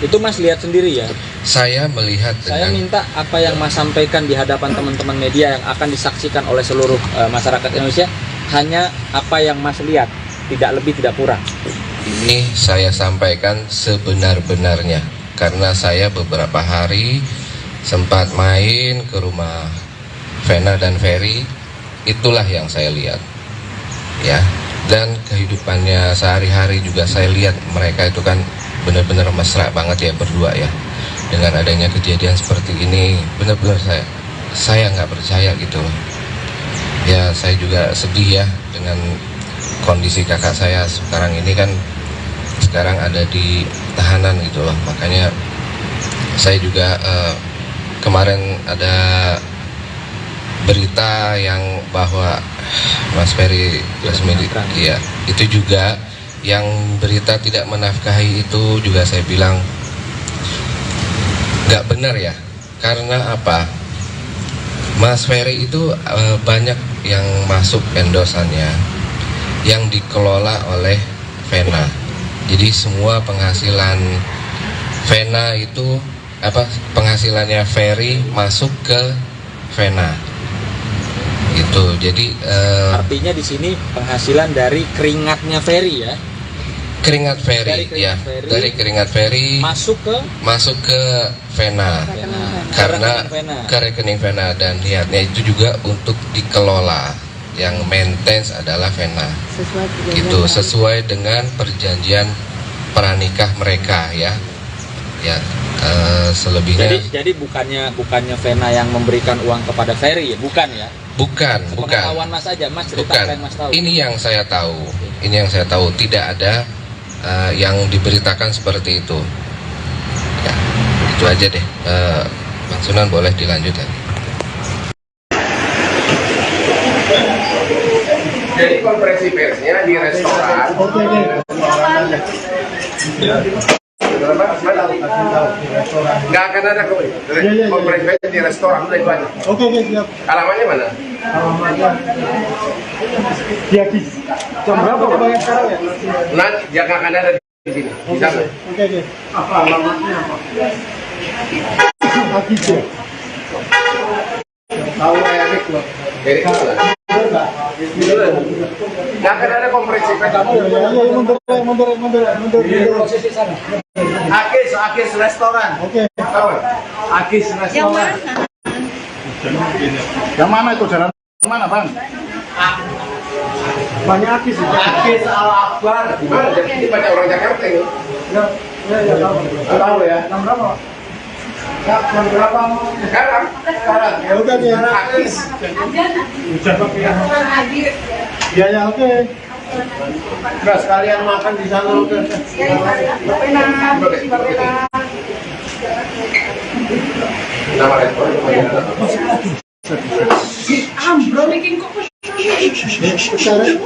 Itu Mas lihat sendiri ya? Saya melihat Saya minta apa yang Mas sampaikan di hadapan teman-teman media yang akan disaksikan oleh seluruh masyarakat Indonesia, hanya apa yang Mas lihat, tidak lebih tidak kurang. Ini saya sampaikan sebenar-benarnya, karena saya beberapa hari sempat main ke rumah Vena dan Ferry, itulah yang saya lihat. Ya, dan kehidupannya sehari-hari juga saya lihat mereka itu kan benar-benar mesra banget ya berdua ya. Dengan adanya kejadian seperti ini, benar-benar saya nggak percaya gitu loh. Ya, saya juga sedih ya dengan kondisi kakak saya sekarang ini kan sekarang ada di tahanan gitu loh. Makanya saya juga kemarin ada berita yang bahwa Mas Ferry Lasmini, ya, itu juga yang berita tidak menafkahi itu juga saya bilang nggak benar ya. Karena apa? Mas Ferry itu banyak yang masuk endosannya yang dikelola oleh Vena. Jadi semua penghasilan Vena itu penghasilannya Ferry masuk ke Vena. Gitu. Jadi artinya di sini penghasilan dari keringatnya Ferry ya? Keringat Ferry, dari keringat Ferry masuk ke Vena. Karena ke rekening Vena, dan niatnya itu juga untuk dikelola. Yang maintenance adalah Vena. Itu sesuai dengan perjanjian pranikah mereka ya. Ya, selebihnya. Jadi bukannya Vena yang memberikan uang kepada Ferry ya? Bukan ya? Bukan. Pengetahuan Mas aja, Mas ceritakan Mas tahu. Ini yang saya tahu. Tidak ada yang diberitakan seperti itu. Ya, itu aja deh. Bang Sunan boleh dilanjutkan. Jadi konferensi persnya di restoran. Nggak akan ada konferensi pers di restoran, udah itu aja. Oke, siap. Alamatnya mana? Alamatnya di Agis. Jam berapa Bang sekarang ya? Nanti dia nggak akan ada di sini. Di sana. Oke. Apa alamatnya apa? Agis ya. Tahu Erik loh. Erik mana? Nggak akan ada konferensi pers. Mundur. Posisi sana. Akis restoran. Oke. Akis restoran. Yang mana itu, jalan mana Bang? Banyak Akis itu. Akis Al-Akbar. Gimana? Jadi banyak orang Jakarta ini. Ya, tahu ya. Jam berapa? Jam berapa? Sekarang. Ya udah ya. Akis. Ya, oke. Nah, sekalian makan di sana oke. Nama restoran.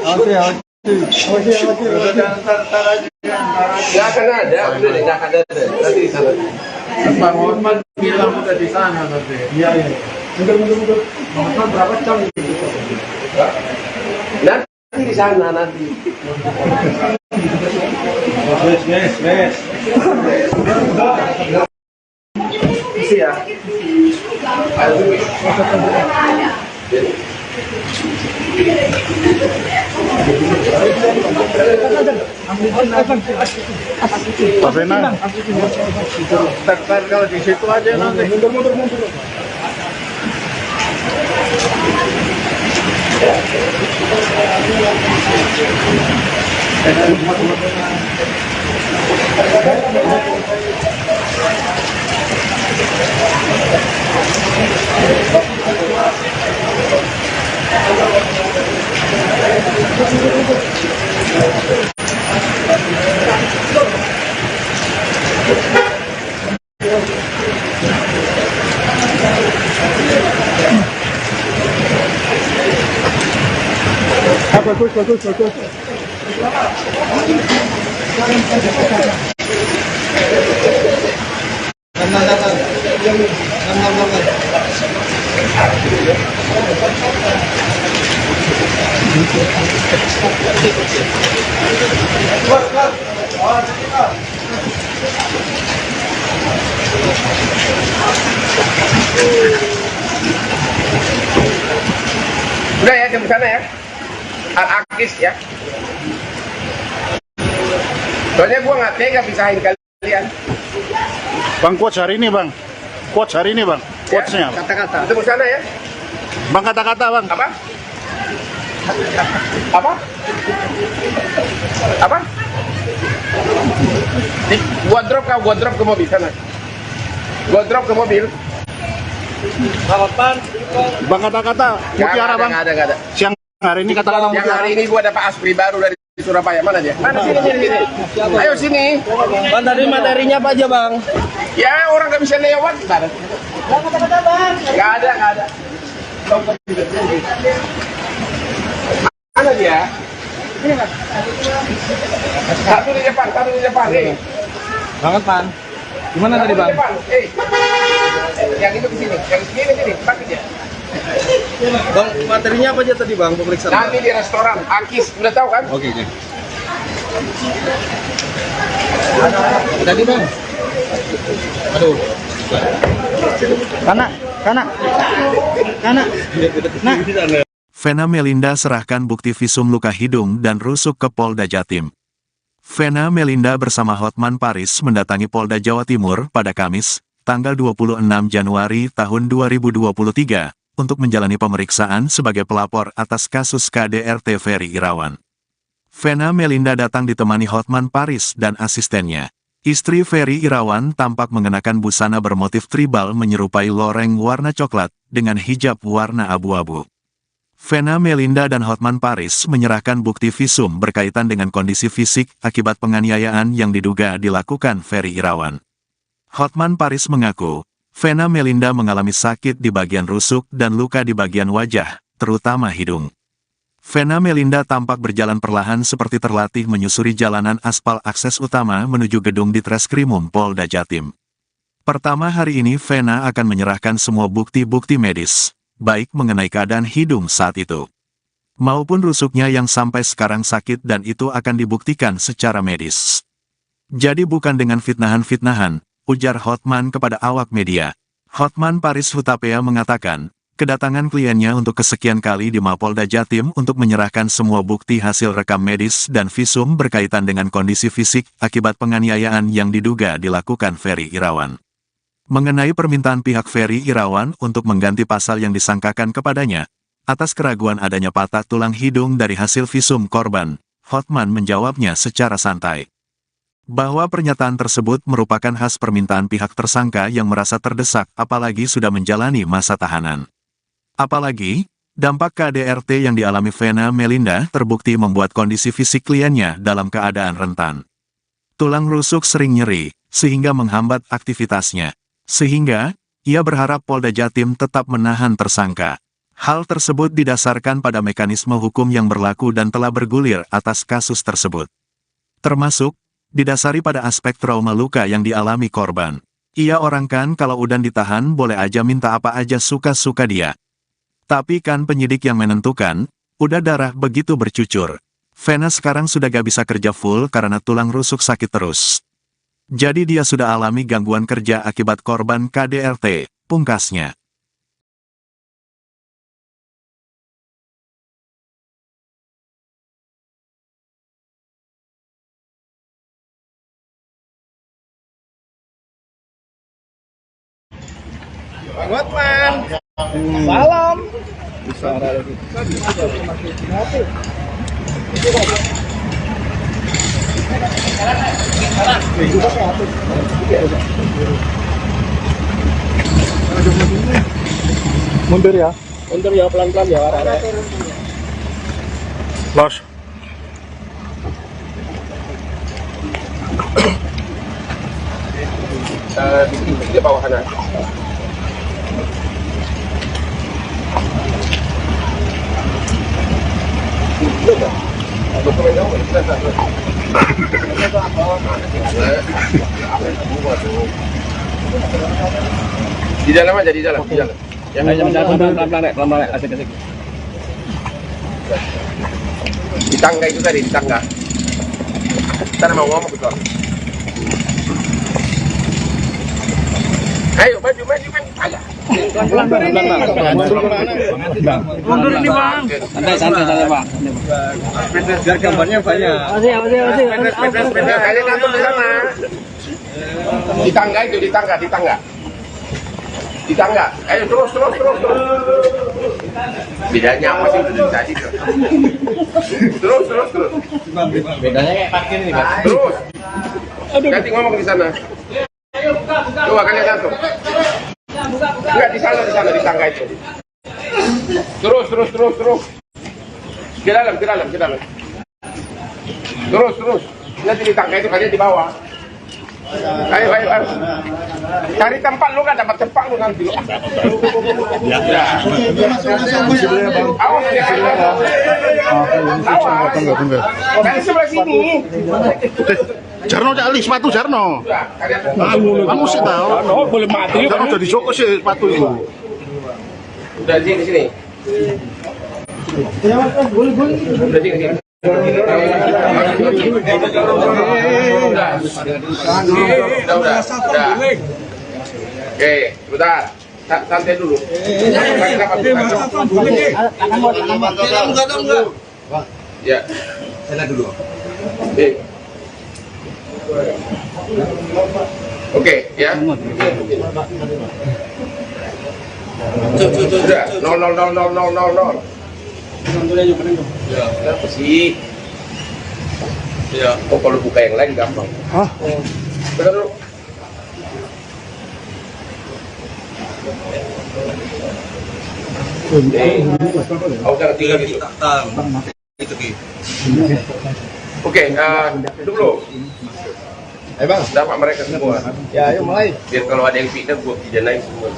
Oke. Nggak akan ada, udah deh, nggak akan ada. Nanti di sana. Bang Hotman bilang udah di sana nanti. Iya. Mundur. Bang Hotman berapa jam? Nanti di sana nanti. Wes. Isi ya. Pak Vena, Kalau di situ aja nanti. Mundur. Bagus. Udah ya, jam sana ya. Al-Akis ya. Soalnya gua nggak tega pisahin kalian. Bang quotes hari ini bang. Quotesnya. Kata-kata. Ketemu sana ya. Bang kata-kata bang. Apa? Gua drop ke mobil sana. Gua drop ke mobil. Bang kata-kata. Mutiara bang. Nggak ada. Siang hari ini kata-kata Yang Mutiara. hari ini gua dapat aspri baru dari Surabaya. Mana dia? Mana sini. Ayo sini. Bang, tadi materinya apa aja bang? Ya orang nggak bisa lewat. Nggak ada. Mana dia? Satu di depan. Banget pan. Gimana tadi bang? Yang itu ke sini. Yang sini. Pakai dia. Bang, materinya apa aja tadi bang pemeriksaan? Nanti di restoran Akis, udah tahu kan? Oke. Tadi bang. Aduh. Kana. Vena Melinda serahkan bukti visum luka hidung dan rusuk ke Polda Jatim. Vena Melinda bersama Hotman Paris mendatangi Polda Jawa Timur pada Kamis, tanggal 26 Januari tahun 2023, untuk menjalani pemeriksaan sebagai pelapor atas kasus KDRT Ferry Irawan. Vena Melinda datang ditemani Hotman Paris dan asistennya. Istri Ferry Irawan tampak mengenakan busana bermotif tribal menyerupai loreng warna coklat dengan hijab warna abu-abu. Vena Melinda dan Hotman Paris menyerahkan bukti visum berkaitan dengan kondisi fisik akibat penganiayaan yang diduga dilakukan Ferry Irawan. Hotman Paris mengaku, Vena Melinda mengalami sakit di bagian rusuk dan luka di bagian wajah, terutama hidung. Vena Melinda tampak berjalan perlahan seperti terlatih menyusuri jalanan aspal akses utama menuju gedung Ditreskrimum Polda Jatim. Pertama hari ini Vena akan menyerahkan semua bukti-bukti medis, baik mengenai keadaan hidung saat itu, maupun rusuknya yang sampai sekarang sakit dan itu akan dibuktikan secara medis. Jadi bukan dengan fitnahan-fitnahan, ujar Hotman kepada awak media. Hotman Paris Hutapea mengatakan, kedatangan kliennya untuk kesekian kali di Mapolda Jatim untuk menyerahkan semua bukti hasil rekam medis dan visum berkaitan dengan kondisi fisik akibat penganiayaan yang diduga dilakukan Ferry Irawan. Mengenai permintaan pihak Ferry Irawan untuk mengganti pasal yang disangkakan kepadanya, atas keraguan adanya patah tulang hidung dari hasil visum korban, Hotman menjawabnya secara santai, bahwa pernyataan tersebut merupakan khas permintaan pihak tersangka yang merasa terdesak apalagi sudah menjalani masa tahanan. Apalagi, dampak KDRT yang dialami Vena Melinda terbukti membuat kondisi fisik kliennya dalam keadaan rentan. Tulang rusuk sering nyeri, sehingga menghambat aktivitasnya. Sehingga, ia berharap Polda Jatim tetap menahan tersangka. Hal tersebut didasarkan pada mekanisme hukum yang berlaku dan telah bergulir atas kasus tersebut. Termasuk, didasari pada aspek trauma luka yang dialami korban. Ia orang kan kalau udah ditahan boleh aja minta apa aja suka-suka dia. Tapi kan penyidik yang menentukan, udah darah begitu bercucur. Vena sekarang sudah gak bisa kerja full karena tulang rusuk sakit terus. Jadi dia sudah alami gangguan kerja akibat korban KDRT, pungkasnya. Bang Hotman. Salam. Mundur ya. Mundur ya, pelan-pelan ya. Los. Di bawah kanan. Di dalam aja, di dalam. Ya, pelan-pelan, asik-asik. Di tangga itu tadi, di tangga. Kita mau ngomong betul. Ayo, maju. Ayo. Mundur ini bang. Santai bang. Biar gambarnya banyak. Kalian atur di sana. Di tangga itu, di tangga. Ayo terus. Bedanya apa sih udah tadi? Terus. Bedanya kayak parkir ini bang. Terus. Ganti ngomong di sana. Coba kalian atur. Enggak di sana di tangga itu. Terus. Ke dalam. Terus. Nanti di tangga itu kalian di bawah. Ayo. Cari tempat lu kan dapat tempat lu nanti. Dari sebelah sini. Jarno cali sepatu Jarno. Kamu sih tahu. Boleh mati. Jarno udah dijoko sih sepatu itu. Udah di sini. Udah di sini. Udah. Oke, bentar. Santai dulu. Ya. Sana dulu. Oke, ya. Sudah. 0. Kenapa sih? Ya. Oh, kalau buka yang lain gampang. Hah? Bentar dulu. Jangan tinggal gitu. Oke, dulu. Ayo bang, dapat mereka semua. Ya, ayo mulai. Biar kalau ada yang fitnah, gua pidanain semua.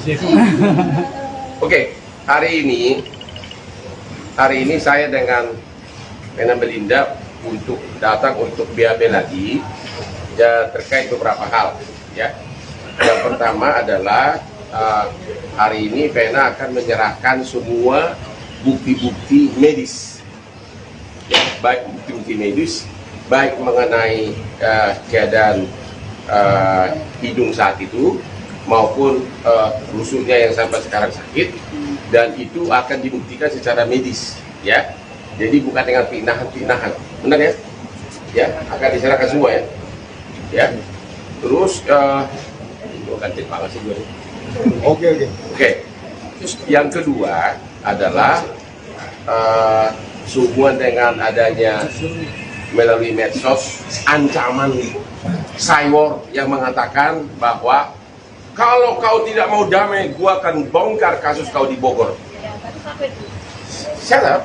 Oke, hari ini saya dengan Vena Melinda untuk datang untuk BAB lagi ya, terkait beberapa hal. Ya, yang pertama adalah hari ini Vena akan menyerahkan semua bukti-bukti medis, ya, baik bukti-bukti medis, baik mengenai keadaan hidung saat itu maupun rusuknya yang sampai sekarang sakit, dan itu akan dibuktikan secara medis, ya. Jadi bukan dengan pinahan, benar ya? Ya, akan diserahkan semua ya. Ya. Terus ganti banget sih gue. Oke. Yang kedua adalah sehubungan dengan adanya melalui medsos ancaman cyber yang mengatakan bahwa kalau kau tidak mau damai, gua akan bongkar kasus kau di Bogor. Siapa?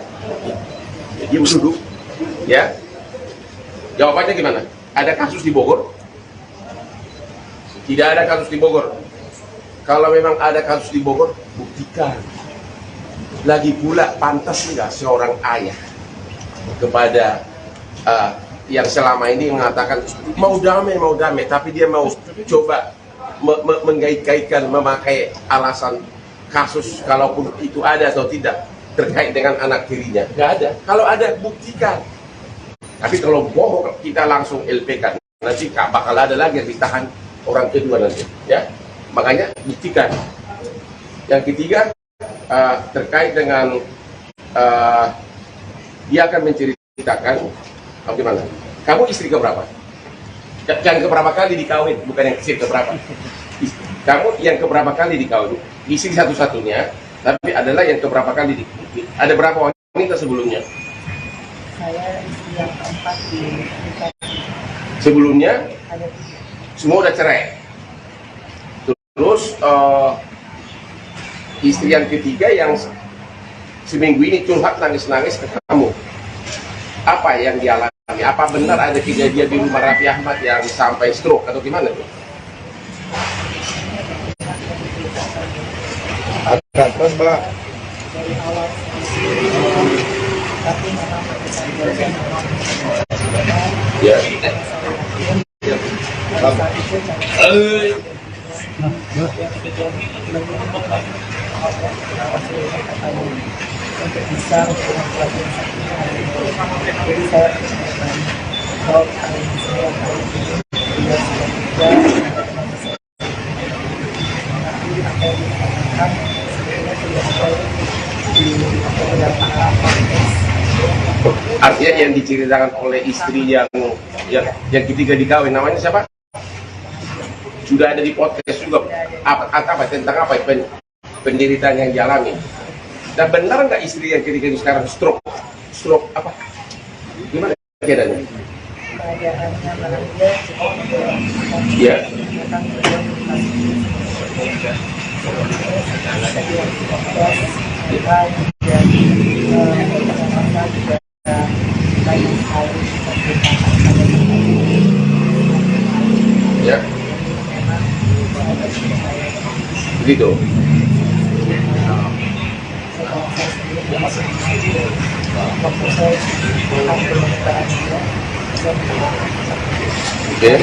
Dia duduk, ya. Jawabannya gimana? Ada kasus di Bogor? Tidak ada kasus di Bogor. Kalau memang ada kasus di Bogor, buktikan. Lagi pula pantas nggak seorang ayah kepada yang selama ini mengatakan mau damai, tapi dia mau coba mengait-kaitkan, memakai alasan kasus, kalaupun itu ada atau tidak, terkait dengan anak tirinya. Nggak ada. Kalau ada, buktikan. Tapi kalau bohong, kita langsung LP-kan. Nanti bakal ada lagi yang ditahan orang kedua nanti. Ya, makanya buktikan. Yang ketiga, terkait dengan dia akan menceritakan bagaimana. Kamu istri keberapa? Yang keberapa kali dikawin, bukan yang istri keberapa. Kamu yang keberapa kali dikawin? Istri satu-satunya, tapi adalah yang keberapa kali dikawin. Ada berapa wanita sebelumnya? Saya istri yang keempat di sebelumnya semua udah cerai. Terus istri yang ketiga yang seminggu ini curhat nangis-nangis ke kamu. Apa yang dialami? Apa benar ada kejadian di rumah Raffi Ahmad yang sampai stroke atau gimana tuh? Agak keras, Mbak. dari awal tapi memang Ya. untuk bisa jadi saya kalau saya artinya yang diceritakan oleh istri yang ketiga dikawin, namanya siapa? Sudah ada di podcast juga. Apa tentang apa penderitaan yang dialami? Dan benar nggak istri yang ketiga ini sekarang stroke apa? Gimana keadaannya? keadaannya malam dia cukup Ya. Ya. Begitu. Oke.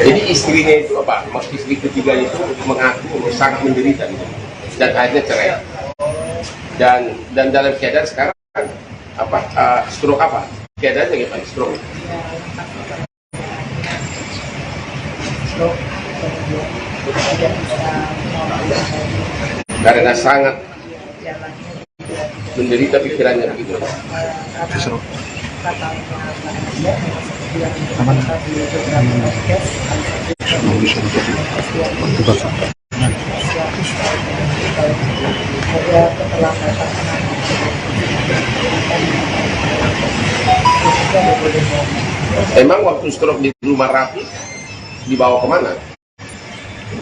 Jadi istrinya itu apa? Istri ketiga itu mengaku sangat menderita gitu. Dan akhirnya cerai. Dan dalam keadaan sekarang apa? Stroke apa? Keadaannya gimana? Stroke. Karena sangat menderita pikirannya begitu. Emang waktu stroke di rumah Raffi dibawa kemana?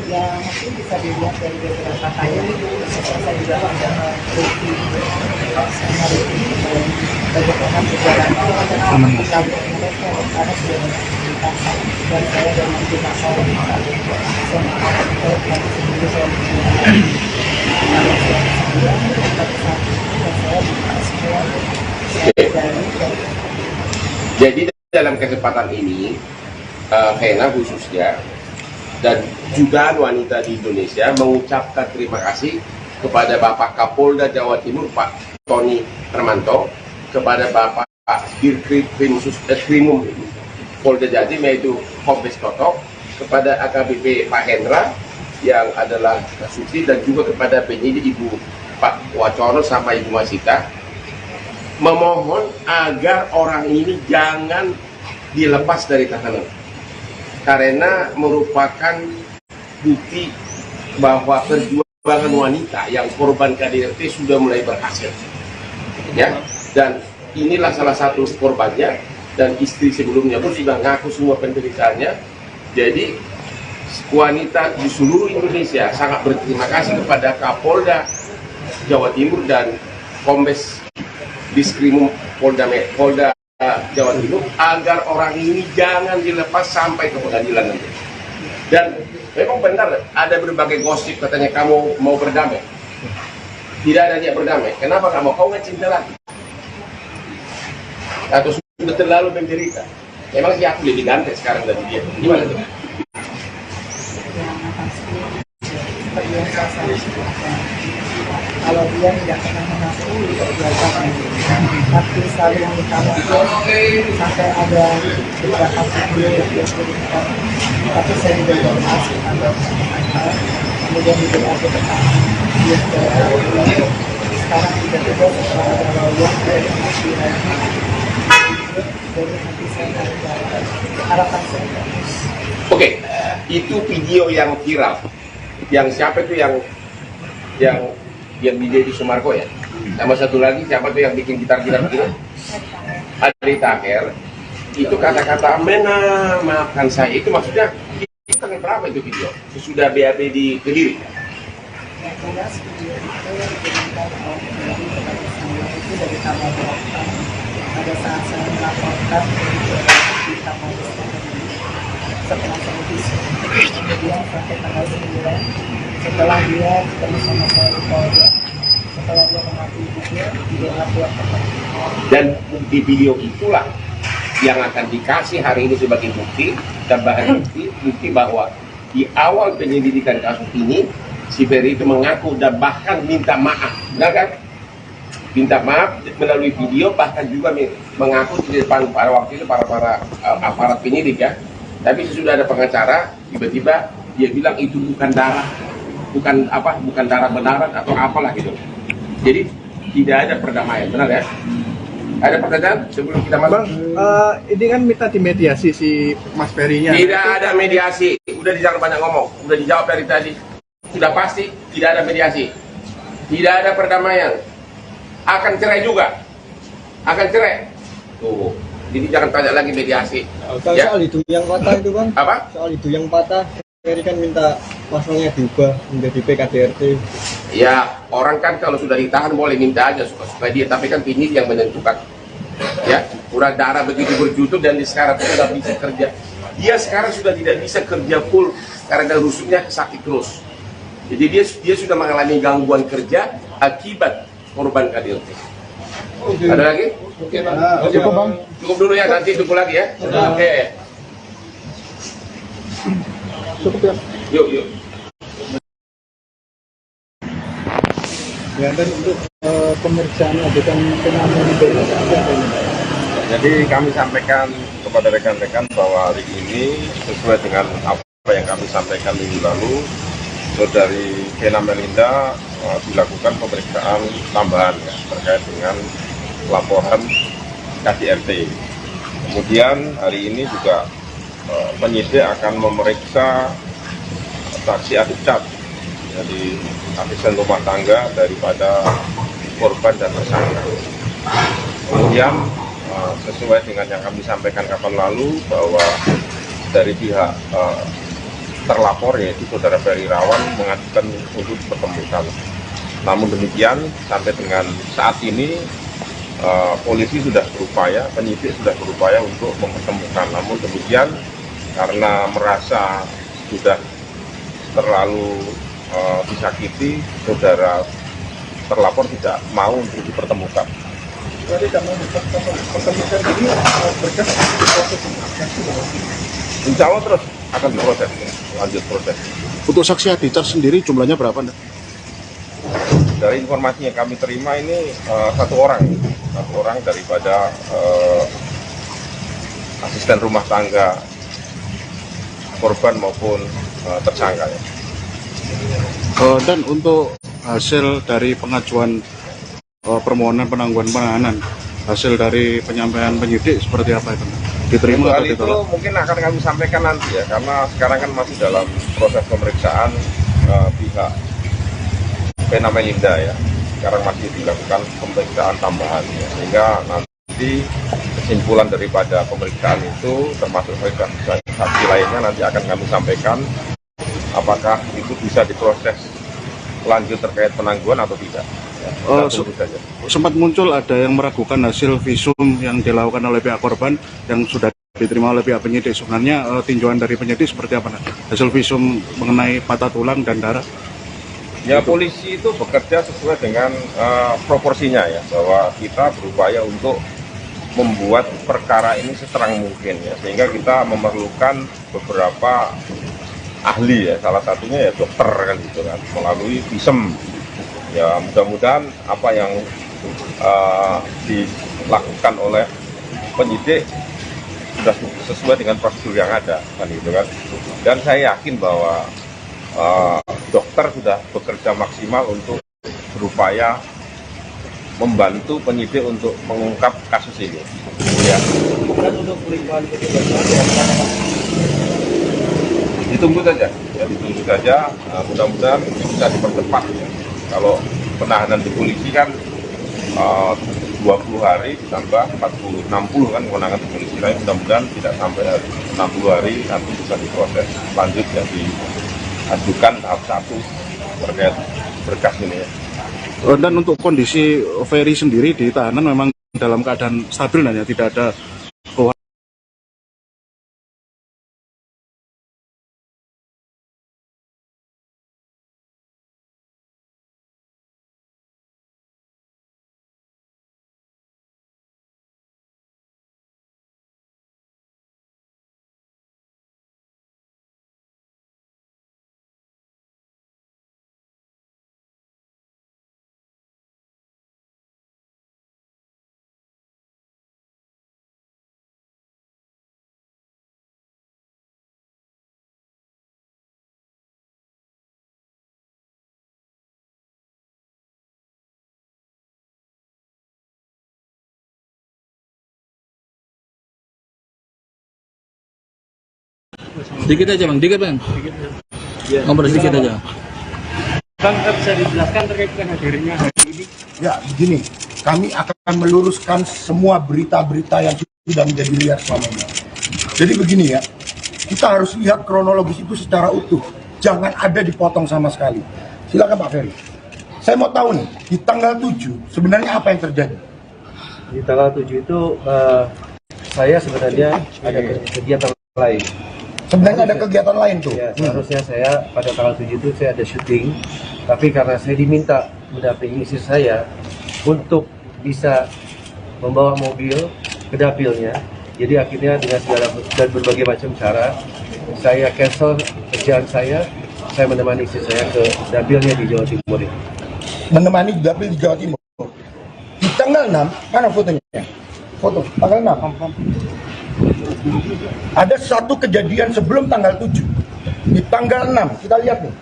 Ya mungkin bisa dilihat dari beberapa kali saya juga sudah meneliti bagaimana perjalanan mereka karena sudah menceritakan dan saya dan juga saya Jadi dalam kesempatan ini Hena khususnya dan juga wanita di Indonesia mengucapkan terima kasih kepada Bapak Kapolda Jawa Timur Pak Tony Hermanto, kepada Bapak Dirkrim Krimum Polda Jatim yaitu Kombes Toto, kepada AKBP Pak Hendra yang adalah Susi, dan juga kepada penyidik Ibu Pak Wacono sama Ibu Masita, memohon agar orang ini jangan dilepas dari tahanan karena merupakan bukti bahwa perjuangan wanita yang korban KDRT sudah mulai berhasil, ya. Dan inilah salah satu korbannya dan istri sebelumnya pun sudah ngaku semua penderitaannya. Jadi wanita di seluruh Indonesia sangat berterima kasih kepada Kapolda Jawa Timur dan Kombes Diskrimum Polda Jawa Timur agar orang ini jangan dilepas sampai ke pengadilan nanti. Dan memang benar ada berbagai gosip katanya kamu mau berdamai. Tidak ada niat berdamai. Kenapa kamu? Kau nggak cinta lagi? Atau sudah terlalu menderita? Memang sih aku lebih ganteng sekarang dari dia. Gimana tuh? Seperti yang saya sebutkan, kalau dia tidak pernah mengaku diperjualkan, tapi selalu mengutamakan sampai ada beberapa video yang dia kirimkan, tapi saya juga informasi ada kemudian juga ada tentang dia sekarang tiba-tiba setelah lawyer dari masih lagi jadi nanti saya harapan saya. Oke, itu video yang viral. Yang siapa itu yang di Deddy Sumarko ya? Sama satu lagi siapa tuh yang bikin gitar-gitar begini? Adi Taher. Itu kata-kata maafkan saya. Itu maksudnya itu tanggal berapa itu video? Sesudah BAB di Kediri. Yang jelas video itu diberikan oleh itu dari tanggal 8 pada saat saya melaporkan di Kapolres setelah saya visum. Kemudian sampai tanggal 9 setelah dia ketemu sama saya di Polda, setelah dia mengaku juga dia lapor ke Dan di video itulah yang akan dikasih hari ini sebagai bukti, tambahan bukti bahwa di awal penyelidikan kasus ini si Ferry itu mengaku dan bahkan minta maaf, benar kan? Minta maaf melalui video, bahkan juga mengaku di depan para waktu itu para aparat penyidik ya. Tapi sesudah ada pengacara, tiba-tiba dia bilang itu bukan darah, bukan darah benaran atau apalah gitu. Jadi tidak ada perdamaian, benar ya? Ada pertanyaan sebelum kita masuk? Bang, ini kan minta dimediasi si Mas Ferry-nya. Tidak ada mediasi, udah jangan banyak ngomong, udah dijawab dari tadi. Sudah pasti tidak ada mediasi, tidak ada perdamaian, akan cerai juga, akan cerai. Tuh, jadi jangan tanya lagi mediasi. Soal hidung yang patah itu bang. Apa? Soal hidung yang patah, Ferry kan minta pasalnya diubah menjadi PKDRT. Ya, orang kan kalau sudah ditahan boleh minta aja supaya dia, tapi kan penyidik yang menentukan. Ya, kurang darah begitu berjutut dan sekarang sudah bisa kerja. Dia sekarang sudah tidak bisa kerja full karena rusuknya sakit terus. Jadi dia sudah mengalami gangguan kerja akibat korban KDRT. Ada lagi? Cukup bang. Cukup dulu ya, nanti tunggu lagi ya. Oke. Cukup ya. Yuk. Ya, dan untuk pemeriksaan ajudan pengaman Jadi kami sampaikan kepada rekan-rekan bahwa hari ini sesuai dengan apa yang kami sampaikan minggu lalu, Saudari Vena Melinda dilakukan pemeriksaan tambahan ya, terkait dengan laporan KDRT. Kemudian hari ini juga penyidik akan memeriksa saksi Adicat, jadi asisten rumah tangga daripada korban dan tersangka. Kemudian sesuai dengan yang kami sampaikan kapan lalu bahwa dari pihak terlapor yaitu Saudara Ferry Irawan mengajukan untuk dipertemukan. Namun demikian sampai dengan saat ini polisi sudah berupaya, penyidik sudah berupaya untuk mempertemukan. Namun demikian karena merasa sudah terlalu disakiti, saudara terlapor tidak mau untuk dipertemukan. Jadi kamu pertemukan ini berkas proses Insya Allah terus akan diproses, lanjut proses. Untuk saksi Adicat sendiri jumlahnya berapa? Dari informasi yang kami terima ini satu orang daripada asisten rumah tangga korban maupun tersangka ya. Dan untuk hasil dari pengajuan permohonan penangguhan penahanan, hasil dari penyampaian penyidik seperti apa itu? Diterima atau itu ditolak? mungkin akan kami sampaikan nanti ya, karena sekarang kan masih dalam proses pemeriksaan pihak Vena Melinda ya. Sekarang masih dilakukan pemeriksaan tambahan ya, sehingga nanti kesimpulan daripada pemeriksaan itu termasuk saksi lainnya nanti akan kami sampaikan apakah itu bisa diproses lanjut terkait penangguhan atau tidak. Sempat muncul ada yang meragukan hasil visum yang dilakukan oleh pihak korban yang sudah diterima oleh pihak penyidik. Sebenarnya tinjauan dari penyidik seperti apa? Hasil visum mengenai patah tulang dan darah? Ya, polisi itu bekerja sesuai dengan proporsinya ya, bahwa kita berupaya untuk membuat perkara ini seterang mungkin ya, sehingga kita memerlukan beberapa ahli ya, salah satunya ya dokter kan gitu kan, melalui visum. Ya, mudah-mudahan apa yang dilakukan oleh penyidik sudah sesuai dengan prosedur yang ada kan gitu kan. Dan saya yakin bahwa dokter sudah bekerja maksimal untuk berupaya membantu penyidik untuk mengungkap kasus ini. Ya. Ditunggu saja, ya, ditunggu saja. Mudah-mudahan bisa dipercepat. Ya. Kalau penahanan di polisi kan 20 hari ditambah 40, 60 kan kewenangan di polisi. Tapi mudah-mudahan tidak sampai 60 hari nanti bisa diproses lanjut ya, diajukan tahap 1 terkait berkas ini ya. Dan untuk kondisi Ferry sendiri di tahanan memang dalam keadaan stabil dan ya, tidak ada keluhan. Sedikit aja bang, dikit bang. Ngobrol sedikit aja. Bang, bisa dijelaskan terkait dengan hadirnya hari ini? Ya, begini, kami akan meluruskan semua berita-berita yang sudah menjadi liar selama ini. Jadi begini ya, kita harus lihat kronologis itu secara utuh. Jangan ada dipotong sama sekali. Silakan Pak Ferry. Saya mau tahu nih, di tanggal 7 sebenarnya apa yang terjadi? Di tanggal 7 itu saya sebenarnya ada kegiatan lain. Sebenarnya ada kegiatan lain tuh. Ya, seharusnya saya pada tanggal 7 itu saya ada syuting, tapi karena saya diminta mendampingi istri saya untuk bisa membawa mobil ke dapilnya, jadi akhirnya dengan segala dan berbagai macam cara saya cancel kerjaan saya menemani istri saya ke dapilnya di Jawa Timur ini. Menemani dapil di Jawa Timur. Di tanggal 6, mana fotonya? Foto, tanggal 6. Ada satu kejadian sebelum tanggal 7. Di tanggal 6, kita lihat nih.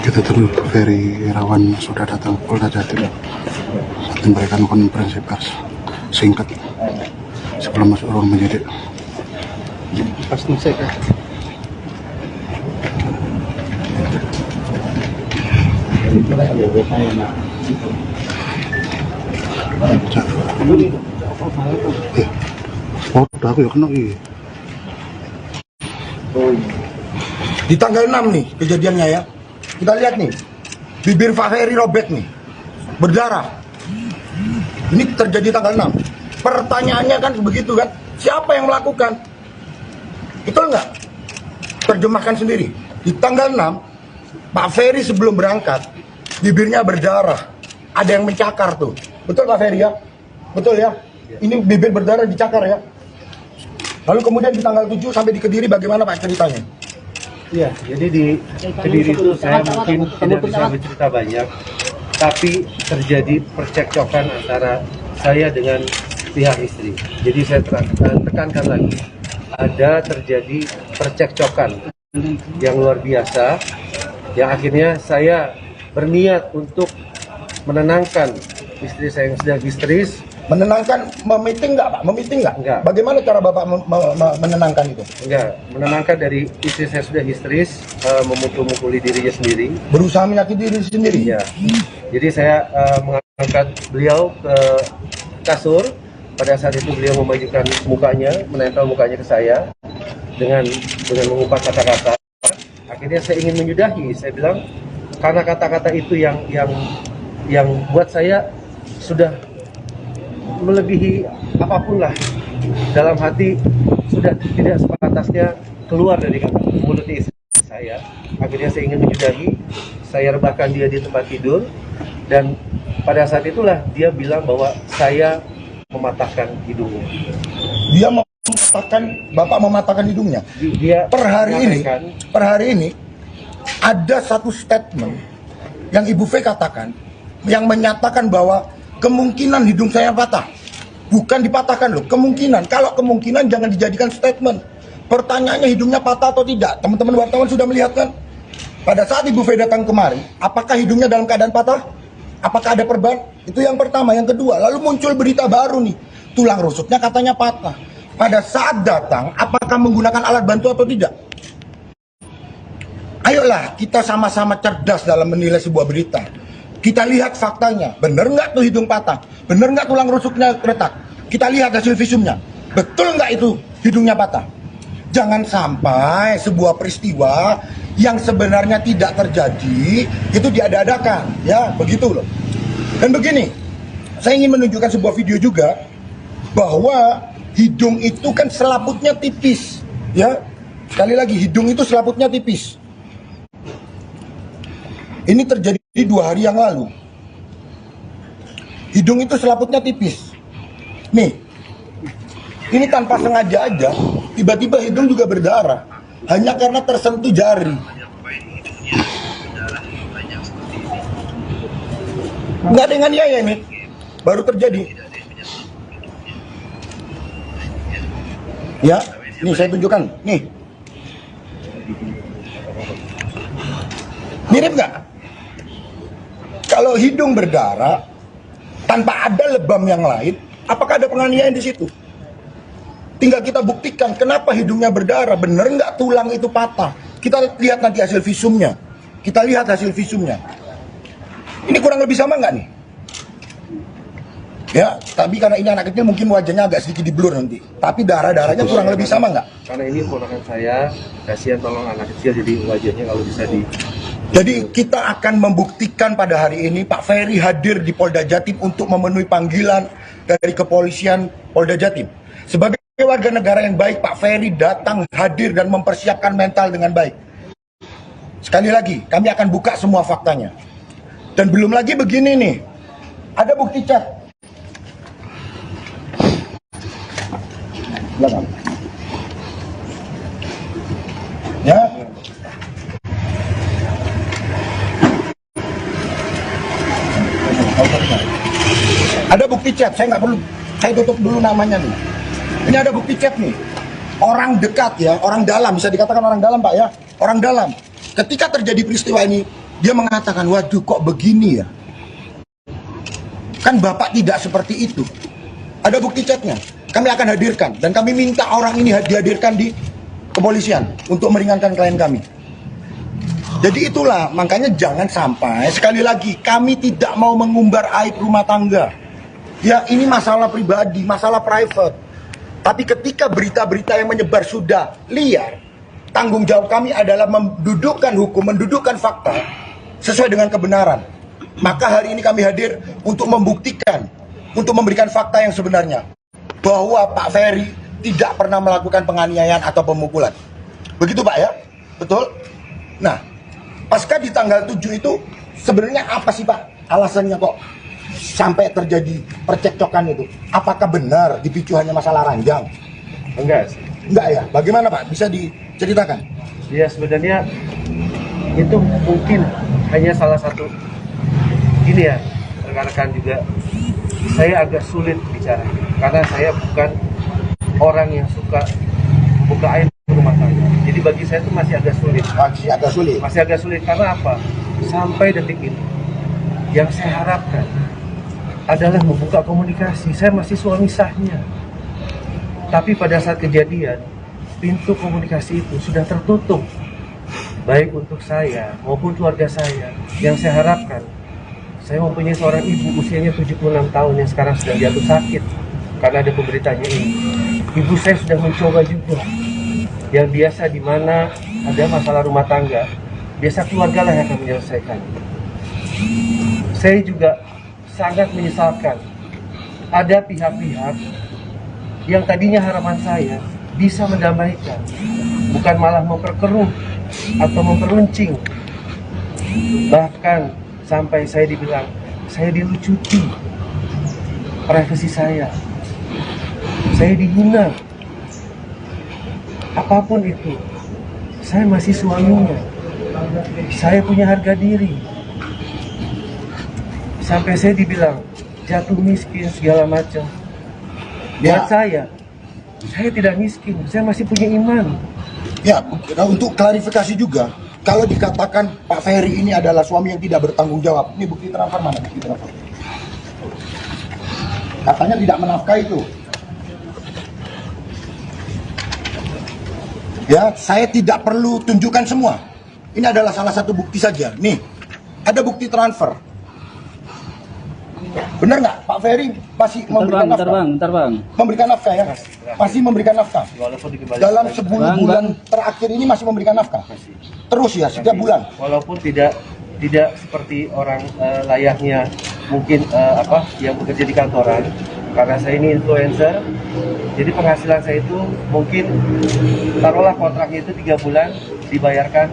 Kita tunggu Ferry Irawan sudah datang ke Polda Jatim memberikan konferensi pers singkat sebelum masuk ruang penyidik. Pas musik ya. Udah aku ya kena ini. Di tanggal 6 nih kejadiannya ya. Kita lihat nih, bibir Pak Ferry robek nih, berdarah. Ini terjadi tanggal 6. Pertanyaannya kan begitu kan, siapa yang melakukan? Betul nggak? Terjemahkan sendiri. Di tanggal 6, Pak Ferry sebelum berangkat, bibirnya berdarah. Ada yang mencakar tuh. Betul Pak Ferry ya? Betul ya? Ini bibir berdarah dicakar ya? Lalu kemudian di tanggal 7 sampai di Kediri bagaimana Pak ceritanya? Iya, jadi di Kediri itu saya mungkin tidak bisa bercerita banyak, tapi terjadi percekcokan antara saya dengan pihak istri. Jadi saya tekankan lagi, ada terjadi percekcokan yang luar biasa, yang akhirnya saya berniat untuk menenangkan istri saya yang sedang histeris. Menenangkan, memiting nggak Pak? Memiting nggak? Enggak. Bagaimana cara Bapak menenangkan itu? Enggak, menenangkan dari istri saya sudah histeris, memukul-mukuli dirinya sendiri. Berusaha menyakiti diri sendiri? Iya. Jadi saya mengangkat beliau ke kasur. Pada saat itu beliau memajukan mukanya, menempel mukanya ke saya dengan mengumpat kata-kata. Akhirnya saya ingin menyudahi. Saya bilang karena kata-kata itu yang buat saya sudah melebihi apapun lah. Dalam hati sudah tidak sepantasnya keluar dari mulut istri saya. Akhirnya saya ingin menyudahi. Saya rebahkan dia di tempat tidur, dan pada saat itulah dia bilang bahwa saya mematahkan hidungnya. Dia mematahkan, Bapak mematahkan hidungnya. Dia per hari ini ada satu statement yang Ibu V katakan yang menyatakan bahwa kemungkinan hidung saya patah. Bukan dipatahkan loh, kemungkinan. Kalau kemungkinan jangan dijadikan statement. Pertanyaannya hidungnya patah atau tidak? Teman-teman wartawan sudah melihat kan? Pada saat Ibu V datang kemari, apakah hidungnya dalam keadaan patah? Apakah ada perban? Itu yang pertama. Yang kedua, lalu muncul berita baru nih. Tulang rusuknya katanya patah. Pada saat datang, apakah menggunakan alat bantu atau tidak? Ayolah, kita sama-sama cerdas dalam menilai sebuah berita. Kita lihat faktanya. Bener nggak tuh hidung patah? Bener nggak tulang rusuknya retak? Kita lihat hasil visumnya. Betul nggak itu hidungnya patah? Jangan sampai sebuah peristiwa yang sebenarnya tidak terjadi itu diada-adakan, ya begitu loh. Dan begini, saya ingin menunjukkan sebuah video juga bahwa hidung itu kan selaputnya tipis, ya. Sekali lagi, hidung itu selaputnya tipis. Ini terjadi 2 hari yang lalu. Hidung itu selaputnya tipis. Nih, ini tanpa sengaja aja, tiba-tiba hidung juga berdarah. Hanya karena tersentuh jari. Nggak dengan ya ini, baru terjadi. Ya, nih saya tunjukkan. Nih, mirip nggak? Kalau hidung berdarah tanpa ada lebam yang lain, apakah ada penganiayaan di situ? Tinggal kita buktikan kenapa hidungnya berdarah, bener nggak tulang itu patah. Kita lihat nanti hasil visumnya. Kita lihat hasil visumnya. Ini kurang lebih sama nggak nih? Ya, tapi karena ini anak kecil mungkin wajahnya agak sedikit diblur nanti. Tapi darah-darahnya kurang lebih sama nggak? Karena ini ponakan saya, kasihan tolong anak kecil jadi wajahnya kalau bisa di... Jadi kita akan membuktikan pada hari ini Pak Ferry hadir di Polda Jatim untuk memenuhi panggilan dari kepolisian Polda Jatim. Sebagai warga negara yang baik, Pak Ferry datang hadir dan mempersiapkan mental dengan baik. Sekali lagi, kami akan buka semua faktanya. Dan belum lagi begini nih, ada bukti chat. Belakang. Ya. Ada bukti chat, saya nggak perlu, saya tutup dulu namanya nih. Ini ada bukti chat nih. Orang dekat ya, orang dalam, bisa dikatakan orang dalam Pak ya. Orang dalam. Ketika terjadi peristiwa ini, dia mengatakan, waduh kok begini ya. Kan Bapak tidak seperti itu. Ada bukti chatnya, kami akan hadirkan. Dan kami minta orang ini dihadirkan di kepolisian untuk meringankan klien kami. Jadi itulah, makanya jangan sampai, sekali lagi, kami tidak mau mengumbar aib rumah tangga. Ya ini masalah pribadi, masalah private. Tapi ketika berita-berita yang menyebar sudah liar, tanggung jawab kami adalah mendudukkan hukum, mendudukkan fakta sesuai dengan kebenaran. Maka hari ini kami hadir untuk membuktikan, untuk memberikan fakta yang sebenarnya. Bahwa Pak Ferry tidak pernah melakukan penganiayaan atau pemukulan. Begitu Pak ya? Betul? Nah, pasca di tanggal 7 itu sebenarnya apa sih Pak alasannya kok sampai terjadi percekcokan itu? Apakah benar dipicu hanya masalah ranjang? Enggak sih. Enggak ya? Bagaimana Pak? Bisa diceritakan? Ya sebenarnya itu mungkin hanya salah satu. Gini ya, rekan-rekan juga, saya agak sulit bicara karena saya bukan orang yang suka buka air rumah tangga. Jadi bagi saya itu masih agak sulit. Masih agak sulit. Masih agak sulit karena apa? Sampai detik ini Yang saya harapkan adalah membuka komunikasi. Saya masih suami sahnya. Tapi pada saat kejadian, pintu komunikasi itu sudah tertutup. Baik untuk saya maupun keluarga saya. Yang saya harapkan, saya mempunyai seorang ibu usianya 76 tahun yang sekarang sedang jatuh sakit karena ada pemberitaannya ini. Ibu saya sudah mencoba juga. Yang biasa di mana ada masalah rumah tangga, biasa keluarga lah yang akan menyelesaikan. Saya juga sangat menyesalkan ada pihak-pihak yang tadinya harapan saya bisa mendamaikan, bukan malah memperkeruh atau memperuncing. Bahkan sampai saya dibilang saya dilucuti privasi saya dihina. Apapun itu, saya masih suaminya, saya punya harga diri. Sampai saya dibilang jatuh miskin segala macam. Lihat saya tidak miskin, saya masih punya iman. Ya, untuk klarifikasi juga, kalau dikatakan Pak Ferry ini adalah suami yang tidak bertanggung jawab, ini bukti transfer mana? Bukti transfer. Katanya tidak menafkahi itu. Ya, saya tidak perlu tunjukkan semua. Ini adalah salah satu bukti saja. Nih, ada bukti transfer. Benar nggak, Pak Ferry masih memberikan nafkah? Bentar bang. Memberikan nafkah ya? Masih memberikan nafkah. Dalam 10 bulan terakhir ini masih memberikan nafkah. Terus ya, setiap bulan. Walaupun tidak seperti orang layaknya mungkin yang bekerja di kantoran. Karena saya ini influencer, jadi penghasilan saya itu mungkin taruhlah kontraknya itu 3 bulan dibayarkan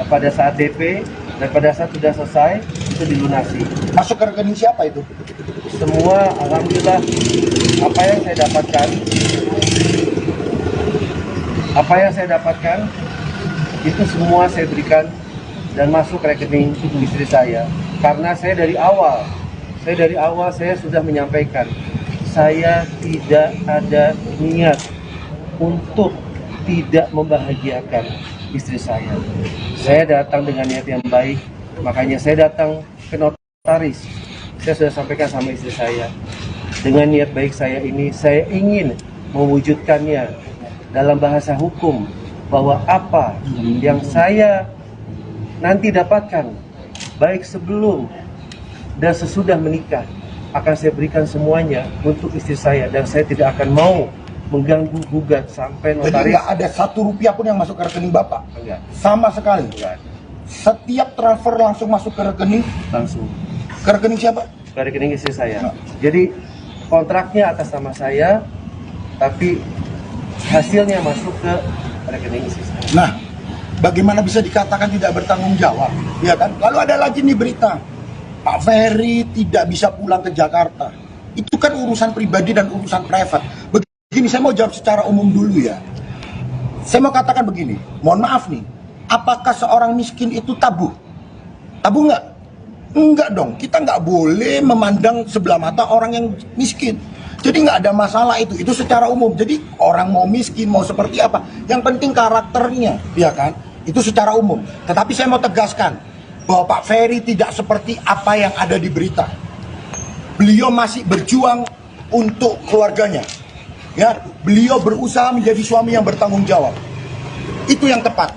pada saat DP, dan pada saat sudah selesai itu dilunasi. Masuk ke rekening siapa itu? Semua alhamdulillah apa yang saya dapatkan itu semua saya berikan dan masuk ke rekening istri saya. Karena saya dari awal saya sudah menyampaikan saya tidak ada niat untuk tidak membahagiakan istri saya. Saya datang dengan niat yang baik, makanya saya datang ke notaris. Saya sudah sampaikan sama istri saya, dengan niat baik saya ini, saya ingin mewujudkannya dalam bahasa hukum, bahwa apa yang saya nanti dapatkan, baik sebelum dan sesudah menikah, akan saya berikan semuanya untuk istri saya, dan saya tidak akan mau mengganggu gugat sampai notaris. Jadi nggak ada 1 rupiah pun yang masuk ke rekening Bapak? Enggak. Sama sekali? Enggak. Setiap transfer langsung masuk ke rekening? Langsung. Ke rekening siapa? Ke rekening istri saya. Jadi kontraknya atas nama saya, tapi hasilnya masuk ke rekening istri saya. Nah, bagaimana bisa dikatakan tidak bertanggung jawab? Ya kan? Lalu ada lagi nih berita, Pak Ferry tidak bisa pulang ke Jakarta. Itu kan urusan pribadi dan urusan private. Begini, saya mau jawab secara umum dulu ya. Saya mau katakan begini, mohon maaf nih, apakah seorang miskin itu tabu? Tabu nggak? Enggak dong, kita nggak boleh memandang sebelah mata orang yang miskin. Jadi nggak ada masalah itu secara umum. Jadi orang mau miskin, mau seperti apa, yang penting karakternya, ya kan? Itu secara umum. Tetapi saya mau tegaskan, bahwa Pak Ferry tidak seperti apa yang ada di berita. Beliau masih berjuang untuk keluarganya. Ya, beliau berusaha menjadi suami yang bertanggung jawab. Itu yang tepat.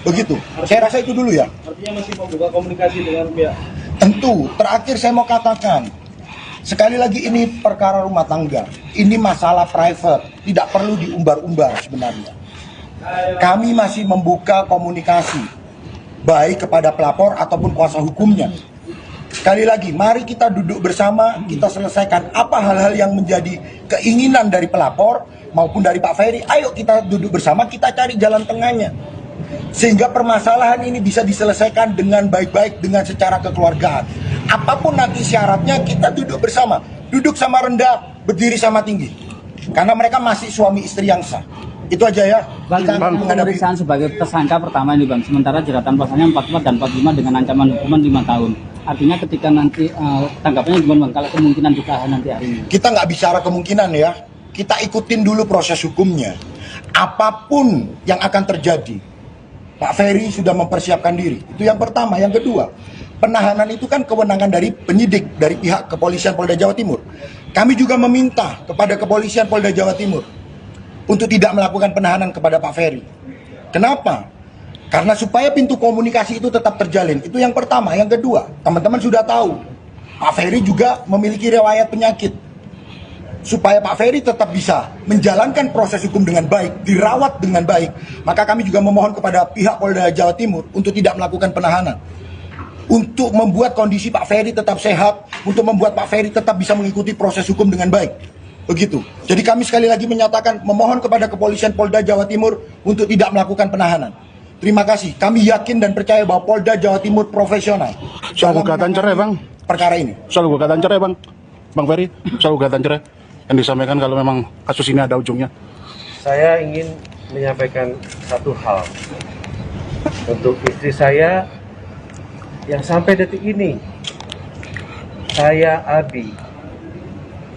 Begitu. Saya rasa itu dulu ya. Artinya masih membuka komunikasi dengan pihak. Tentu. Terakhir saya mau katakan, sekali lagi ini perkara rumah tangga. Ini masalah private, tidak perlu diumbar-umbar sebenarnya. Kami masih membuka komunikasi, baik kepada pelapor ataupun kuasa hukumnya. Sekali lagi, mari kita duduk bersama, kita selesaikan apa hal-hal yang menjadi keinginan dari pelapor maupun dari Pak Ferry. Ayo kita duduk bersama, kita cari jalan tengahnya. Sehingga permasalahan ini bisa diselesaikan dengan baik-baik, dengan secara kekeluargaan. Apapun nanti syaratnya, kita duduk bersama. Duduk sama rendah, berdiri sama tinggi. Karena mereka masih suami istri yang sah. Itu aja ya. Bang, pemeriksaan sebagai tersangka pertama ini Bang, sementara jeratan pasalnya 44 dan 45 dengan ancaman hukuman 5 tahun. Artinya ketika nanti tanggapannya gimana Bang, kalau kemungkinan ditahan nanti hari ini? Kita nggak bicara kemungkinan ya, kita ikutin dulu proses hukumnya. Apapun yang akan terjadi, Pak Ferry sudah mempersiapkan diri. Itu yang pertama. Yang kedua, penahanan itu kan kewenangan dari penyidik, dari pihak kepolisian Polda Jawa Timur. Kami juga meminta kepada kepolisian Polda Jawa Timur untuk tidak melakukan penahanan kepada Pak Ferry. Kenapa? Karena supaya pintu komunikasi itu tetap terjalin. Itu yang pertama. Yang kedua, teman-teman sudah tahu, Pak Ferry juga memiliki riwayat penyakit. Supaya Pak Ferry tetap bisa menjalankan proses hukum dengan baik, dirawat dengan baik, maka kami juga memohon kepada pihak Polda Jawa Timur untuk tidak melakukan penahanan. Untuk membuat kondisi Pak Ferry tetap sehat, untuk membuat Pak Ferry tetap bisa mengikuti proses hukum dengan baik. Begitu. Jadi kami sekali lagi menyatakan memohon kepada kepolisian Polda Jawa Timur untuk tidak melakukan penahanan. Terima kasih. Kami yakin dan percaya bahwa Polda Jawa Timur profesional. Soal gugatan cerai, Bang. Perkara ini. Soal gugatan cerai, Bang. Bang Ferry, soal gugatan cerai yang disampaikan kalau memang kasus ini ada ujungnya. Saya ingin menyampaikan satu hal untuk istri saya yang sampai detik ini, saya Abi,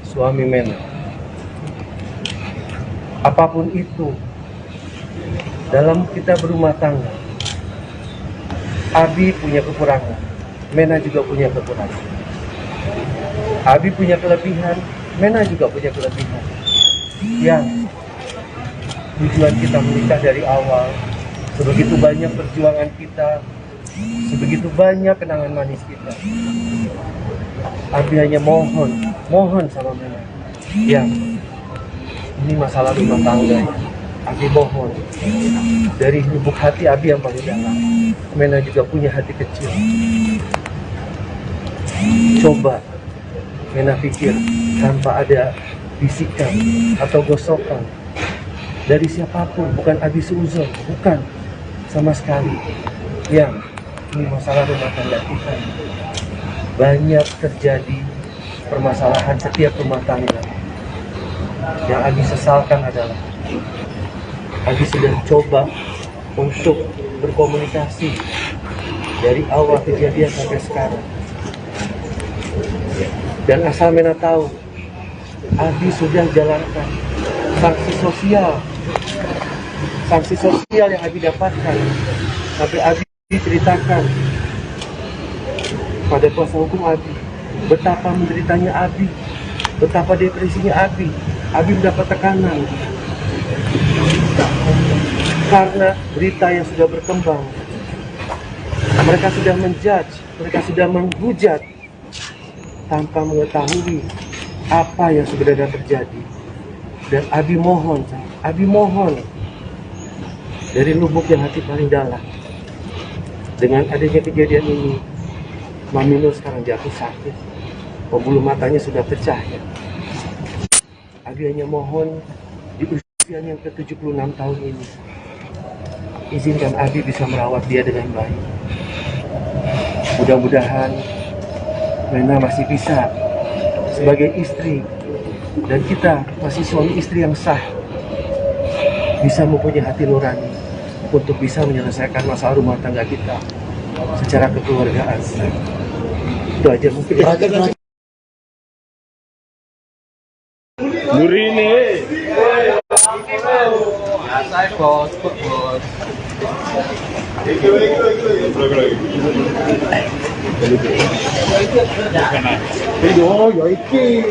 suami Mena. Apapun itu, dalam kita berumah tangga, Abi punya kekurangan, Mena juga punya kekurangan. Abi punya kelebihan, Mena juga punya kelebihan. Yang tujuan kita menikah dari awal, sebegitu banyak perjuangan kita, sebegitu banyak kenangan manis kita. Abi hanya mohon sama Mena, yang ini masalah rumah tangga. Abi mohon dari lubuk hati Abi yang paling dalam. Mena juga punya hati kecil. Coba Mena pikir tanpa ada bisikan atau gosokan dari siapapun, bukan Abi seuzon, bukan sama sekali. Yang ini masalah rumah tangga kita. Banyak terjadi permasalahan setiap rumah tangga. Yang Abi sesalkan adalah Abi sudah coba untuk berkomunikasi dari awal kejadian sampai sekarang. Dan asal Mena tahu, Abi sudah jalankan sanksi sosial yang Abi dapatkan. Sampai Abi ceritakan pada kuasa hukum Abi betapa menderitanya Abi, betapa depresinya Abi. Abi mendapat tekanan karena berita yang sudah berkembang. Mereka sudah menjudge, mereka sudah menghujat tanpa mengetahui apa yang sebenarnya terjadi. Dan Abi mohon dari lubuk yang hati paling dalam, dengan adanya kejadian ini, Mami Nur sekarang jatuh sakit, pembuluh matanya sudah pecah ya. Abi hanya mohon di usia yang ke-76 tahun ini, izinkan Abi bisa merawat dia dengan baik. Mudah-mudahan Mena masih bisa sebagai istri, dan kita masih suami istri yang sah, bisa mempunyai hati nurani untuk bisa menyelesaikan masalah rumah tangga kita secara kekeluargaan. Itu aja mungkin. Nurine. Yo, yo iki.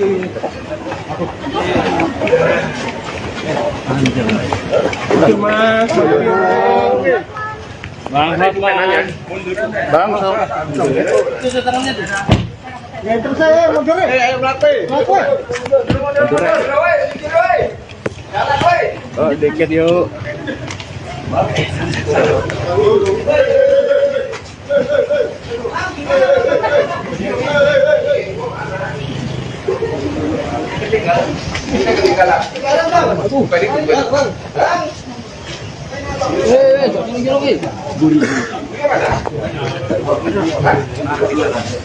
Anjir. Mas. Bang, Itu tangannya tuh. ya terus saya mundur. Ayo melatih. Oh, dikit yuk.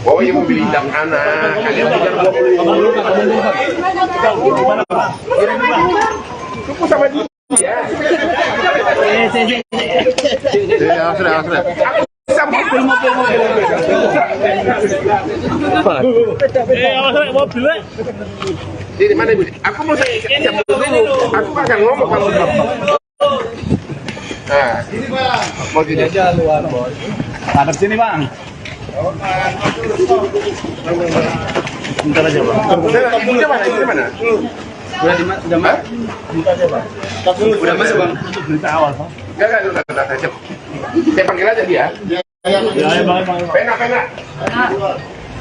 Oh, yang mobil hidang anak. Kalian kejar cukup sama dia. Sudah. Mobilnya. Di mana ibu? Aku mau jam dulu. Aku akan ngomong kalau nah, Sini Bang. Mau aja luar, Bos. Hadap sini, Bang. Bentar aja, Bang. Ibunya mana? Ibunya mana? Udah Mas? Udah masuk, Bang. Berita awal, Bang. Enggak, udah. Saya panggil aja dia. Ya, Bang. Pena.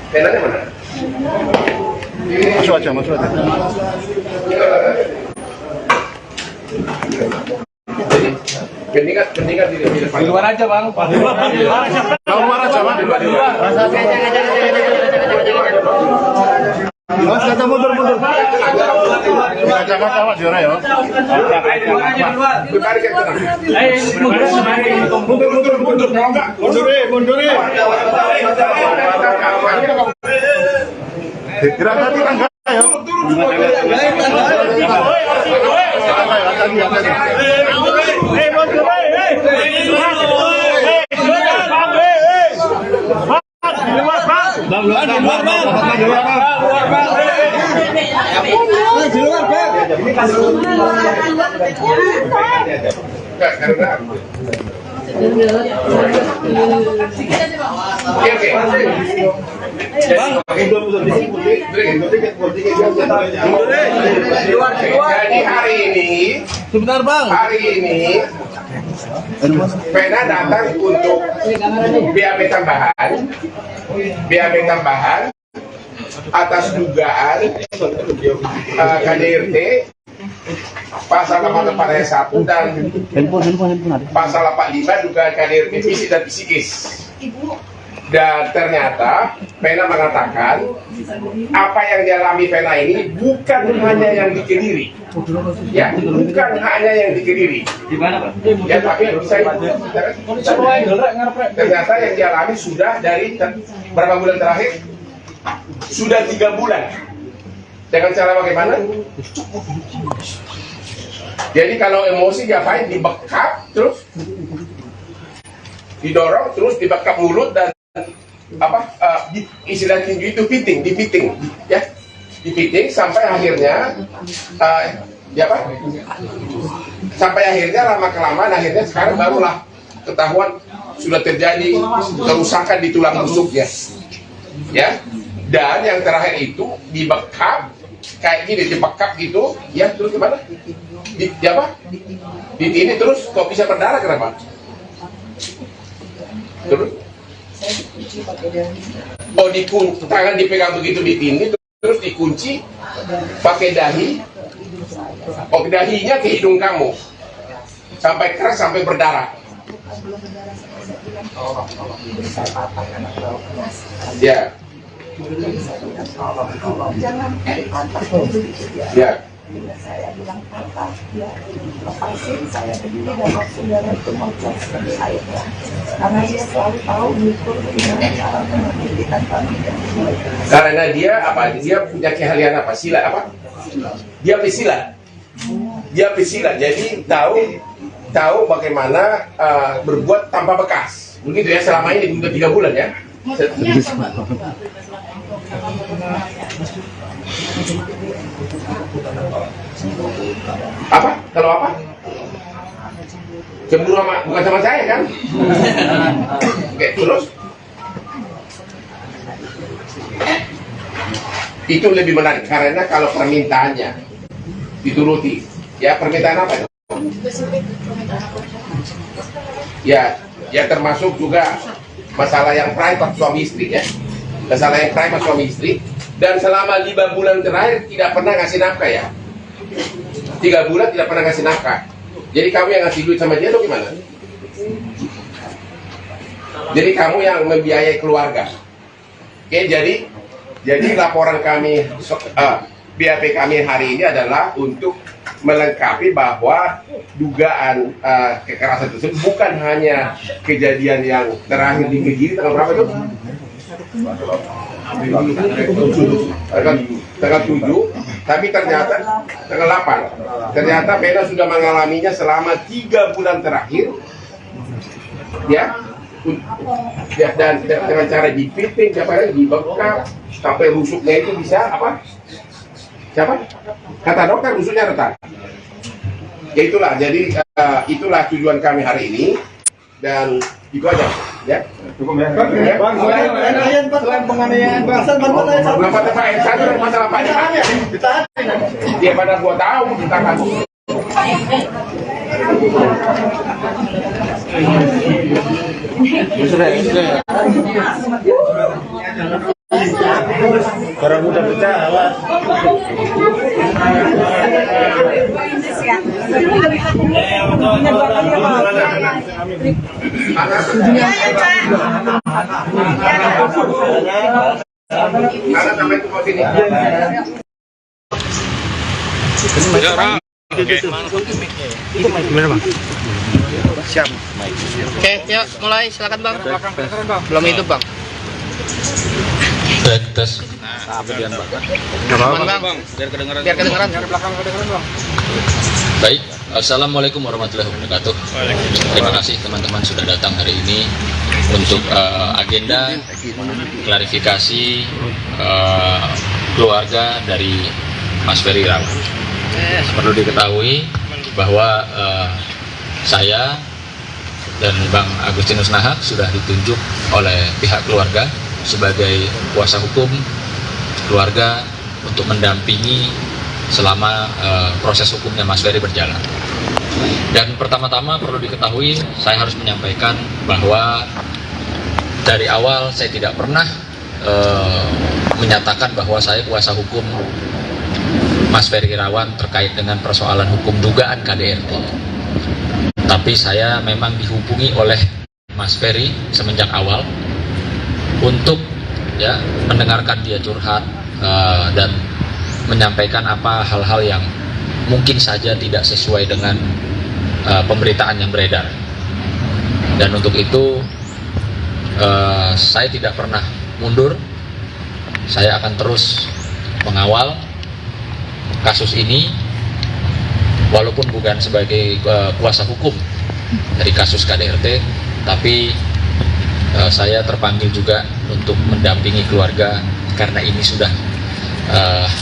Penanya mana? Masuk aja. Jadi pendingan di depan. Di luar aja, Bang. Di luar aja, Bang. Mas, kata mundur. Kaca-kaca, Mas, Jora, ya. Mundur. Kalau enggak, Mundur. Gerak tadi tangga, ya. Jadi hari ini, Sebentar, Bang. Hari ini Pena datang untuk BAP tambahan atas dugaan KDRT pasal 88 ayat 1 dan pasal 85 dugaan KDRT fisik dan psikis. Dan ternyata Pena mengatakan apa yang dialami Pena ini bukan hanya yang di Kediri, ya, bukan hanya yang di Kediri. Ya, tapi ternyata yang dialami sudah dari berapa bulan terakhir? Sudah 3 bulan. Dengan cara bagaimana? Jadi kalau emosi diapain? Dibekap terus, didorong terus, dibekap mulut dan istilah tinju itu dipiting, ya, dipiting sampai akhirnya sampai akhirnya lama kelamaan akhirnya sekarang barulah ketahuan sudah terjadi kerusakan di tulang rusuknya, ya. Dan yang terakhir itu dibekap kayak gini, dibekap gitu, ya, terus gimana? Di ini terus kok bisa berdarah, kenapa? Terus? Oh, tangan dipegang begitu di sini, terus dikunci pakai dahi. Oh, dahinya ke hidung kamu sampai keras, sampai berdarah. Ya. Ya. Saya bilang kakak, ya lepasin saya berdiri dan saudara itu mau seperti airnya, karena dia selalu tahu mengukur bagaimana cara menghentikan kami. Karena dia apa? Dia punya keahlian apa? Silat apa? Dia pesilat. Jadi tahu bagaimana berbuat tanpa bekas. Begitu ya, selama ini untuk 3 bulan ya. Apa? Kalau apa? Cemburu bukan sama saya kan? Oke, terus itu lebih menarik karena kalau permintaannya dituruti, ya, permintaan apa itu? Ya termasuk juga masalah yang private suami istri, ya, masalah yang private suami istri. Dan selama 5 bulan terakhir tidak pernah ngasih nafkah, ya. 3 bulan tidak pernah ngasih nafkah. Jadi kamu yang ngasih duit sama dia atau gimana? Jadi kamu yang membiayai keluarga. Oke, jadi laporan kami, BAP kami hari ini adalah untuk melengkapi bahwa dugaan kekerasan tersebut bukan hanya kejadian yang terakhir di Kediri tanggal berapa itu? Tanggal 7, tapi ternyata tanggal 8. Ternyata Pena sudah mengalaminya selama 3 bulan terakhir, ya. Dan dengan cara dipiting, dibekap sampai rusuknya itu bisa apa? Siapa? Kata dokter rusuknya retak. Ya itulah, jadi itulah tujuan kami hari ini dan itu aja ya. Cukup ya. Bang, selain penganiayaan bangsat, Belum pada Pak satu masalah Pak ini. Dia pada gua tahu ditahan. Orang muda bicara. Sampai ke sini. Gimana bang? Siap. Oke, yuk mulai, silakan bang. Belum itu bang. Tes. Aman bang. Biar kedengeran. Baik, assalamualaikum warahmatullahi wabarakatuh. Terima kasih teman-teman sudah datang hari ini untuk agenda klarifikasi keluarga dari Mas Ferry Irawan. Perlu diketahui bahwa saya dan Bang Agustinus Nahak sudah ditunjuk oleh pihak keluarga sebagai kuasa hukum keluarga untuk mendampingi selama proses hukumnya Mas Ferry berjalan. Dan pertama-tama perlu diketahui, saya harus menyampaikan bahwa dari awal saya tidak pernah menyatakan bahwa saya kuasa hukum Mas Ferry Irawan terkait dengan persoalan hukum dugaan KDRT. Tapi saya memang dihubungi oleh Mas Ferry semenjak awal untuk ya mendengarkan dia curhat dan menyampaikan apa hal-hal yang mungkin saja tidak sesuai dengan pemberitaan yang beredar. Dan untuk itu saya tidak pernah mundur. Saya akan terus mengawal kasus ini walaupun bukan sebagai kuasa hukum dari kasus KDRT, tapi saya terpanggil juga untuk mendampingi keluarga karena ini sudah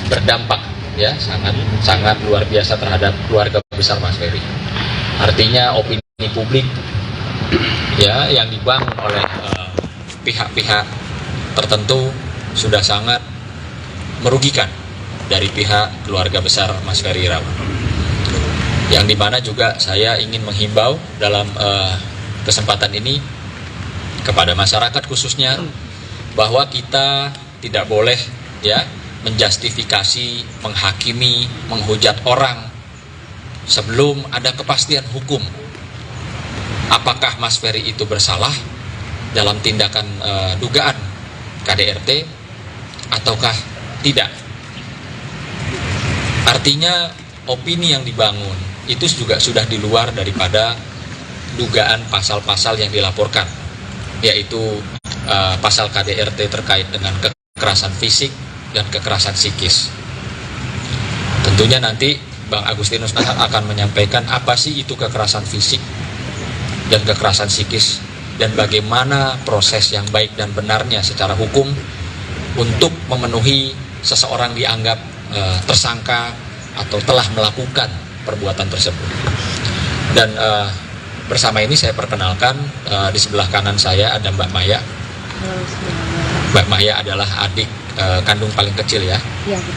berdampak ya sangat luar biasa terhadap keluarga besar Mas Ferry. Artinya opini publik ya yang dibangun oleh pihak-pihak tertentu sudah sangat merugikan dari pihak keluarga besar Mas Ferry Irawan. Yang dimana juga saya ingin menghimbau dalam kesempatan ini kepada masyarakat khususnya bahwa kita tidak boleh ya menjustifikasi, menghakimi, menghujat orang sebelum ada kepastian hukum. Apakah Mas Ferry itu bersalah dalam tindakan dugaan KDRT ataukah tidak? Artinya opini yang dibangun itu juga sudah di luar daripada dugaan pasal-pasal yang dilaporkan, yaitu pasal KDRT terkait dengan kekerasan fisik dan kekerasan psikis. Tentunya nanti Bang Agustinus Nahak akan menyampaikan apa sih itu kekerasan fisik dan kekerasan psikis dan bagaimana proses yang baik dan benarnya secara hukum untuk memenuhi seseorang dianggap tersangka atau telah melakukan perbuatan tersebut. Dan bersama ini saya perkenalkan di sebelah kanan saya ada Mbak Maya. Mbak Maya adalah adik kandung paling kecil ya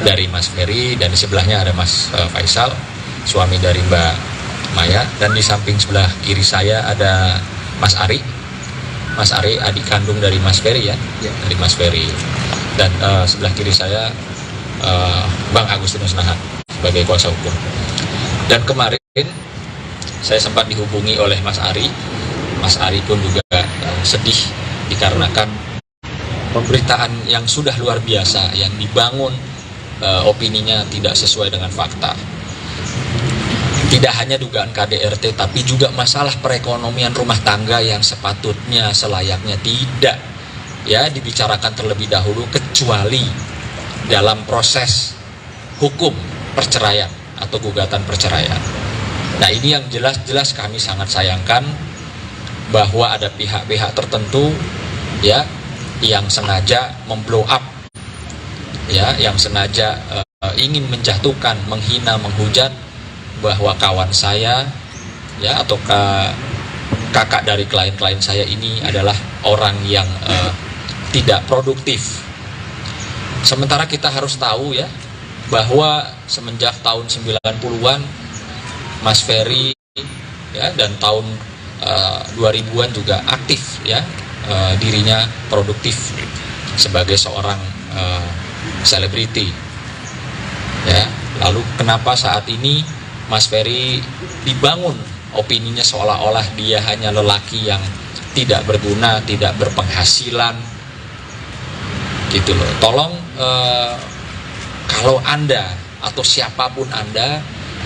dari Mas Ferry, dan di sebelahnya ada Mas Faisal, suami dari Mbak Maya, dan di samping sebelah kiri saya ada Mas Ari. Mas Ari adik kandung dari Mas Ferry ya, dari Mas Ferry. Dan sebelah kiri saya Bang Agustinus Nahak sebagai kuasa hukum. Dan kemarin saya sempat dihubungi oleh Mas Ari. Mas Ari pun juga sedih dikarenakan pemberitaan yang sudah luar biasa yang dibangun, opininya tidak sesuai dengan fakta. Tidak hanya dugaan KDRT, tapi juga masalah perekonomian rumah tangga yang sepatutnya selayaknya tidak ya dibicarakan terlebih dahulu kecuali dalam proses hukum perceraian atau gugatan perceraian. Nah, ini yang jelas-jelas kami sangat sayangkan bahwa ada pihak-pihak tertentu ya yang sengaja memblow up ya, yang sengaja ingin menjatuhkan, menghina, menghujat bahwa kawan saya ya ataukah kakak dari klien-klien saya ini adalah orang yang tidak produktif. Sementara kita harus tahu ya, bahwa semenjak tahun 90-an Mas Ferry ya, dan tahun 2000-an juga aktif ya, dirinya produktif sebagai seorang selebriti ya. Lalu kenapa saat ini Mas Ferry dibangun opininya seolah-olah dia hanya lelaki yang tidak berguna, tidak berpenghasilan gitu loh. Tolong kalau Anda atau siapapun Anda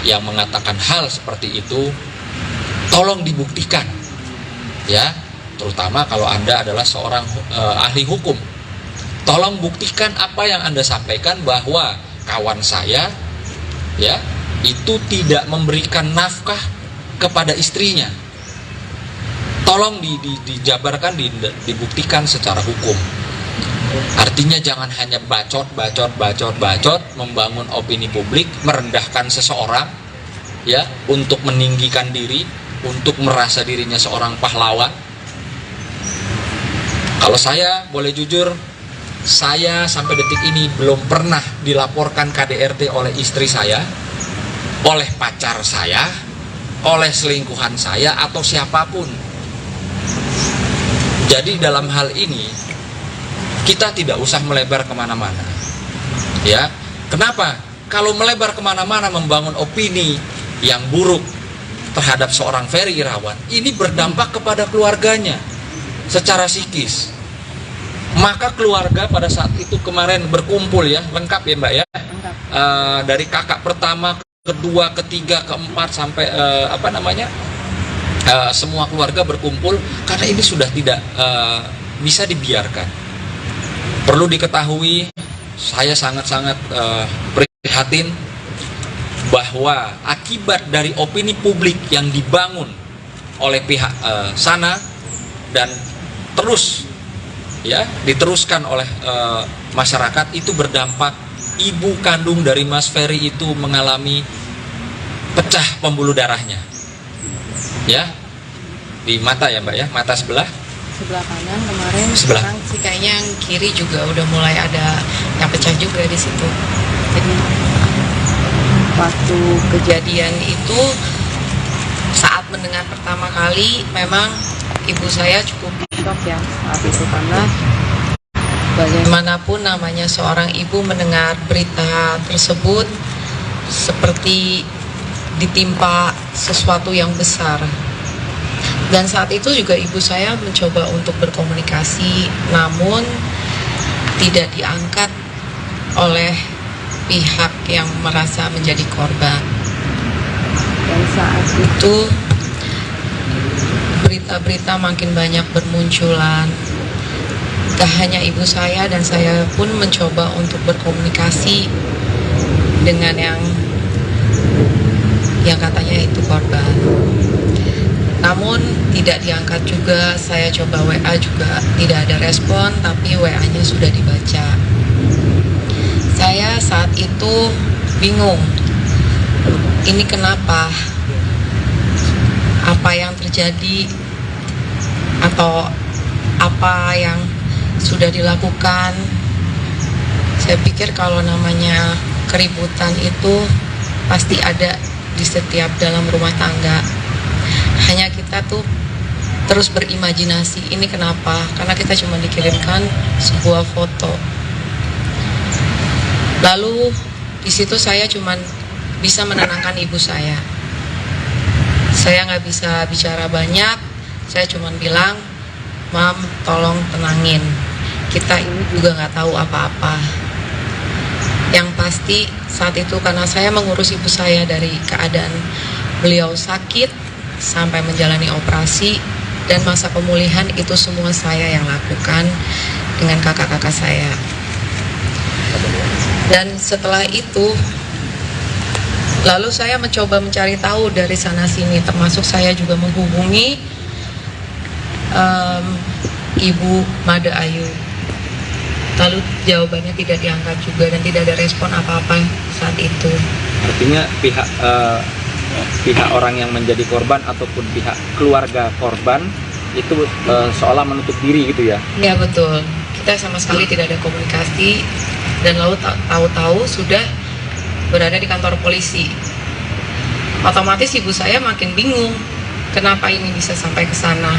yang mengatakan hal seperti itu, tolong dibuktikan ya, terutama kalau Anda adalah seorang ahli hukum. Tolong buktikan apa yang Anda sampaikan, bahwa kawan saya ya itu tidak memberikan nafkah kepada istrinya. Tolong dijabarkan, dibuktikan secara hukum. Artinya jangan hanya bacot, membangun opini publik, merendahkan seseorang ya, untuk meninggikan diri, untuk merasa dirinya seorang pahlawan. Kalau saya boleh jujur, saya sampai detik ini belum pernah dilaporkan KDRT oleh istri saya, oleh pacar saya, oleh selingkuhan saya, atau siapapun. Jadi dalam hal ini kita tidak usah melebar kemana-mana ya. Kenapa? Kalau melebar kemana-mana membangun opini yang buruk terhadap seorang Ferry Irawan, ini berdampak kepada keluarganya secara psikis. Maka keluarga pada saat itu kemarin berkumpul ya, lengkap ya Mbak ya, dari kakak pertama, kedua, ketiga, keempat, sampai semua keluarga berkumpul, karena ini sudah tidak bisa dibiarkan. Perlu diketahui, saya sangat-sangat prihatin bahwa akibat dari opini publik yang dibangun oleh pihak sana dan terus ya diteruskan oleh masyarakat, itu berdampak ibu kandung dari Mas Ferry itu mengalami pecah pembuluh darahnya ya, di mata ya Mbak ya, mata sebelah kanan kemarin, sebelah. Sekarang sih kayaknya yang kiri juga udah mulai ada yang pecah juga di situ. Jadi waktu kejadian itu, saat mendengar pertama kali, memang ibu saya cukup shock ya saat itu, karena bagaimanapun namanya seorang ibu mendengar berita tersebut seperti ditimpa sesuatu yang besar. Dan saat itu juga ibu saya mencoba untuk berkomunikasi, namun tidak diangkat oleh pihak yang merasa menjadi korban. Dan saat itu berita-berita makin banyak bermunculan. Tak hanya ibu saya, dan saya pun mencoba untuk berkomunikasi dengan yang katanya itu korban. Namun tidak diangkat juga. Saya coba WA juga tidak ada respon, tapi WA-nya sudah dibaca. Saya saat itu bingung, ini kenapa? Apa yang terjadi atau apa yang sudah dilakukan? Saya pikir kalau namanya keributan itu pasti ada di setiap dalam rumah tangga. Hanya kita tuh terus berimajinasi, ini kenapa? Karena kita cuma dikirimkan sebuah foto. Lalu di situ saya cuma bisa menenangkan ibu saya. Saya nggak bisa bicara banyak. Saya cuma bilang, Mam, tolong tenangin. Kita ini juga nggak tahu apa-apa. Yang pasti saat itu karena saya mengurus ibu saya dari keadaan beliau sakit sampai menjalani operasi, dan masa pemulihan itu semua saya yang lakukan dengan kakak-kakak saya. Dan setelah itu, lalu saya mencoba mencari tahu dari sana sini, termasuk saya juga menghubungi Ibu Made Ayu. Lalu jawabannya tidak diangkat juga dan tidak ada respon apa-apa saat itu. Artinya pihak pihak orang yang menjadi korban ataupun pihak keluarga korban itu seolah menutup diri gitu ya? Ya betul, kita sama sekali tidak ada komunikasi dan lalu tahu-tahu sudah berada di kantor polisi. Otomatis ibu saya makin bingung, kenapa ini bisa sampai ke sana.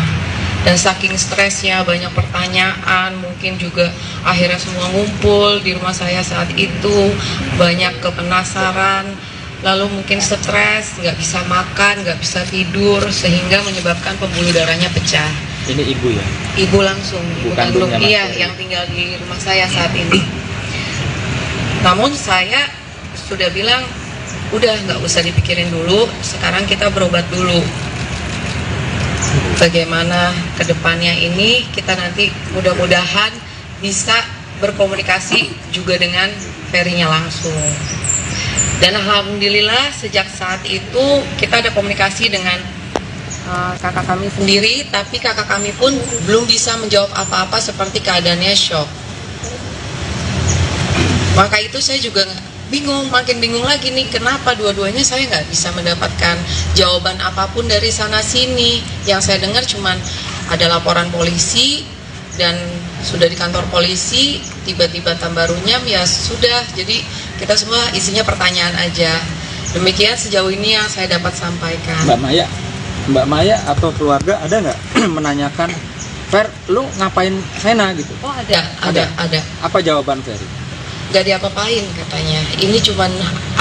Dan saking stresnya, banyak pertanyaan, mungkin juga akhirnya semua ngumpul di rumah saya saat itu, banyak kepenasaran, lalu mungkin stres, nggak bisa makan, nggak bisa tidur, sehingga menyebabkan pembuluh darahnya pecah. Ini ibu ya? Ibu langsung, ibu kandung, iya, Mas? yang tinggal di rumah saya saat ini. Namun saya sudah bilang, udah nggak usah dipikirin dulu, sekarang kita berobat dulu. Bagaimana kedepannya ini, kita nanti mudah-mudahan bisa berkomunikasi juga dengan Ferry-nya langsung. Dan alhamdulillah sejak saat itu kita ada komunikasi dengan kakak kami sendiri, tapi kakak kami pun belum bisa menjawab apa-apa seperti keadaannya shock. Maka itu saya juga bingung, makin bingung lagi nih, kenapa dua-duanya saya nggak bisa mendapatkan jawaban apapun dari sana-sini. Yang saya dengar cuman ada laporan polisi dan sudah di kantor polisi, tiba-tiba tambah runyam, ya sudah, jadi kita semua isinya pertanyaan aja. Demikian sejauh ini yang saya dapat sampaikan. Mbak Maya atau keluarga ada nggak menanyakan, Fer, lu ngapain Vena gitu? Oh ada. Apa jawaban Ferry? Gak diapa-apain katanya, ini cuman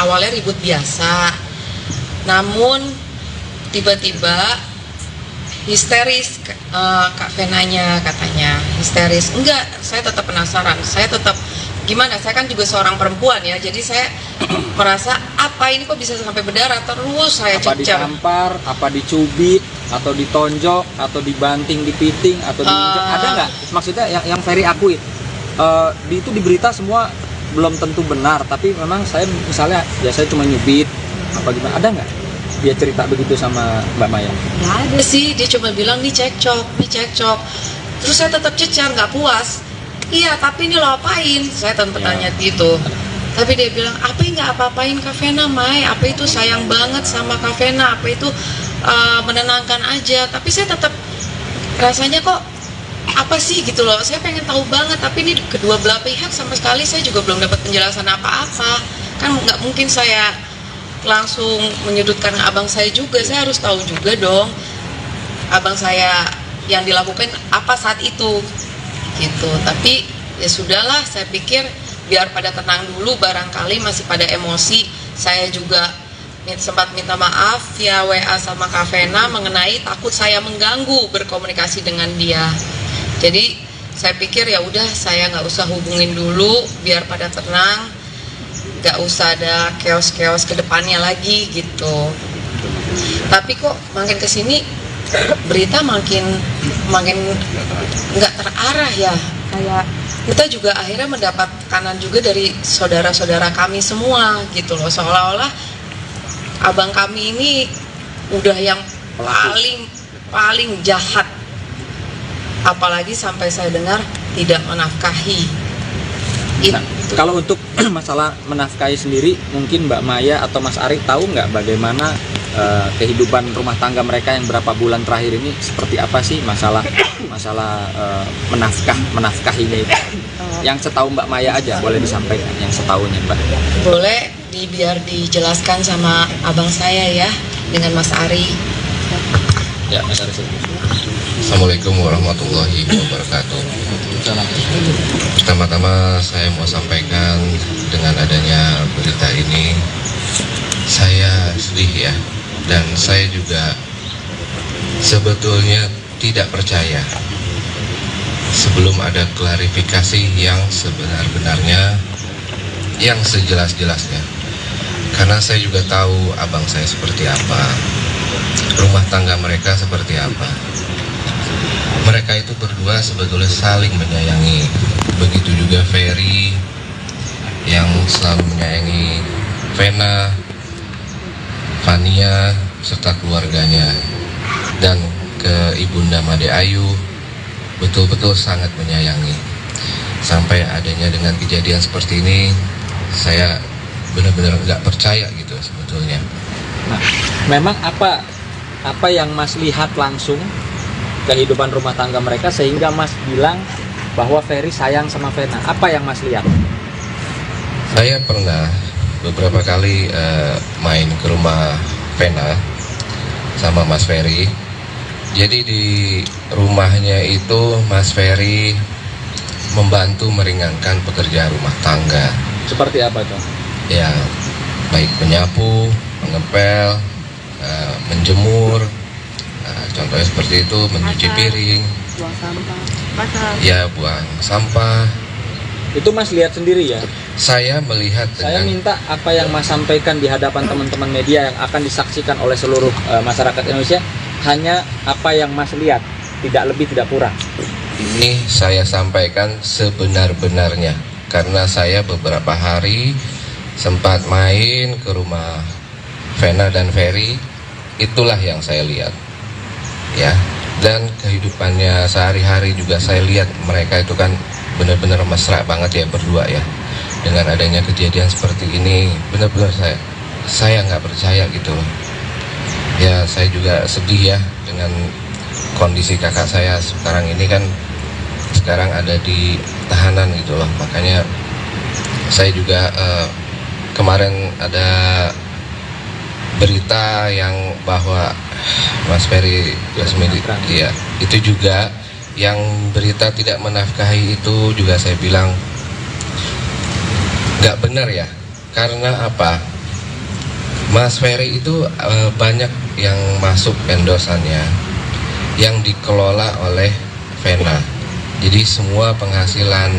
awalnya ribut biasa, namun tiba-tiba histeris, Kak Venanya katanya histeris. Enggak, saya tetap penasaran, saya tetap gimana, saya kan juga seorang perempuan ya, jadi saya merasa apa ini kok bisa sampai berdarah terus. Saya apa ditampar, apa dicubit, atau ditonjok, atau dibanting, dipiting, atau diinjak, ada nggak? Maksudnya yang Ferry akui, itu di berita semua belum tentu benar, tapi memang saya misalnya ya saya cuma nyubit apa gimana, ada nggak dia cerita begitu sama Mbak Maya? Nggak ada sih, dia cuma bilang nih cekcok. Terus saya tetap cecar, nggak puas. Iya, tapi ini lo apain? Saya tetap tanya gitu. Tapi dia bilang, apa nggak apa-apain Kak Vena, Mai? Apa itu sayang banget sama Kak Vena? Apa itu menenangkan aja? Tapi saya tetap rasanya kok apa sih gitu loh, saya pengen tahu banget, tapi ini kedua belah pihak sama sekali saya juga belum dapat penjelasan apa-apa. Kan nggak mungkin saya langsung menyudutkan abang saya juga, saya harus tahu juga dong abang saya yang dilakukan apa saat itu gitu. Tapi ya sudahlah, saya pikir biar pada tenang dulu, barangkali masih pada emosi. Saya juga sempat minta maaf via WA sama Kak Vena mengenai takut saya mengganggu berkomunikasi dengan dia. Jadi saya pikir ya udah, saya nggak usah hubungin dulu, biar pada tenang, nggak usah ada chaos-chaos ke depannya lagi gitu. Tapi kok makin kesini berita makin nggak terarah ya. Kayak kita juga akhirnya mendapat tekanan juga dari saudara-saudara kami semua gitu loh, seolah-olah abang kami ini udah yang paling jahat. Apalagi sampai saya dengar tidak menafkahi. Nah, kalau untuk masalah menafkahi sendiri, mungkin Mbak Maya atau Mas Ari tahu nggak bagaimana kehidupan rumah tangga mereka yang berapa bulan terakhir ini seperti apa sih, masalah menafkahinya itu? Yang setahu Mbak Maya aja boleh disampaikan, yang setahunya Mbak. Boleh biar dijelaskan sama abang saya ya, dengan Mas Ari. Ya, Mas Ari. Assalamualaikum warahmatullahi wabarakatuh. Pertama-tama saya mau sampaikan, dengan adanya berita ini saya sedih ya, dan saya juga sebetulnya tidak percaya sebelum ada klarifikasi yang sebenar-benarnya, yang sejelas-jelasnya. Karena saya juga tahu abang saya seperti apa, rumah tangga mereka seperti apa. Mereka itu berdua sebetulnya saling menyayangi. Begitu juga Ferry yang selalu menyayangi Vena, Fania, serta keluarganya. Dan ke Ibunda Made Ayu betul-betul sangat menyayangi. Sampai adanya dengan kejadian seperti ini, saya benar-benar nggak percaya gitu sebetulnya. Nah, Memang apa yang Mas lihat langsung kehidupan rumah tangga mereka sehingga Mas bilang bahwa Ferry sayang sama Vena? Apa yang Mas lihat? Saya pernah beberapa kali main ke rumah Vena sama Mas Ferry. Jadi di rumahnya itu Mas Ferry membantu meringankan pekerjaan rumah tangga. Seperti apa tuh? Ya, baik menyapu, mengepel, menjemur, contohnya seperti itu, mencuci piring, Buang sampah. ya buang sampah. Itu Mas lihat sendiri ya? Saya melihat Saya dengan minta apa yang Mas sampaikan di hadapan teman-teman media yang akan disaksikan oleh seluruh masyarakat Indonesia, hanya apa yang Mas lihat, tidak lebih tidak kurang. ini saya sampaikan sebenar-benarnya karena saya beberapa hari sempat main ke rumah Vena dan Ferry, itulah yang saya lihat ya, dan kehidupannya sehari-hari juga saya lihat mereka itu kan benar-benar mesra banget ya berdua ya. Dengan adanya kejadian seperti ini benar-benar saya nggak percaya gitu loh ya. Saya juga sedih ya dengan kondisi kakak saya sekarang ini kan sekarang ada di tahanan gitu loh. Makanya saya juga kemarin ada berita yang bahwa Mas Ferry Yasmini ya, itu juga yang berita tidak menafkahi itu juga saya bilang nggak benar ya. Karena apa? Mas Ferry itu banyak yang masuk endorsannya yang dikelola oleh Vena. Jadi semua penghasilan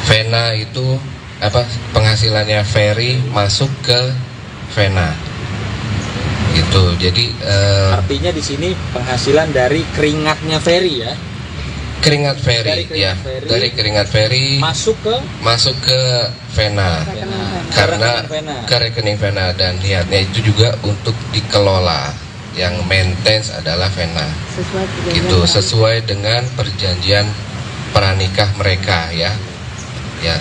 Vena itu penghasilannya Ferry masuk ke Vena. Gitu. Jadi artinya di sini penghasilan dari keringatnya Ferry ya. Keringat Ferry ya. Dari keringat Ferry masuk ke Vena. Karena ke rekening Vena dan niatnya itu juga untuk dikelola. Yang maintenance adalah Vena. Itu sesuai dengan perjanjian pranikah mereka ya. Ya,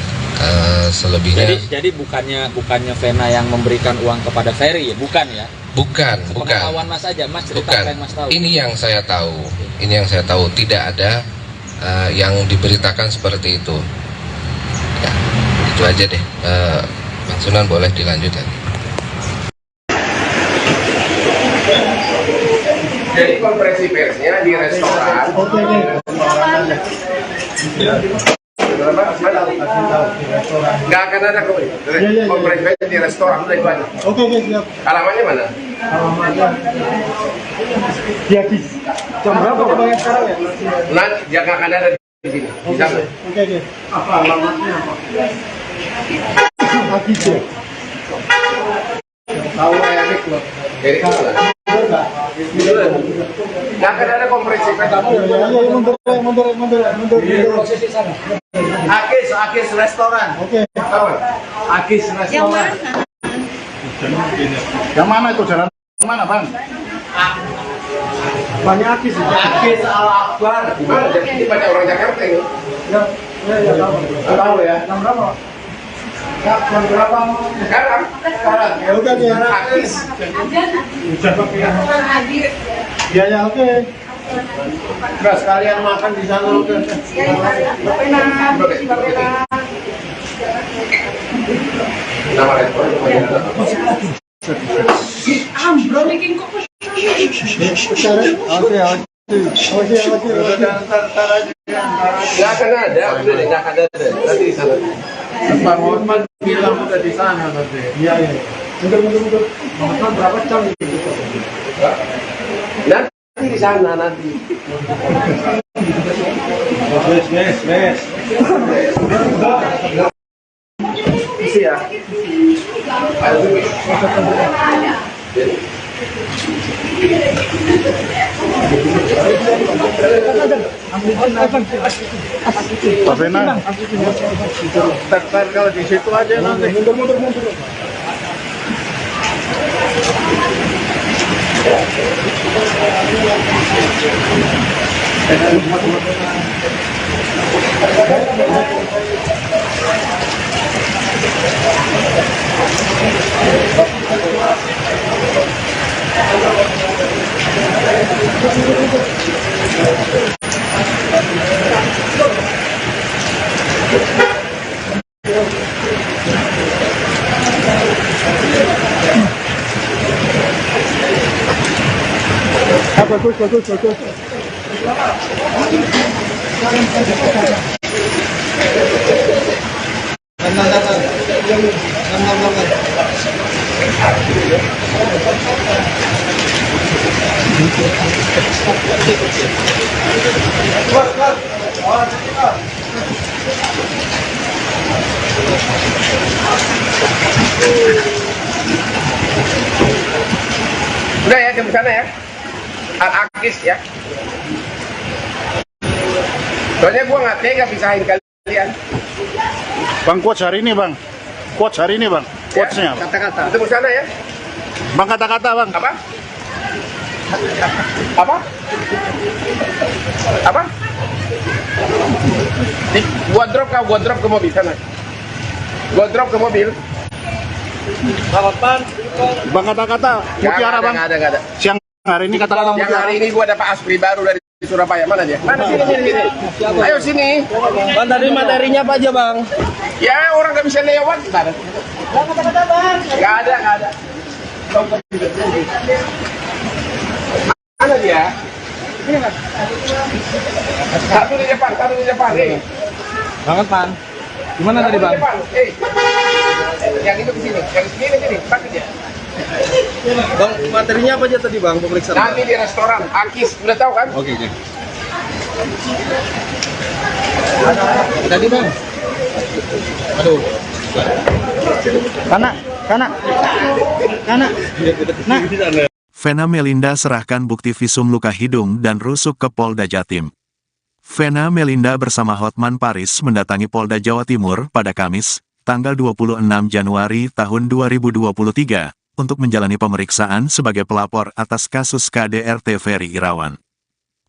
selebihnya. Jadi bukannya Vena yang memberikan uang kepada Ferry ya, bukan ya? Bukan. Pengetahuan Mas aja, Mas ceritakan yang Mas tahu. Ini yang saya tahu. Ini yang saya tahu, tidak ada yang diberitakan seperti itu. Ya, itu aja deh. Bang Sunan boleh dilanjutkan. Jadi konferensi persnya di restoran. Nggak akan ada konferensi pers di restoran, udah itu aja. Oke, siap. Alamannya mana? Alamannya Diagis. Jam berapa Bang sekarang ya? Nanti dia nggak akan ada di sini. Di sana. Oke. Apa alamatnya apa? Diagis ya. Tahu Erik loh. Erik mana? Nggak akan ada konferensi pers. Mundur. Posisi sana. Akis restoran. Oke. Akis restoran. Yang mana itu jalan mana Bang? Banyak Akis. Akis Al-Akbar. Gimana? Jadi banyak orang Jakarta ini. Ya, tahu ya. Jam berapa? Jam berapa? Sekarang. Ya udah dia. Akis. Ya, oke. Enggak sekalian makan di sana oke. Nama restoran nggak akan ada, udah deh, nggak akan ada, nanti di sana. Bang Hotman bilang udah di sana nanti. Iya. Mundur. Bang Hotman berapa jam gitu? Nanti di sana nanti. Mes. Isi ya. Pak Vena. Kalau di situ aja nanti. Mundur. Udah ya, jam sana ya. Al-Akis ya. Soalnya gua nggak tega pisahin kalian. Bang, quotes hari ini bang. Quotes hari ini bang. Quotesnya. Kata-kata. Ketemu sana ya. Bang, kata-kata bang. Apa? Apa? Apa? Gua drop ke mobil sana. Gua drop ke mobil. Bang, kata-kata. Mutiara bang. Nggak ada. Siang hari ini kata-kata Yang mutiara. hari ini gua dapat aspri baru dari Surabaya. Mana dia? Mana sini. Ayo sini. Bang, tadi materinya apa aja bang? Ya orang nggak bisa lewat. Nggak ada. Mana dia? Satu di depan. Banget pan. Gimana tadi bang? Yang itu kesini. Pakai dia. Bang, materinya apa aja tadi bang pemeriksaan? Nanti di restoran Akis, udah tahu kan? Oke. Tadi bang. Aduh. Kana. Nah. Vena Melinda serahkan bukti visum luka hidung dan rusuk ke Polda Jatim. Vena Melinda bersama Hotman Paris mendatangi Polda Jawa Timur pada Kamis, tanggal 26 Januari tahun 2023, untuk menjalani pemeriksaan sebagai pelapor atas kasus KDRT Ferry Irawan.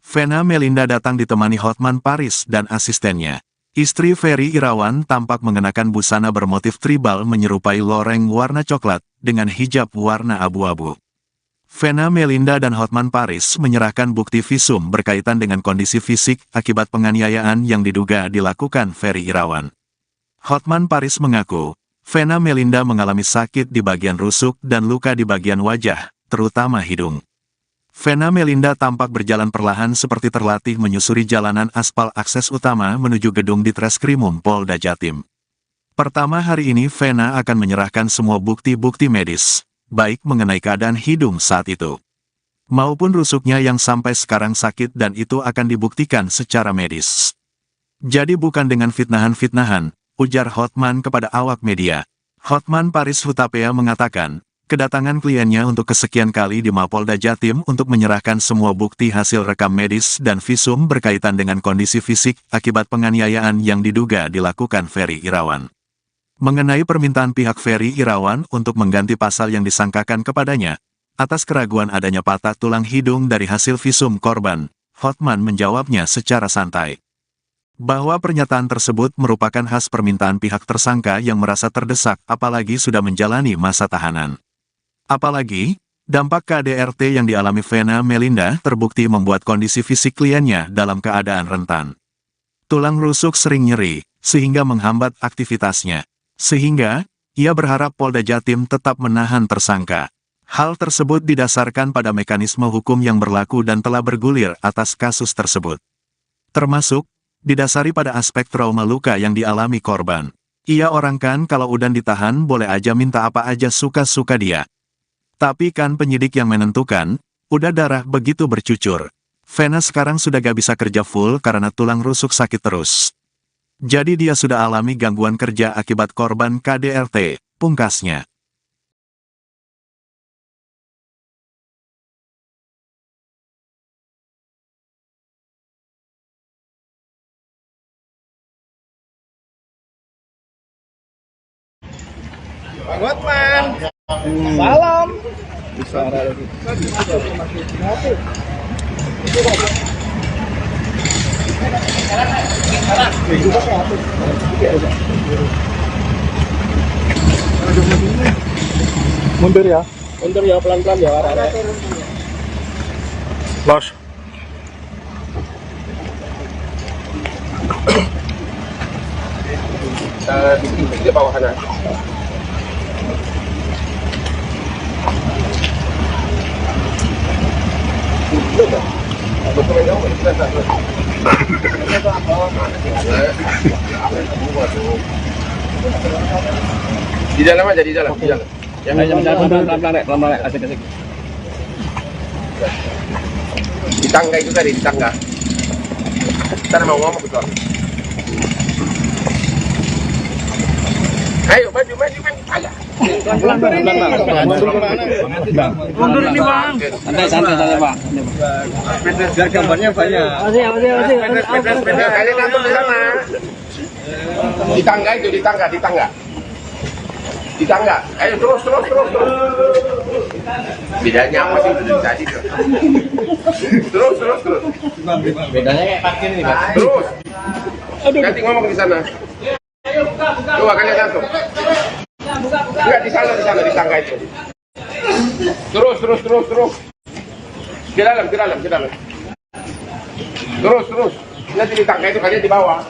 Vena Melinda datang ditemani Hotman Paris dan asistennya. Istri Ferry Irawan tampak mengenakan busana bermotif tribal menyerupai loreng warna coklat dengan hijab warna abu-abu. Vena Melinda dan Hotman Paris menyerahkan bukti visum berkaitan dengan kondisi fisik akibat penganiayaan yang diduga dilakukan Ferry Irawan. Hotman Paris mengaku, Vena Melinda mengalami sakit di bagian rusuk dan luka di bagian wajah, terutama hidung. Vena Melinda tampak berjalan perlahan seperti terlatih menyusuri jalanan aspal akses utama menuju gedung Ditreskrimum Polda Jatim. Pertama hari ini Vena akan menyerahkan semua bukti-bukti medis, baik mengenai keadaan hidung saat itu, maupun rusuknya yang sampai sekarang sakit dan itu akan dibuktikan secara medis. Jadi bukan dengan fitnahan-fitnahan, ujar Hotman kepada awak media. Hotman Paris Hutapea mengatakan, kedatangan kliennya untuk kesekian kali di Mapolda Jatim untuk menyerahkan semua bukti hasil rekam medis dan visum berkaitan dengan kondisi fisik akibat penganiayaan yang diduga dilakukan Ferry Irawan. Mengenai permintaan pihak Ferry Irawan untuk mengganti pasal yang disangkakan kepadanya, atas keraguan adanya patah tulang hidung dari hasil visum korban, Hotman menjawabnya secara santai, bahwa pernyataan tersebut merupakan khas permintaan pihak tersangka yang merasa terdesak apalagi sudah menjalani masa tahanan. Apalagi, dampak KDRT yang dialami Vena Melinda terbukti membuat kondisi fisik kliennya dalam keadaan rentan. Tulang rusuk sering nyeri, sehingga menghambat aktivitasnya. Sehingga, ia berharap Polda Jatim tetap menahan tersangka. Hal tersebut didasarkan pada mekanisme hukum yang berlaku dan telah bergulir atas kasus tersebut. Termasuk, didasari pada aspek trauma luka yang dialami korban. Ia orangkan kalau udah ditahan boleh aja minta apa aja suka-suka dia. Tapi kan penyidik yang menentukan, udah darah begitu bercucur. Vena sekarang sudah gak bisa kerja full karena tulang rusuk sakit terus. Jadi dia sudah alami gangguan kerja akibat korban KDRT, pungkasnya. Bang Hotman. Salam. Mundur ya. Mundur ya, pelan-pelan ya. Los. Di bawah sana. Di dalam aja, di dalam. Pelan-pelan, asik-asik. Di tangga itu tadi, di tangga. Kita mau ngomong betul. Ayo, maju. Ayo. Mundur ini bang. Santai bang. Biar gambarnya banyak. Kalian kantor di sana. Di tangga itu, di tangga. Ayo terus. Bedanya apa sih dari tadi? Terus. Bedanya kayak parkir ini, Pak. Terus. Ganti ngomong di sana. Coba kalian kantor. Enggak di sana, di tangga itu. Terus. Ke dalam. Terus. Nanti di tangga itu kalian di bawah.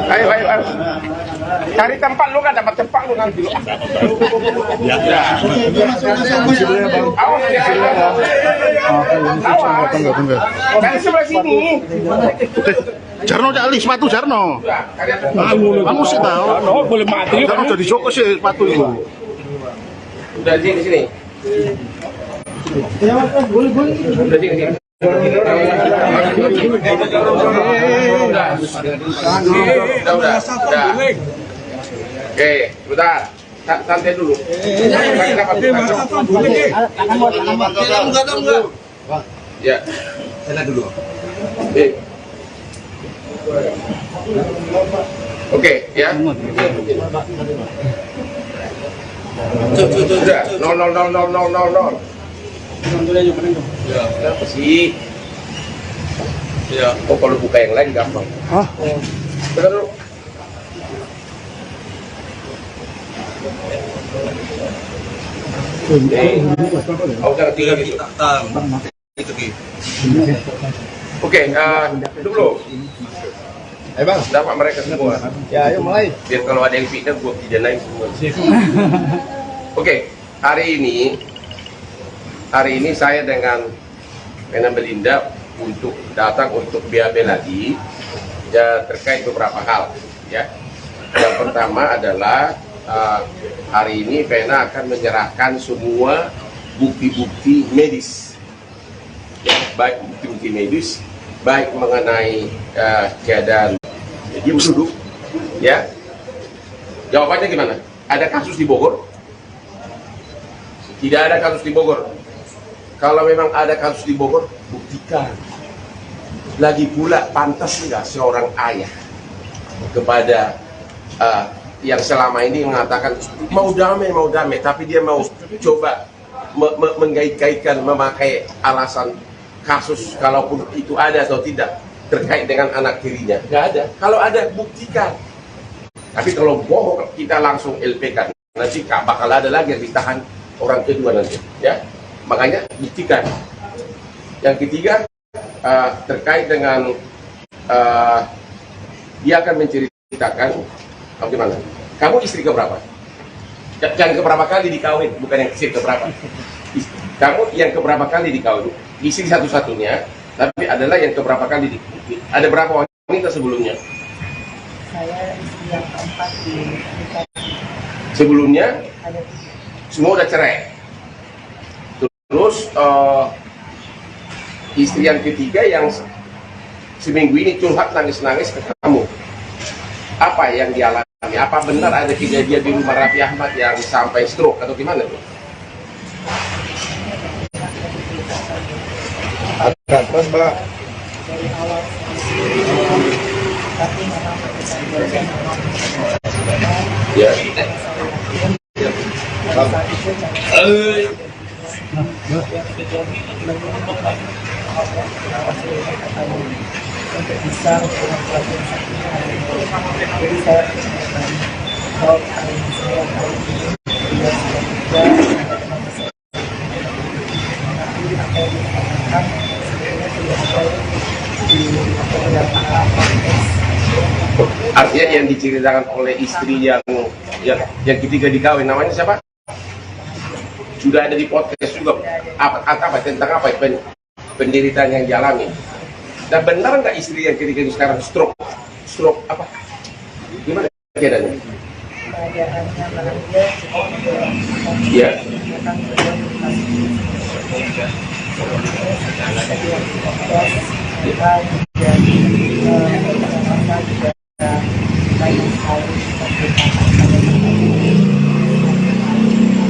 Ayo. Cari tempat lu, kan dapat tempat lu nanti lu. Awas. Sebelah sini. Jarno cali sepatu Jarno. Kamu sih tahu. Boleh mati. Jarno udah dijoko sih sepatu itu. Udah di sini. Udah di sini. Udah. Oke, bentar. Santai dulu. Ya. Sana dulu. Oke, ya. Sudah. 0. Kenapa sih? Ya. Oh, kalau buka yang lain gampang. Bentar dulu. Jangan tinggal gitu. Oke, dulu. Ayo bang, dapat mereka semua. Ya, ayo mulai. Biar kalau ada yang fitnah, gua pidanain semua. Oke, hari ini saya dengan Vena Melinda datang untuk BAB lagi ya, terkait beberapa hal ya. Yang pertama adalah hari ini Vena akan menyerahkan semua bukti-bukti medis ya, baik bukti-bukti medis baik mengenai keadaan dia duduk ya. Jawabannya gimana? Ada kasus di Bogor? Tidak ada kasus di Bogor. Kalau memang ada kasus di Bogor, buktikan. Lagi pula, pantas nggak seorang ayah kepada yang selama ini mengatakan mau damai, tapi dia mau coba mengkait-kaitkan, memakai alasan kasus, kalaupun itu ada atau tidak, terkait dengan anak tirinya. Nggak ada. Kalau ada, buktikan. Tapi kalau bohong, kita langsung LP-kan. Nanti bakal ada lagi yang ditahan orang kedua nanti. Ya. Makanya buktikan. Yang ketiga, terkait dengan dia akan menceritakan bagaimana. Kamu istri keberapa? Yang keberapa kali dikawin, bukan yang istri keberapa. Kamu yang keberapa kali dikawin? Istri satu-satunya, tapi adalah yang keberapa kali dikawin. Ada berapa wanita sebelumnya? Saya istri yang keempat di sebelumnya semua udah cerai. Terus istri yang ketiga yang seminggu ini curhat nangis-nangis ke kamu. Apa yang dialami? Apa benar ada kejadian di rumah Raffi Ahmad yang sampai stroke atau gimana tuh? Terus Mbak. dari awal tapi memang Ya. untuk bisa jadi saya kalau kali saya kali ini juga sudah nanti apa yang dikatakan sebenarnya sudah ada di Artinya yang diceritakan oleh istri yang ketiga dikawin, namanya siapa? Sudah ada di podcast juga. Apa tentang apa? penderitaan yang dialami. Dan benar nggak istri yang ketika itu sekarang stroke apa? Gimana keadaannya? Keadaannya barang dia cukup Iya. memang beliau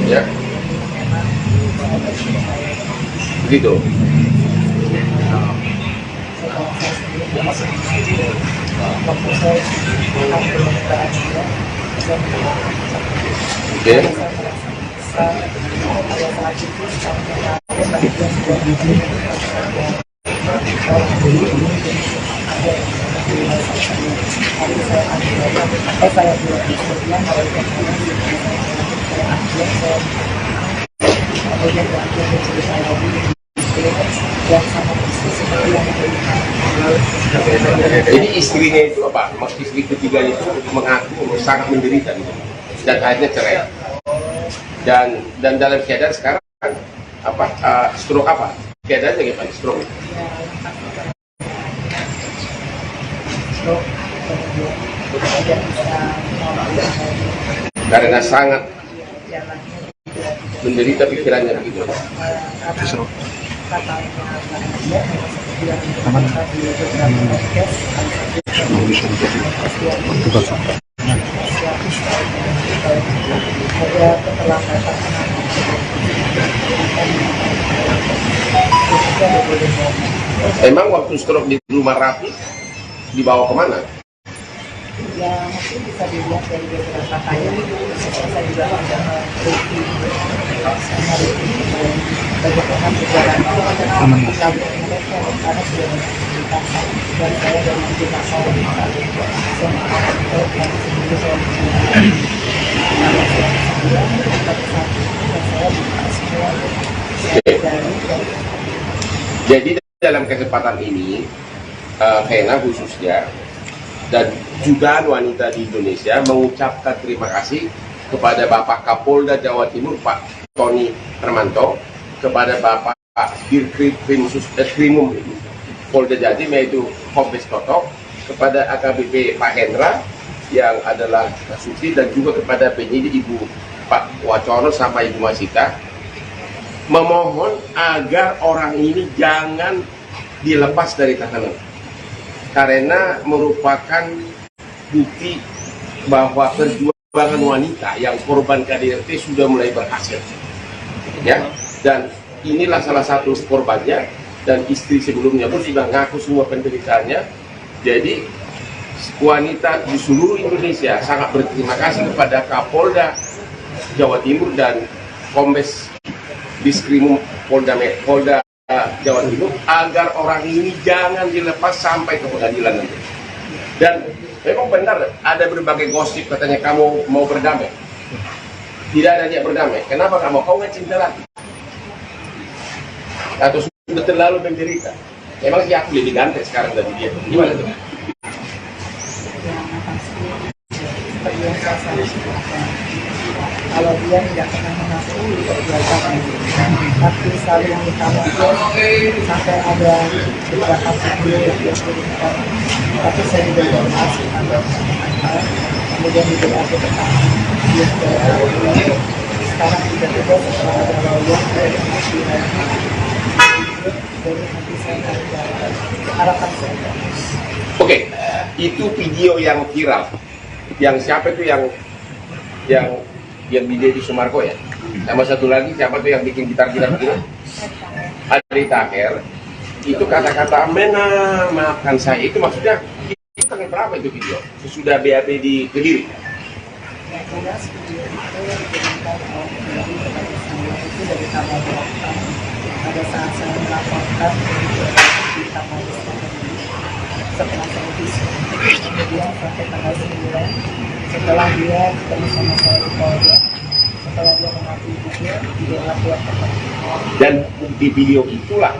Ya. Begitu. Oke. Jadi istrinya itu apa? Istri ketiga itu mengaku sangat menderita gitu. Dan akhirnya cerai. Dan dalam keadaan sekarang apa? Stroke apa? Keadaannya gimana? Stroke. Karena sangat menderita pikirannya begitu. Emang waktu stroke di rumah Rafi dibawa kemana? Ya mungkin bisa dilihat dari beberapa kali saya juga sudah meliti bagaimana perjalanan mereka karena sudah menceritakan dan saya dari juga Jadi dalam kesempatan ini Vena khususnya dan juga wanita di Indonesia mengucapkan terima kasih kepada Bapak Kapolda Jawa Timur Pak Tony Hermanto, kepada Bapak Dirkrimum Polda Jatim yaitu Kombes Totok, kepada AKBP Pak Hendra yang adalah Suci, dan juga kepada penyidik Ibu Pak Wacono sama Ibu Masita, memohon agar orang ini jangan dilepas dari tahanan karena merupakan bukti bahwa perjuangan wanita yang korban KDRT sudah mulai berhasil, ya. Dan inilah salah satu korbannya, dan istri sebelumnya pun sudah ngaku semua penderitaannya. Jadi wanita di seluruh Indonesia sangat berterima kasih kepada Kapolda Jawa Timur dan Kombes Diskrimum Polda Jawa Timur agar orang ini jangan dilepas sampai ke pengadilan nanti. Dan memang benar ada berbagai gosip katanya kamu mau berdamai. Tidak ada niat berdamai. Kenapa kamu? Kau nggak cinta lagi? Atau sudah terlalu menderita? Emang si aku lebih ganteng sekarang dari dia. Gimana tuh? Kalau dia tidak pernah mengakui perbuatan tapi selalu mengetahui sampai ada beberapa video yang dia kirimkan, tapi saya juga tidak masuk kemudian juga ada pertanyaan dia sekarang tiba-tiba setelah ada lawyer dari nanti saya harapan saya. Oke, itu video yang viral. Yang siapa itu yang di Deddy Sumarko ya? Sama satu lagi siapa tuh yang bikin gitar-gitar gitu? Adi Taher. Itu kata-kata "mena maafkan saya" itu maksudnya itu tanggal berapa itu video? Sesudah BAB di Kediri. Yang jelas video itu diberikan itu dari tanggal 8 pada saat saya melaporkan di tanggal 9 setelah saya visum, kemudian sampai tanggal 9 setelah dia ketemu sama saya di Polda, setelah dia mengakui video laporan Dan di video itulah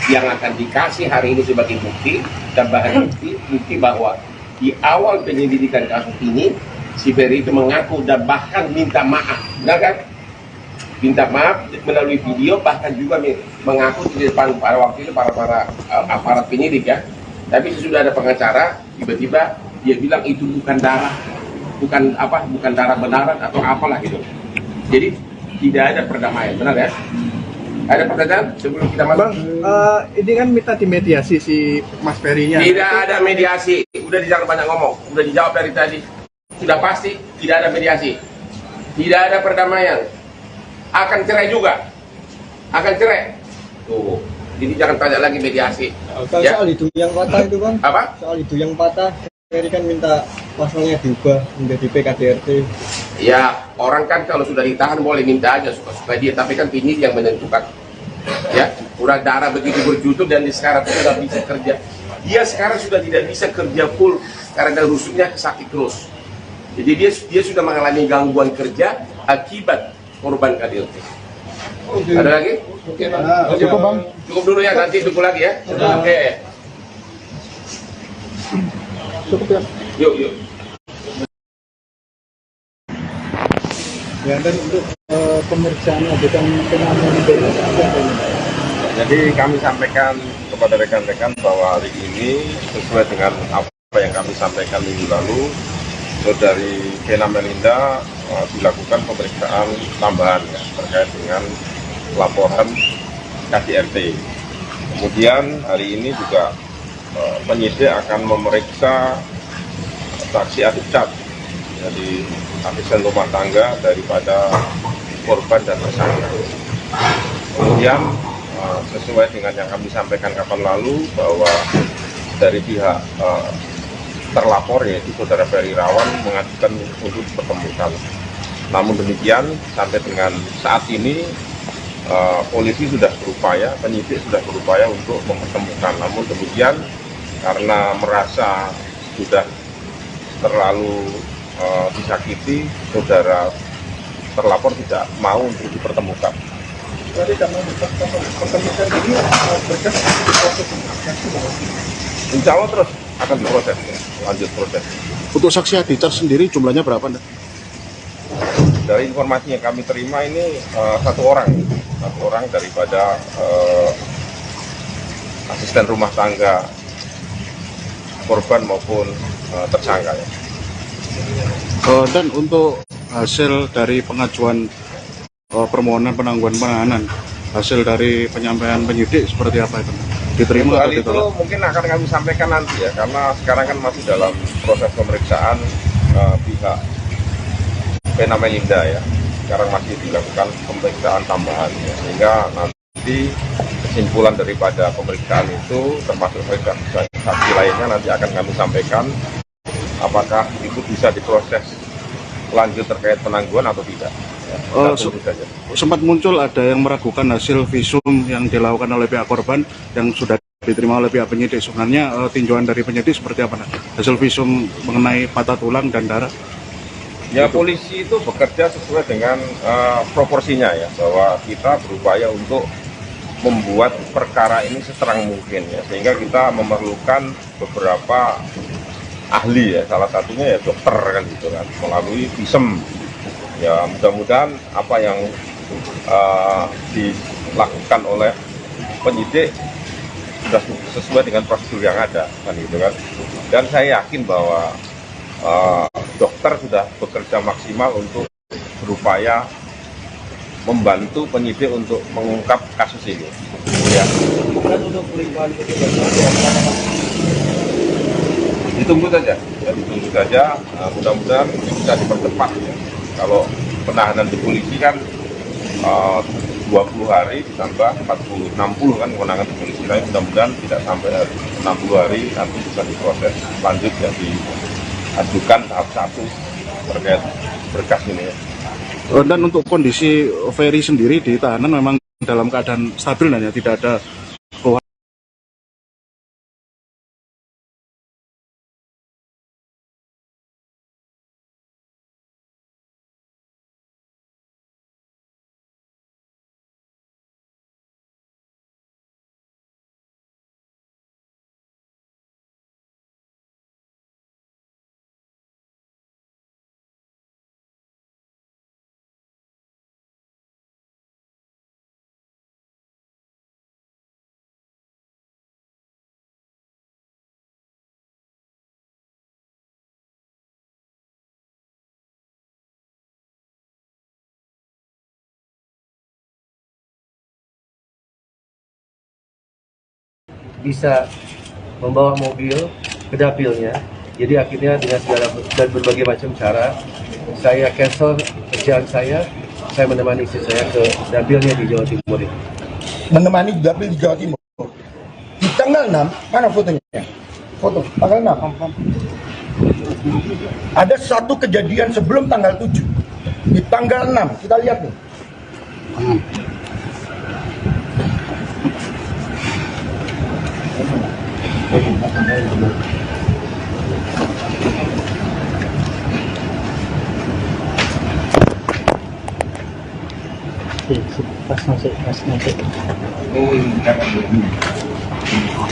yang akan dikasih hari ini sebagai bukti dan bahan bukti bahwa di awal penyelidikan kasus ini si Ferry itu mengaku dan bahkan minta maaf, benar kan? minta maaf melalui video, bahkan juga mengaku di depan pada waktu itu para aparat penyidik ya. Tapi sesudah ada pengacara, tiba-tiba dia bilang itu bukan darah, bukan darah benaran atau apalah gitu. Jadi tidak ada perdamaian, benar ya? Ada pertanyaan sebelum kita masuk? Bang, ini kan minta dimediasi si Mas Ferry-nya. Tidak ada mediasi, udah jangan banyak ngomong, udah dijawab dari tadi. Sudah pasti tidak ada mediasi, tidak ada perdamaian. Akan cerai juga, akan cerai. Tuh, jadi jangan tanya lagi mediasi. Ya? Soal itu yang patah itu bang. Apa? Soal itu yang patah, Ferry kan minta pasalnya diubah menjadi PKDRT. Ya, orang kan kalau sudah ditahan boleh minta aja suka-suka dia, tapi kan penyidik yang menentukan. Ya, udah darah begitu berjutut dan sekarang sudah bisa kerja. Dia sekarang sudah tidak bisa kerja full karena rusuknya sakit terus. Jadi dia sudah mengalami gangguan kerja akibat korban KDRT. Ada lagi? Cukup bang. Cukup dulu ya, nanti tunggu lagi ya. Oke. Cukup ya. Yuk. Ya, dan untuk pemeriksaan ajudan pengaman dari Jadi kami sampaikan kepada rekan-rekan bahwa hari ini sesuai dengan apa yang kami sampaikan minggu lalu, Saudari Vena Melinda dilakukan pemeriksaan tambahan ya, terkait dengan laporan KDRT. Kemudian hari ini juga penyidik akan memeriksa saksi Adicat, jadi asisten rumah tangga daripada korban dan tersangka. Kemudian sesuai dengan yang kami sampaikan kapan lalu bahwa dari pihak terlapor yaitu Saudara Ferry Irawan mengajukan untuk dipertemukan. Namun demikian sampai dengan saat ini polisi sudah berupaya, penyidik sudah berupaya untuk mempertemukan. Namun demikian karena merasa sudah terlalu disakiti, Saudara terlapor tidak mau untuk dipertemukan. Jadi karena pertemukan ini berkas proses Insya Allah terus akan diproses, lanjut proses. Untuk saksi Adicat sendiri jumlahnya berapa? Dari informasi yang kami terima ini satu orang daripada asisten rumah tangga korban maupun tersangka ya. Dan untuk hasil dari pengajuan permohonan penangguhan penahanan, hasil dari penyampaian penyidik seperti apa itu? Diterima atau itu ditolak? mungkin akan kami sampaikan nanti ya, karena sekarang kan masih dalam proses pemeriksaan pihak Vena Melinda ya. Sekarang masih dilakukan pemeriksaan tambahan ya, sehingga nanti kesimpulan daripada pemeriksaan itu termasuk saksi lainnya nanti akan kami sampaikan apakah itu bisa diproses lanjut terkait penangguhan atau tidak. Sempat muncul ada yang meragukan hasil visum yang dilakukan oleh pihak korban yang sudah diterima oleh pihak penyidik. Sebenarnya tinjauan dari penyidik seperti apa? Hasil visum mengenai patah tulang dan darah? Ya, polisi itu bekerja sesuai dengan proporsinya ya, bahwa kita berupaya untuk membuat perkara ini seterang mungkin ya, sehingga kita memerlukan beberapa ahli ya, salah satunya ya dokter kan gitu kan, melalui visum. Ya mudah-mudahan apa yang dilakukan oleh penyidik sudah sesuai dengan prosedur yang ada kan gitu kan. Dan saya yakin bahwa dokter sudah bekerja maksimal untuk berupaya membantu penyidik untuk mengungkap kasus ini. Ya. Ditunggu saja, ya, ditunggu saja. Mudah-mudahan bisa dipercepat. Ya. Kalau penahanan di polisi kan 20 hari ditambah 60 kan kewenangan di polisi. Tapi mudah-mudahan tidak sampai 60 hari nanti bisa diproses lanjut ya, diajukan tahap 1 terkait berkas ini ya. Dan untuk kondisi Ferry sendiri di tahanan memang dalam keadaan stabil dan ya, tidak ada bisa membawa mobil ke dapilnya. Jadi akhirnya dengan segala dan berbagai macam cara saya cancel kerjaan saya menemani istri saya ke dapilnya di Jawa Timur itu. Menemani dapil di Jawa Timur. Di tanggal 6, mana fotonya? Foto, tanggal 6. Ada satu kejadian sebelum tanggal 7. Di tanggal 6, kita lihat nih.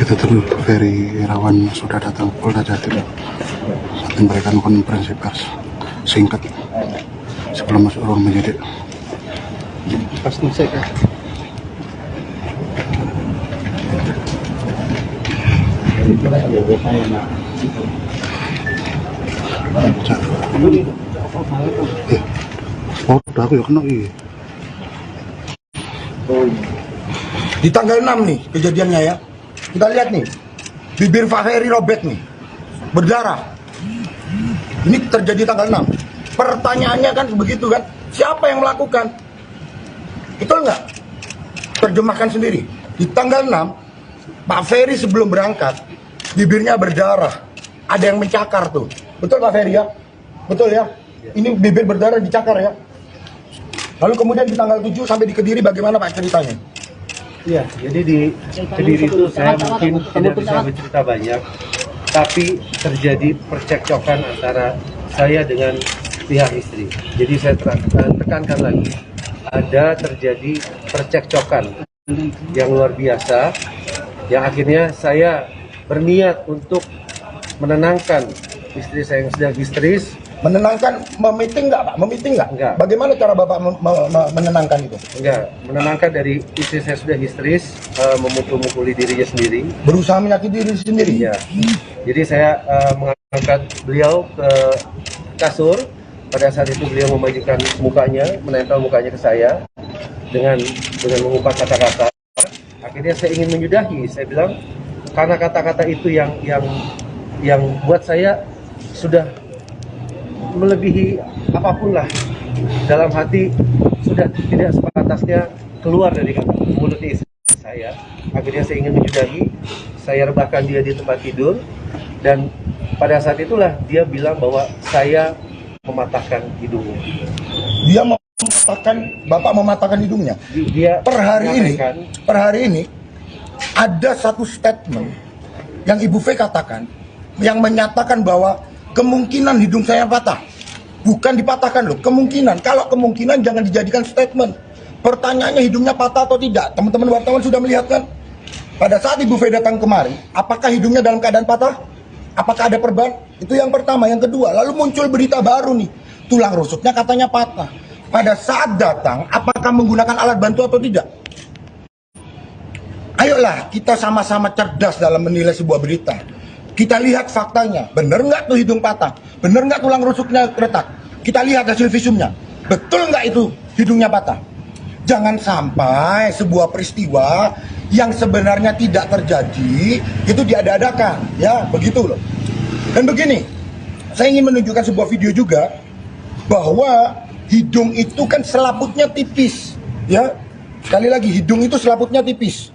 Kita tunggu Ferry Irawan sudah datang Polda Jatim saat memberikan konferensi pers singkat sebelum masuk ruang penyidik. Udah aku ya kena Di tanggal 6 nih kejadiannya ya. Kita lihat nih. Bibir Pak Ferry robek nih. Berdarah. Ini terjadi tanggal 6. Pertanyaannya kan begitu kan. Siapa yang melakukan? Betul nggak? Terjemahkan sendiri. Di tanggal 6, Pak Ferry sebelum berangkat, bibirnya berdarah. Ada yang mencakar tuh. Betul Pak Ferry ya? Betul ya? Ini bibir berdarah dicakar ya? Lalu kemudian di tanggal 7 sampai di Kediri bagaimana Pak ceritanya? Iya, jadi di Kediri itu saya mungkin tidak bisa bercerita banyak, tapi terjadi percekcokan antara saya dengan pihak istri. Jadi saya tekankan lagi, ada terjadi percekcokan yang luar biasa, yang akhirnya saya berniat untuk menenangkan istri saya yang sedang histeris. Menenangkan, memiting nggak Pak? Memiting nggak? Enggak. Bagaimana cara Bapak menenangkan itu? Enggak, menenangkan dari istri saya sudah histeris, memukul-mukuli dirinya sendiri. Berusaha menyakiti diri sendiri? Iya. Jadi saya mengangkat beliau ke kasur. Pada saat itu beliau memajukan mukanya, menempel mukanya ke saya dengan mengumpat kata-kata. Akhirnya saya ingin menyudahi. Saya bilang karena kata-kata itu yang buat saya sudah melebihi apapun lah, dalam hati sudah tidak sepantasnya keluar dari mulut istri saya. Akhirnya saya ingin menyudahi, saya rebahkan dia di tempat tidur, dan pada saat itulah dia bilang bahwa saya mematahkan hidungnya. Dia mematahkan, Bapak mematahkan hidungnya? Dia per hari ini ada satu statement yang Ibu V katakan yang menyatakan bahwa kemungkinan hidung saya patah. Bukan dipatahkan loh, kemungkinan. Kalau kemungkinan jangan dijadikan statement. Pertanyaannya hidungnya patah atau tidak. Teman-teman wartawan sudah melihat kan? Pada saat Ibu V datang kemari, apakah hidungnya dalam keadaan patah? Apakah ada perban? Itu yang pertama. Yang kedua, lalu muncul berita baru nih. Tulang rusuknya katanya patah. Pada saat datang, apakah menggunakan alat bantu atau tidak? Ayolah, kita sama-sama cerdas dalam menilai sebuah berita. Kita lihat faktanya, bener nggak tuh hidung patah? Bener nggak tulang rusuknya retak? Kita lihat hasil visumnya, betul nggak itu hidungnya patah? Jangan sampai sebuah peristiwa yang sebenarnya tidak terjadi, itu diada-adakan, ya begitu loh. Dan begini, saya ingin menunjukkan sebuah video juga, bahwa hidung itu kan selaputnya tipis, ya. Sekali lagi, hidung itu selaputnya tipis.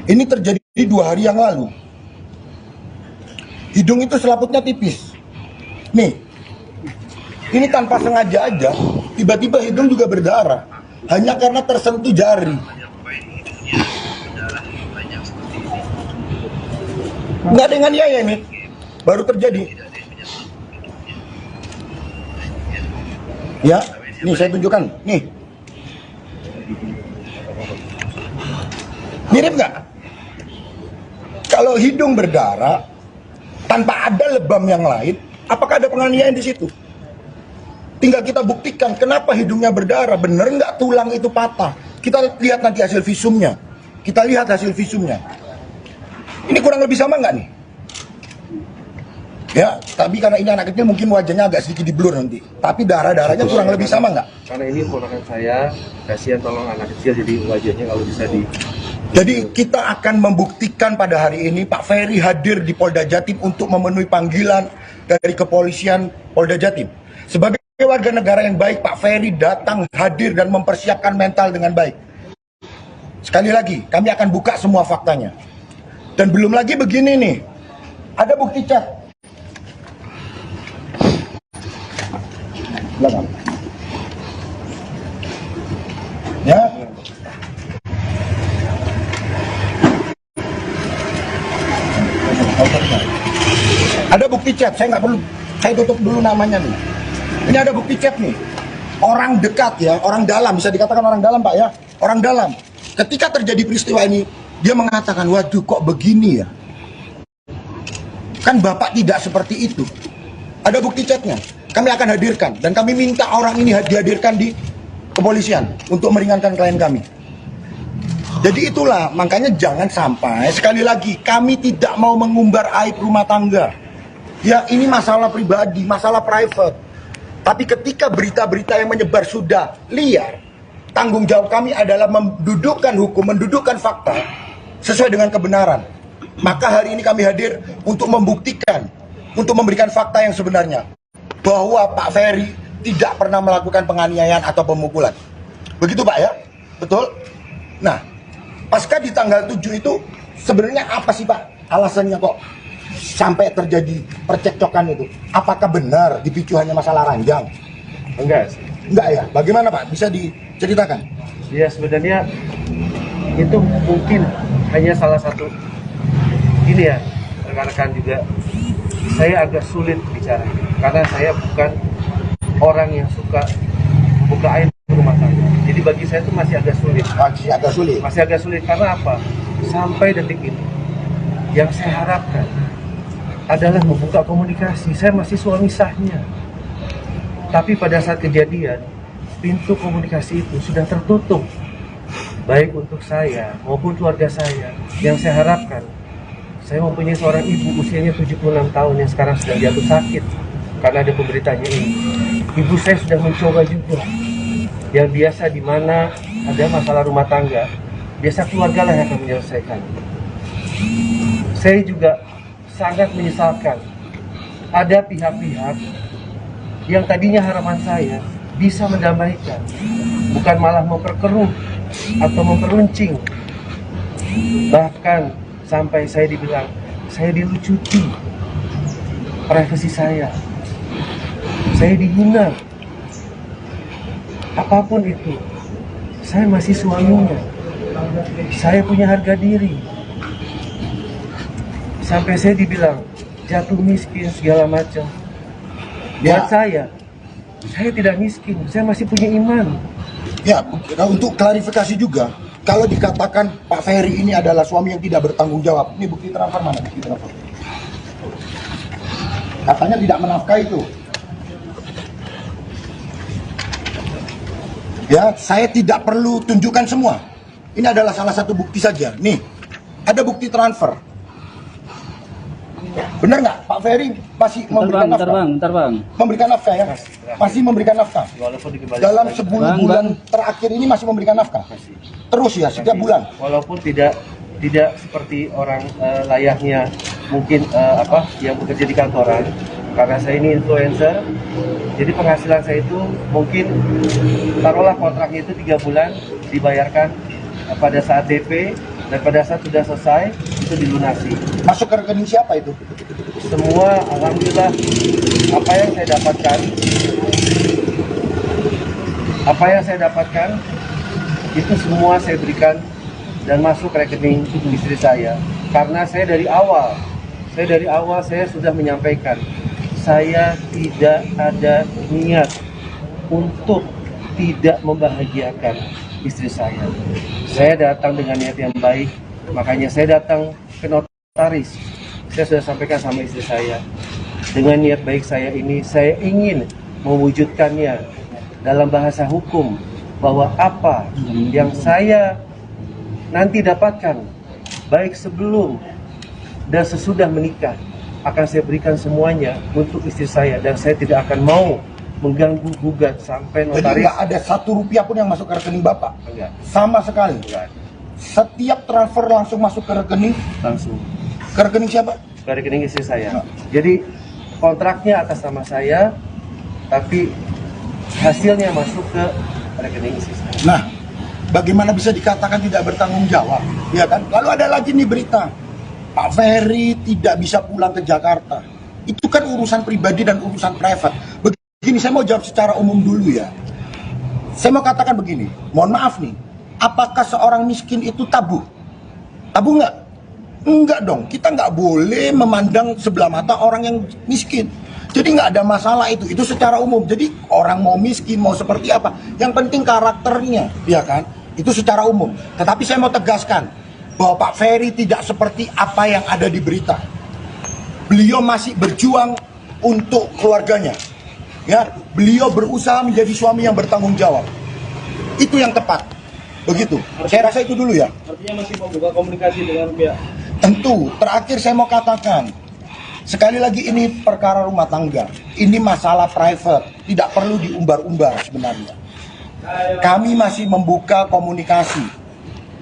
Ini terjadi 2 hari yang lalu. Hidung itu selaputnya tipis. Nih, ini tanpa sengaja aja, tiba-tiba hidung juga berdarah. Hanya karena tersentuh jari. Nggak dengan ya ini, baru terjadi. Ya, nih saya tunjukkan. Nih. Mirip nggak? Kalau hidung berdarah tanpa ada lebam yang lain, apakah ada penganiayaan di situ? Tinggal kita buktikan kenapa hidungnya berdarah, bener nggak tulang itu patah? Kita lihat nanti hasil visumnya. Kita lihat hasil visumnya. Ini kurang lebih sama nggak nih? Ya, tapi karena ini anak kecil mungkin wajahnya agak sedikit di blur nanti. Tapi darah-darahnya kurang lebih sama nggak? Karena ini ponakan saya, kasihan tolong anak kecil jadi wajahnya kalau bisa Jadi kita akan membuktikan pada hari ini Pak Ferry hadir di Polda Jatim untuk memenuhi panggilan dari kepolisian Polda Jatim. Sebagai warga negara yang baik, Pak Ferry datang hadir dan mempersiapkan mental dengan baik. Sekali lagi, kami akan buka semua faktanya. Dan belum lagi begini nih, ada bukti chat. Belakang. Ya. Ada bukti chat, saya nggak perlu, saya tutup dulu namanya nih. Ini ada bukti chat nih. Orang dekat ya, orang dalam, bisa dikatakan orang dalam Pak ya, orang dalam. Ketika terjadi peristiwa ini, dia mengatakan, waduh kok begini ya. Kan Bapak tidak seperti itu. Ada bukti chatnya, kami akan hadirkan. Dan kami minta orang ini dihadirkan di kepolisian untuk meringankan klien kami. Jadi itulah, makanya jangan sampai, sekali lagi, kami tidak mau mengumbar aib rumah tangga. Ya ini masalah pribadi, masalah private. Tapi ketika berita-berita yang menyebar sudah liar, tanggung jawab kami adalah mendudukkan hukum, mendudukkan fakta sesuai dengan kebenaran. Maka hari ini kami hadir untuk membuktikan, untuk memberikan fakta yang sebenarnya. Bahwa Pak Ferry tidak pernah melakukan penganiayaan atau pemukulan. Begitu Pak ya? Betul? Nah, pasca di tanggal 7 itu sebenarnya apa sih Pak alasannya kok sampai terjadi percekcokan itu? Apakah benar dipicu hanya masalah ranjang? Enggak sih. Enggak ya? Bagaimana Pak? Bisa diceritakan? Ya sebenarnya itu mungkin hanya salah satu. Ini ya, rekan-rekan juga, saya agak sulit bicara karena saya bukan orang yang suka buka air rumah tangga. Jadi bagi saya itu masih agak sulit. Masih agak sulit karena apa? Sampai detik ini, yang saya harapkan adalah membuka komunikasi. Saya masih suami sahnya. Tapi pada saat kejadian, pintu komunikasi itu sudah tertutup. Baik untuk saya maupun keluarga saya. Yang saya harapkan, saya mempunyai seorang ibu usianya 76 tahun yang sekarang sedang jatuh sakit karena ada pemberitanya ini. Ibu saya sudah mencoba juga. Yang biasa di mana ada masalah rumah tangga, biasa keluarga lah yang akan menyelesaikan. Saya juga sangat menyesalkan ada pihak-pihak yang tadinya harapan saya bisa mendamaikan, bukan malah memperkeruh atau memperuncing. Bahkan sampai saya dibilang saya dilucuti privasi saya dihina. Apapun itu, saya masih suaminya, saya punya harga diri. Sampai saya dibilang jatuh miskin segala macam. Buat saya tidak miskin, saya masih punya iman. Ya, untuk klarifikasi juga, kalau dikatakan Pak Ferry ini adalah suami yang tidak bertanggung jawab, ini bukti transfer mana? Bukti transfer. Katanya tidak menafkahi itu. Ya, saya tidak perlu tunjukkan semua. Ini adalah salah satu bukti saja. Nih, ada bukti transfer. Benar nggak? Pak Ferry masih memberikan nafkah? Bentar bang. Memberikan nafkah ya? Masih memberikan nafkah. Dalam 10 bulan terakhir ini masih memberikan nafkah. Terus ya, setiap bulan. Walaupun tidak seperti orang layaknya mungkin yang bekerja di kantoran. Karena saya ini influencer, jadi penghasilan saya itu mungkin taruhlah kontraknya itu 3 bulan dibayarkan pada saat DP dan pada saat sudah selesai itu dilunasi. Masuk ke rekening siapa itu? Semua alhamdulillah apa yang saya dapatkan itu semua saya berikan dan masuk ke rekening istri saya. Karena saya dari awal saya sudah menyampaikan saya tidak ada niat untuk tidak membahagiakan istri saya. Saya datang dengan niat yang baik, makanya saya datang ke notaris. Saya sudah sampaikan sama istri saya, dengan niat baik saya ini, saya ingin mewujudkannya dalam bahasa hukum, bahwa apa yang saya nanti dapatkan, baik sebelum dan sesudah menikah, akan saya berikan semuanya untuk istri saya, dan saya tidak akan mau mengganggu gugat sampai notaris. Jadi nggak ada 1 rupiah pun yang masuk ke rekening Bapak? Enggak. Sama sekali? Enggak. Setiap transfer langsung masuk ke rekening? Langsung. Ke rekening siapa? Ke rekening istri saya. Jadi kontraknya atas nama saya, tapi hasilnya masuk ke rekening istri saya. Nah, bagaimana bisa dikatakan tidak bertanggung jawab? Ya kan? Lalu ada lagi nih berita, Pak Ferry tidak bisa pulang ke Jakarta. Itu kan urusan pribadi dan urusan private. Begini, saya mau jawab secara umum dulu ya. Saya mau katakan begini, mohon maaf nih, apakah seorang miskin itu tabu? Tabu nggak? Enggak dong, kita nggak boleh memandang sebelah mata orang yang miskin. Jadi nggak ada masalah itu secara umum. Jadi orang mau miskin, mau seperti apa, yang penting karakternya, ya kan? Itu secara umum. Tetapi saya mau tegaskan bahwa Pak Ferry tidak seperti apa yang ada di berita. Beliau masih berjuang untuk keluarganya. Ya, beliau berusaha menjadi suami yang bertanggung jawab. Itu yang tepat. Begitu. Saya rasa itu dulu ya. Artinya masih membuka komunikasi dengan pihak. Tentu. Terakhir saya mau katakan, sekali lagi ini perkara rumah tangga. Ini masalah private. Tidak perlu diumbar-umbar sebenarnya. Kami masih membuka komunikasi,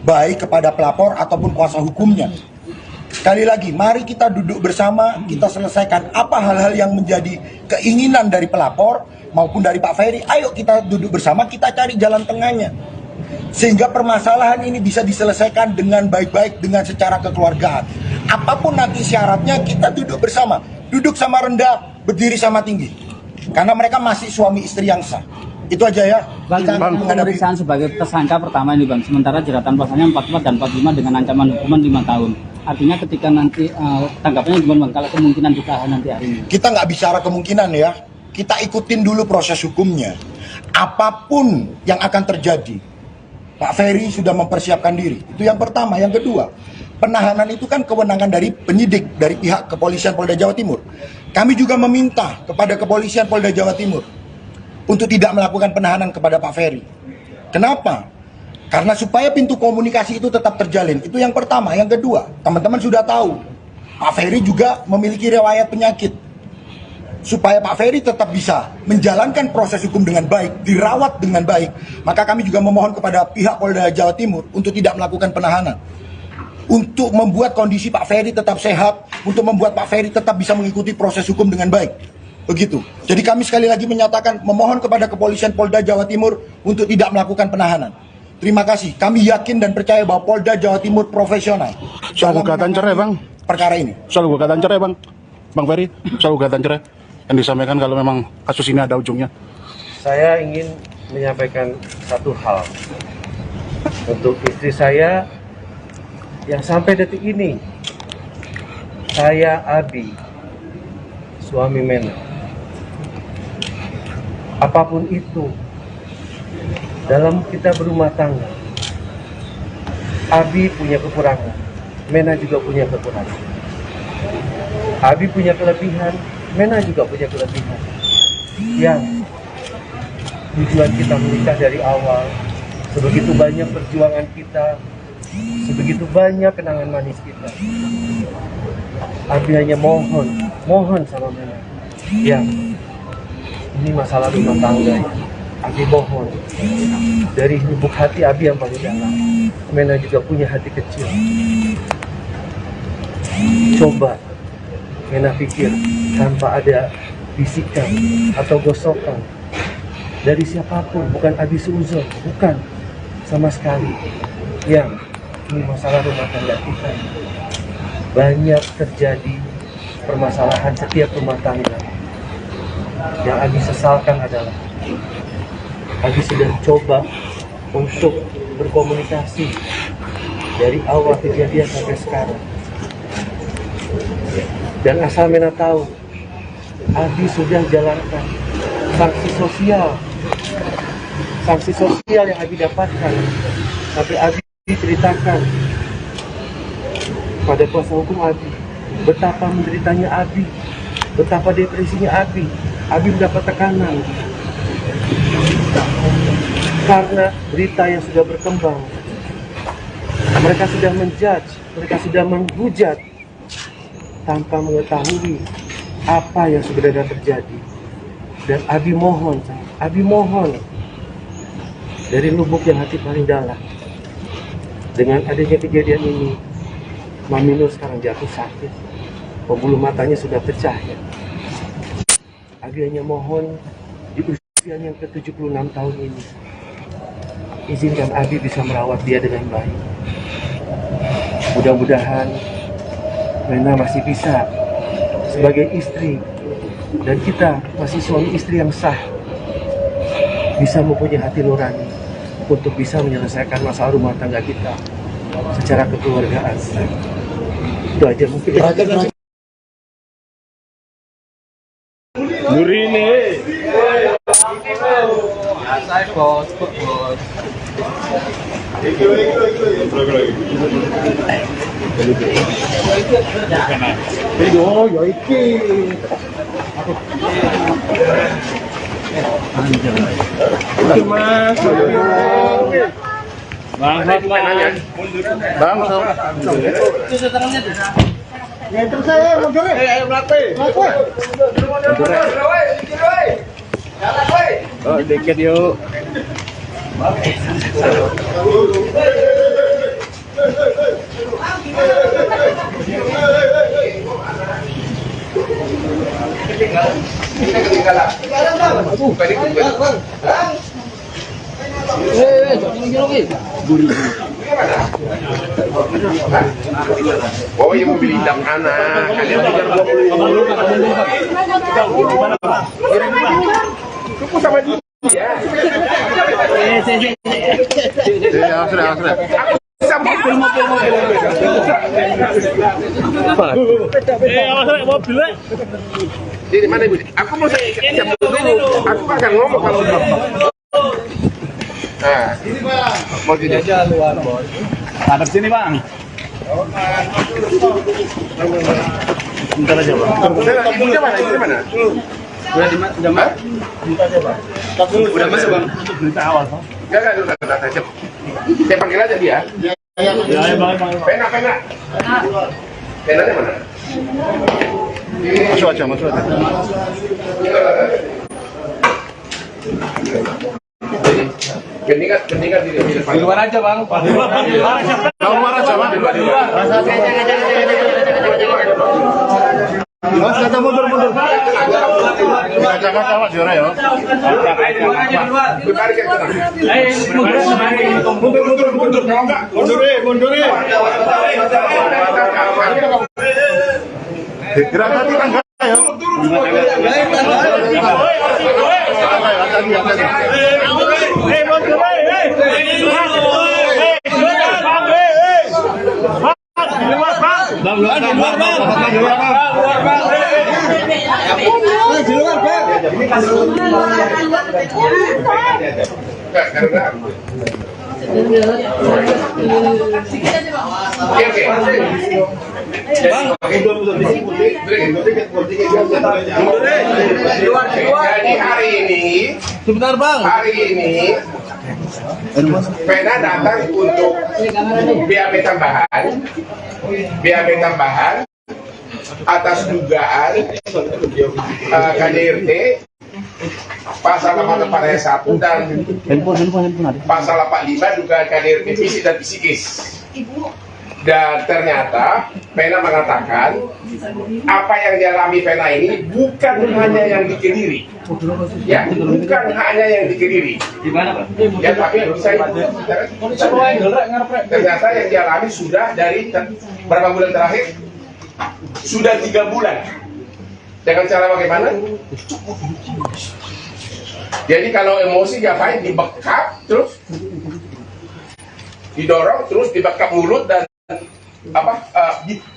baik kepada pelapor ataupun kuasa hukumnya. Sekali lagi, mari kita duduk bersama, kita selesaikan apa hal-hal yang menjadi keinginan dari pelapor maupun dari Pak Ferry. Ayo kita duduk bersama, kita cari jalan tengahnya. Sehingga permasalahan ini bisa diselesaikan dengan baik-baik, dengan secara kekeluargaan. Apapun nanti syaratnya, kita duduk bersama. Duduk sama rendah, berdiri sama tinggi. Karena mereka masih suami istri yang sah. Itu aja ya. Bang, pemeriksaan sebagai tersangka pertama ini Bang, sementara jeratan pasalnya 44 dan 45 dengan ancaman hukuman 5 tahun. Artinya ketika nanti tanggapannya gimana Bang, kalau kemungkinan ditahan nanti hari ini? Kita nggak bicara kemungkinan ya, kita ikutin dulu proses hukumnya. Apapun yang akan terjadi, Pak Ferry sudah mempersiapkan diri. Itu yang pertama. Yang kedua, penahanan itu kan kewenangan dari penyidik, dari pihak kepolisian Polda Jawa Timur. Kami juga meminta kepada kepolisian Polda Jawa Timur untuk tidak melakukan penahanan kepada Pak Ferry. Kenapa? Karena supaya pintu komunikasi itu tetap terjalin. Itu yang pertama. Yang kedua, teman-teman sudah tahu, Pak Ferry juga memiliki riwayat penyakit. Supaya Pak Ferry tetap bisa menjalankan proses hukum dengan baik, dirawat dengan baik, maka kami juga memohon kepada pihak Polda Jawa Timur untuk tidak melakukan penahanan. Untuk membuat kondisi Pak Ferry tetap sehat, untuk membuat Pak Ferry tetap bisa mengikuti proses hukum dengan baik. Begitu. Jadi kami sekali lagi menyatakan memohon kepada kepolisian Polda Jawa Timur untuk tidak melakukan penahanan. Terima kasih. Kami yakin dan percaya bahwa Polda Jawa Timur profesional. Soal gugatan cerai Bang. Perkara ini. Soal gugatan cerai Bang. Bang Ferry, soal gugatan cerai yang disampaikan kalau memang kasus ini ada ujungnya. Saya ingin menyampaikan satu hal untuk istri saya yang sampai detik ini, saya Abi, suami Mena. Apapun itu, dalam kita berumah tangga, Abi punya kekurangan, Mena juga punya kekurangan. Abi punya kelebihan, Mena juga punya kelebihan. Yang tujuan kita menikah dari awal, sebegitu banyak perjuangan kita, sebegitu banyak kenangan manis kita. Abi hanya mohon sama Mena, yang ini masalah rumah tangga ya. Abi mohon, dari lubuk hati Abi yang paling dalam, Mena juga punya hati kecil. Coba Mena pikir tanpa ada bisikan atau gosokan dari siapapun, bukan Abi seuzon, bukan sama sekali. Yang ini masalah rumah tangga kita, banyak terjadi permasalahan setiap rumah tangga. Yang Abi sesalkan adalah Abi sudah coba untuk berkomunikasi dari awal kejadian sampai sekarang. Dan asal Mena tahu, Abi sudah jalankan sanksi sosial yang Abi dapatkan. Tapi Abi ceritakan pada kuasa hukum Abi betapa menderitanya Abi, betapa depresinya Abi. Abi mendapat tekanan karena berita yang sudah berkembang. Mereka sudah menjudge, mereka sudah menghujat tanpa mengetahui apa yang sebenarnya terjadi. Dan Abi mohon dari lubuk yang hati paling dalam, Dengan adanya kejadian ini, Mami Nur sekarang jatuh sakit. Pembuluh matanya sudah pecah ya. Abi hanya mohon di usia yang ke-76 tahun ini, izinkan Abi bisa merawat dia dengan baik. Mudah-mudahan Lena masih bisa sebagai istri, dan kita masih suami istri yang sah, bisa mempunyai hati nurani untuk bisa menyelesaikan masalah rumah tangga kita secara kekeluargaan. Itu aja mungkin. Nurine. Bos. Yo, yo iki. Itu Mas. Bang, Bang, ya terus saya mundur. Ayo mlaku. Oh, dikit yuk. Oh, yang mau beli dam anak. Kalian belajar 20. Cukup sama dia. Sudah. Sampai mobil. Mobilnya. Di mana ibu? Aku mau saya dulu. Aku akan ngomong kalau nah, mau tidak aja luar, Bos. Hadap sini, Bang. Bentar aja, Bang. Ibunya mana? Udah di mana? Udah masuk, Bang. Untuk berita awal, Bang. Enggak. Saya panggil aja dia. Ya, Bang. Pena. Penanya mana? Masuk aja. Ketingkat di luar aja, Bang. Keluar aja, Bang. Mas, kata mundur. Kaca juara ya. Mundur. Gerak tadi kan enggak ya. Jadi hari ini, sebentar Bang. Hari ini Pena datang untuk BAP tambahan atas dugaan KDRT pasal 88 ayat 1 dan pasal 85 dugaan KDRT fisik dan psikis. Dan ternyata Pena mengatakan apa yang dialami Pena ini bukan hanya yang di Kediri, ya, bukan hanya yang di Kediri. Ya, tapi ternyata yang dialami sudah dari berapa bulan terakhir? Sudah 3 bulan. Dengan cara bagaimana? Jadi kalau emosi ngapain? Dibekap terus, didorong terus, dibekap mulut dan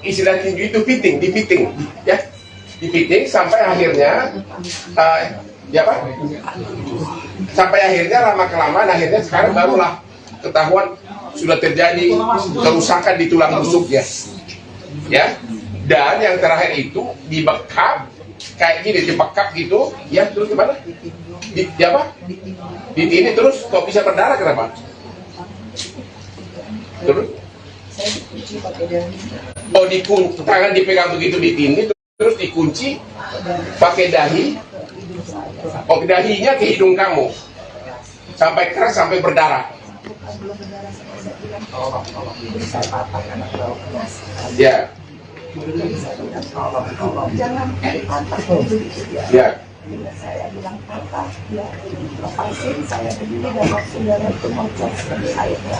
istilah tinggi itu dipiting sampai akhirnya sampai akhirnya lama kelamaan akhirnya sekarang barulah ketahuan sudah terjadi kerusakan di tulang rusuk ya. Dan yang terakhir itu dibekap kayak gini, dibekap gitu ya, terus gimana? Di ini terus kok bisa berdarah, kenapa? Terus tangan dipegang begitu di tindih, terus dikunci pakai dahi. Dahinya ke hidung kamu sampai keras, sampai berdarah. bukan belum benar saya bilang saya patahkan atau keras. Ya. Saya bilang tolong jangan dipatah begitu dia. Ya. Bila saya bilang patah, ya lepasin saya berdiri dan saudara itu mencet airnya.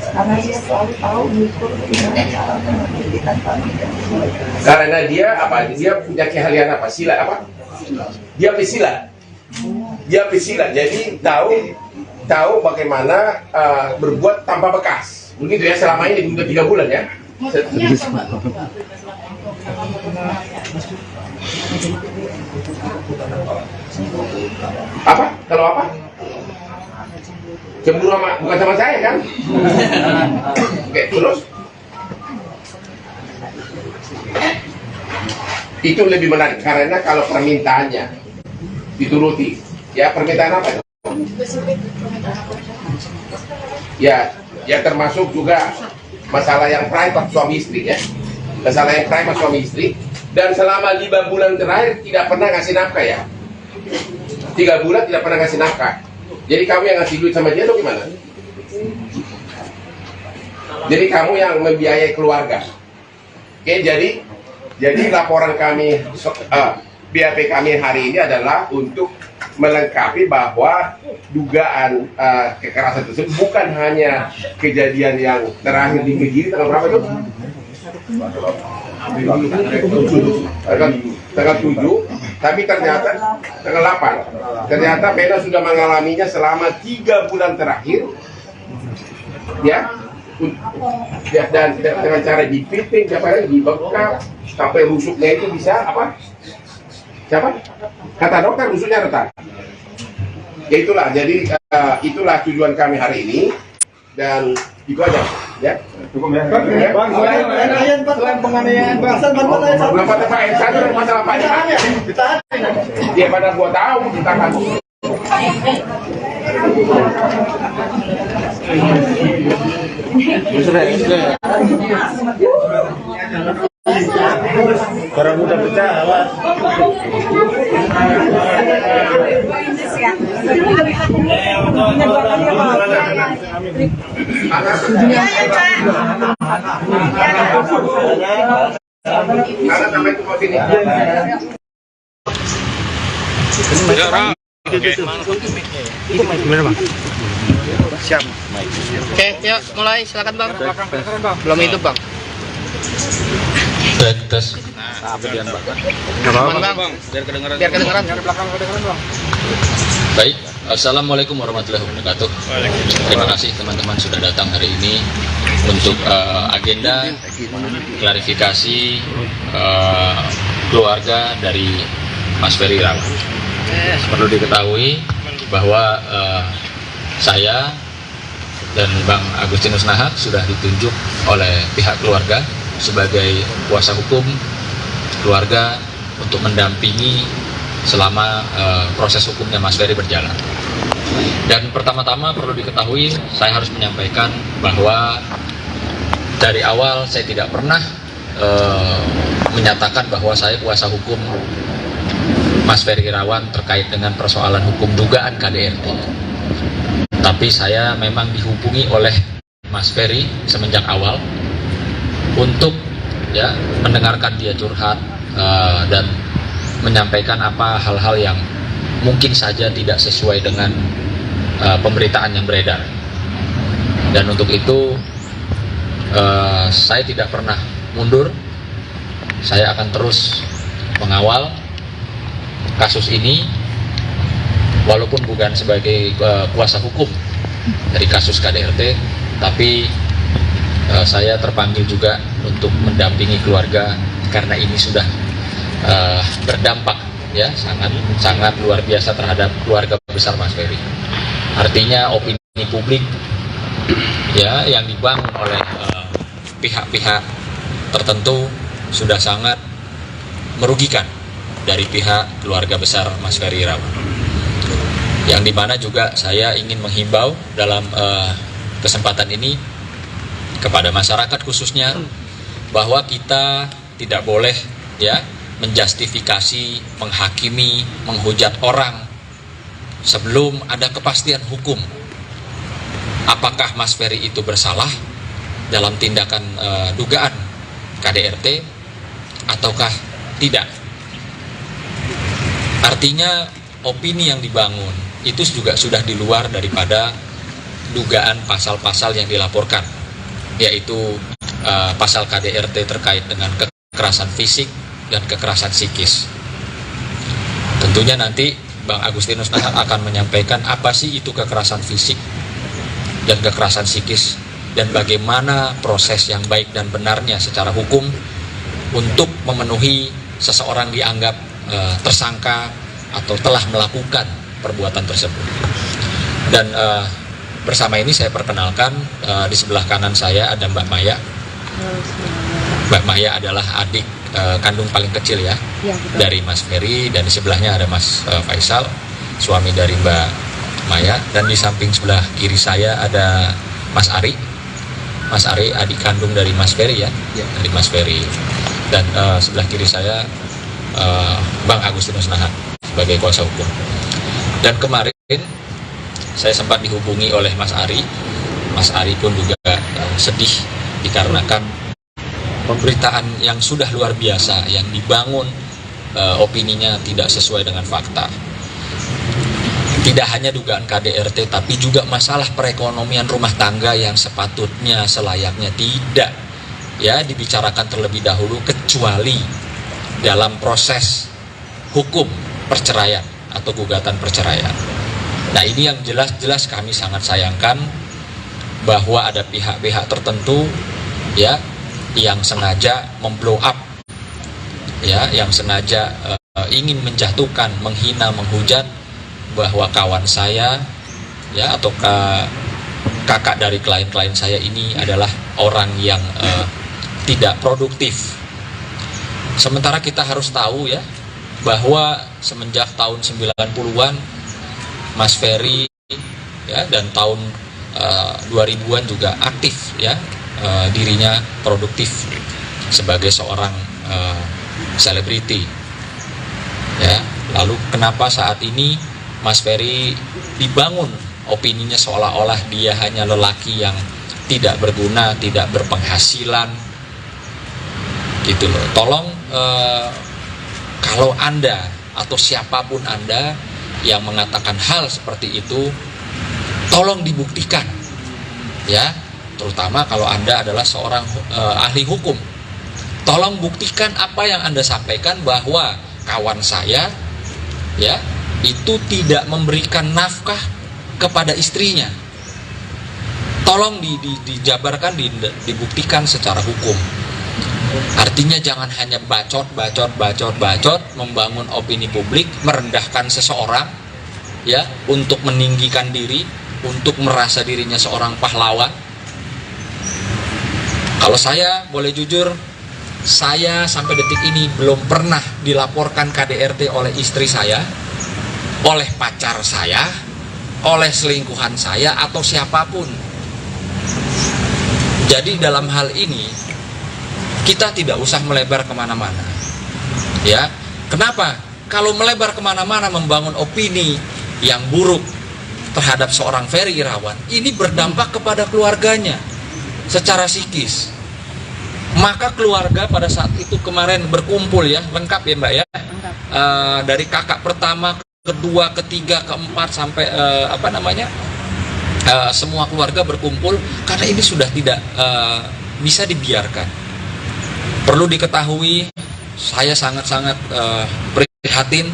Karena dia selalu tahu mengukur gimana cara menghentikan kami. Karena dia apa? Dia punya keahlian apa? Silat apa? Dia pesilat. Dia pesilat. Jadi tahu bagaimana berbuat tanpa bekas. Begitu ya selama ini udah 3 bulan ya. Apa? Kalau apa? Cemburu sama bukan sama saya kan? Oke, terus itu lebih menarik karena kalau permintaannya dituruti, ya permintaan apa? Ya termasuk juga masalah yang private suami istri ya, masalah yang private suami istri. Dan selama 5 bulan terakhir tidak pernah ngasih nafkah ya, 3 bulan tidak pernah ngasih nafkah. Jadi kamu yang ngasih duit sama dia atau gimana? Jadi kamu yang membiayai keluarga. Oke, jadi laporan kami, BAP kami hari ini adalah untuk melengkapi bahwa dugaan kekerasan tersebut bukan hanya kejadian yang terakhir di Kediri tanggal berapa itu? Tanggal 7, tapi ternyata tanggal 8. Ternyata Vena sudah mengalaminya selama 3 bulan terakhir, ya, dan dengan cara dipiting, dibekap, sampai rusuknya itu bisa apa? Siapa? Kata dokter rusuknya retak. Ya itulah, jadi itulah tujuan kami hari ini, dan itu aja, ya. Cukup ya. Bang, selain penganiayaan bahasan, belum pada Pak Ensan itu masalah Pak Ensan ya. Dia pada gua tahu kita kan. Barang udah pecah, awas. Siap. Oke, yuk mulai, silakan Bang. Belum itu Bang. Tes. Aman, Bang. Biar kedengeran. Baik, assalamualaikum warahmatullahi wabarakatuh. Terima kasih teman-teman sudah datang hari ini untuk agenda klarifikasi keluarga dari Mas Ferry Irawan. Perlu diketahui bahwa saya dan Bang Agustinus Nahak sudah ditunjuk oleh pihak keluarga sebagai kuasa hukum keluarga untuk mendampingi selama proses hukumnya Mas Ferry berjalan. Dan pertama-tama perlu diketahui, saya harus menyampaikan bahwa dari awal saya tidak pernah menyatakan bahwa saya kuasa hukum Mas Ferry Irawan terkait dengan persoalan hukum dugaan KDRT. Tapi saya memang dihubungi oleh Mas Ferry semenjak awal untuk ya mendengarkan dia curhat dan menyampaikan apa hal-hal yang mungkin saja tidak sesuai dengan pemberitaan yang beredar. Dan untuk itu saya tidak pernah mundur. Saya akan terus mengawal kasus ini walaupun bukan sebagai kuasa hukum dari kasus KDRT, tapi saya terpanggil juga untuk mendampingi keluarga karena ini sudah berdampak ya sangat luar biasa terhadap keluarga besar Mas Ferry. Artinya opini publik ya yang dibangun oleh pihak-pihak tertentu sudah sangat merugikan dari pihak keluarga besar Mas Ferry Irawan. Yang dimana juga saya ingin menghimbau dalam kesempatan ini kepada masyarakat khususnya bahwa kita tidak boleh ya menjustifikasi, menghakimi, menghujat orang sebelum ada kepastian hukum. apakah Mas Ferry itu bersalah dalam tindakan dugaan KDRT ataukah tidak. Artinya opini yang dibangun itu juga sudah di luar daripada dugaan pasal-pasal yang dilaporkan, yaitu pasal KDRT terkait dengan kekerasan fisik dan kekerasan psikis. Tentunya nanti Bang Agustinus Nahak akan menyampaikan apa sih itu kekerasan fisik dan kekerasan psikis, dan bagaimana proses yang baik dan benarnya secara hukum untuk memenuhi seseorang dianggap tersangka atau telah melakukan perbuatan tersebut. Dan bersama ini saya perkenalkan, di sebelah kanan saya ada Mbak Maya. Mbak Maya adalah adik kandung paling kecil ya, dari Mas Ferry, dan di sebelahnya ada Mas Faisal, suami dari Mbak Maya, dan di samping sebelah kiri saya ada Mas Ari. Mas Ari adik kandung dari Mas Ferry ya, dari Mas Ferry. Dan sebelah kiri saya Bang Agustinus Nahak sebagai kuasa hukum. Dan kemarin saya sempat dihubungi oleh Mas Ari. Mas Ari pun juga sedih dikarenakan pemberitaan yang sudah luar biasa yang dibangun, opininya tidak sesuai dengan fakta. Tidak hanya dugaan KDRT, tapi juga masalah perekonomian rumah tangga yang sepatutnya selayaknya tidak ya dibicarakan terlebih dahulu, kecuali dalam proses hukum perceraian atau gugatan perceraian. Nah, ini yang jelas-jelas kami sangat sayangkan bahwa ada pihak-pihak tertentu ya yang sengaja memblow up ya, yang sengaja ingin menjatuhkan, menghina, menghujat bahwa kawan saya ya atau kakak dari klien-klien saya ini adalah orang yang tidak produktif. Sementara kita harus tahu ya bahwa semenjak tahun 90-an Mas Ferry ya, dan tahun 2000-an juga aktif ya, dirinya produktif sebagai seorang selebriti ya. Lalu kenapa saat ini Mas Ferry dibangun opininya seolah-olah dia hanya lelaki yang tidak berguna, tidak berpenghasilan gitu loh. Tolong kalau Anda atau siapapun Anda yang mengatakan hal seperti itu, tolong dibuktikan ya, terutama kalau Anda adalah seorang ahli hukum. Tolong buktikan apa yang Anda sampaikan bahwa kawan saya ya itu tidak memberikan nafkah kepada istrinya. Tolong dijabarkan, dibuktikan secara hukum. Artinya jangan hanya bacot, membangun opini publik, merendahkan seseorang ya, untuk meninggikan diri, untuk merasa dirinya seorang pahlawan. Kalau saya boleh jujur, saya sampai detik ini belum pernah dilaporkan KDRT oleh istri saya, oleh pacar saya, oleh selingkuhan saya, atau siapapun. Jadi dalam hal ini kita tidak usah melebar kemana-mana ya. Kenapa? Kalau melebar kemana-mana membangun opini yang buruk terhadap seorang Ferry Irawan, ini berdampak kepada keluarganya secara psikis. Maka keluarga pada saat itu kemarin berkumpul ya, lengkap ya Mbak ya, dari kakak pertama, kedua, ketiga, keempat sampai semua keluarga berkumpul karena ini sudah tidak bisa dibiarkan. Perlu diketahui, saya sangat-sangat prihatin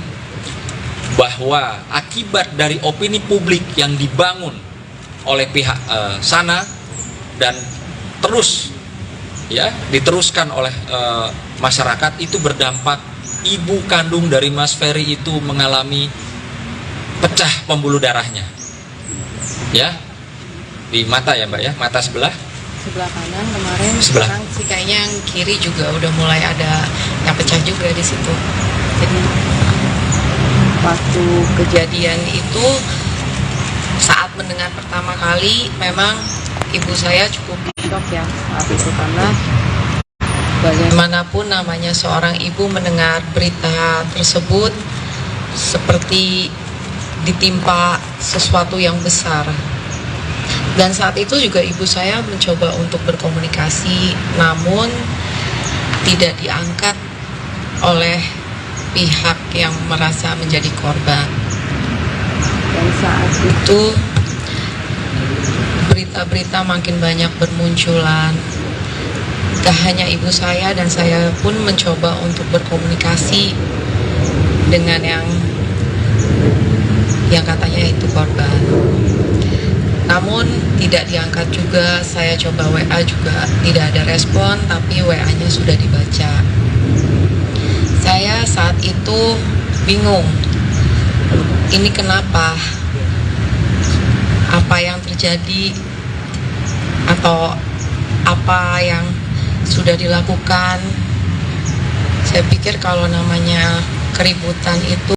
bahwa akibat dari opini publik yang dibangun oleh pihak sana dan terus ya diteruskan oleh masyarakat, itu berdampak ibu kandung dari Mas Ferry itu mengalami pecah pembuluh darahnya ya, di mata ya Mbak ya, mata sebelah kanan kemarin, sebelah. Sekarang sih kayaknya yang kiri juga udah mulai ada yang pecah juga di situ. Jadi waktu kejadian itu, saat mendengar pertama kali, memang ibu saya cukup shock ya saat itu, karena bagaimanapun namanya seorang ibu mendengar berita tersebut seperti ditimpa sesuatu yang besar. Dan saat itu juga ibu saya mencoba untuk berkomunikasi, namun tidak diangkat oleh pihak yang merasa menjadi korban. Dan saat itu berita-berita makin banyak bermunculan. Gak hanya ibu saya dan saya pun mencoba untuk berkomunikasi dengan yang katanya itu korban. Namun tidak diangkat juga, saya coba WA juga tidak ada respon, tapi WA-nya sudah dibaca. Saya saat itu bingung, ini kenapa? Apa yang terjadi? Atau apa yang sudah dilakukan? Saya pikir kalau namanya keributan itu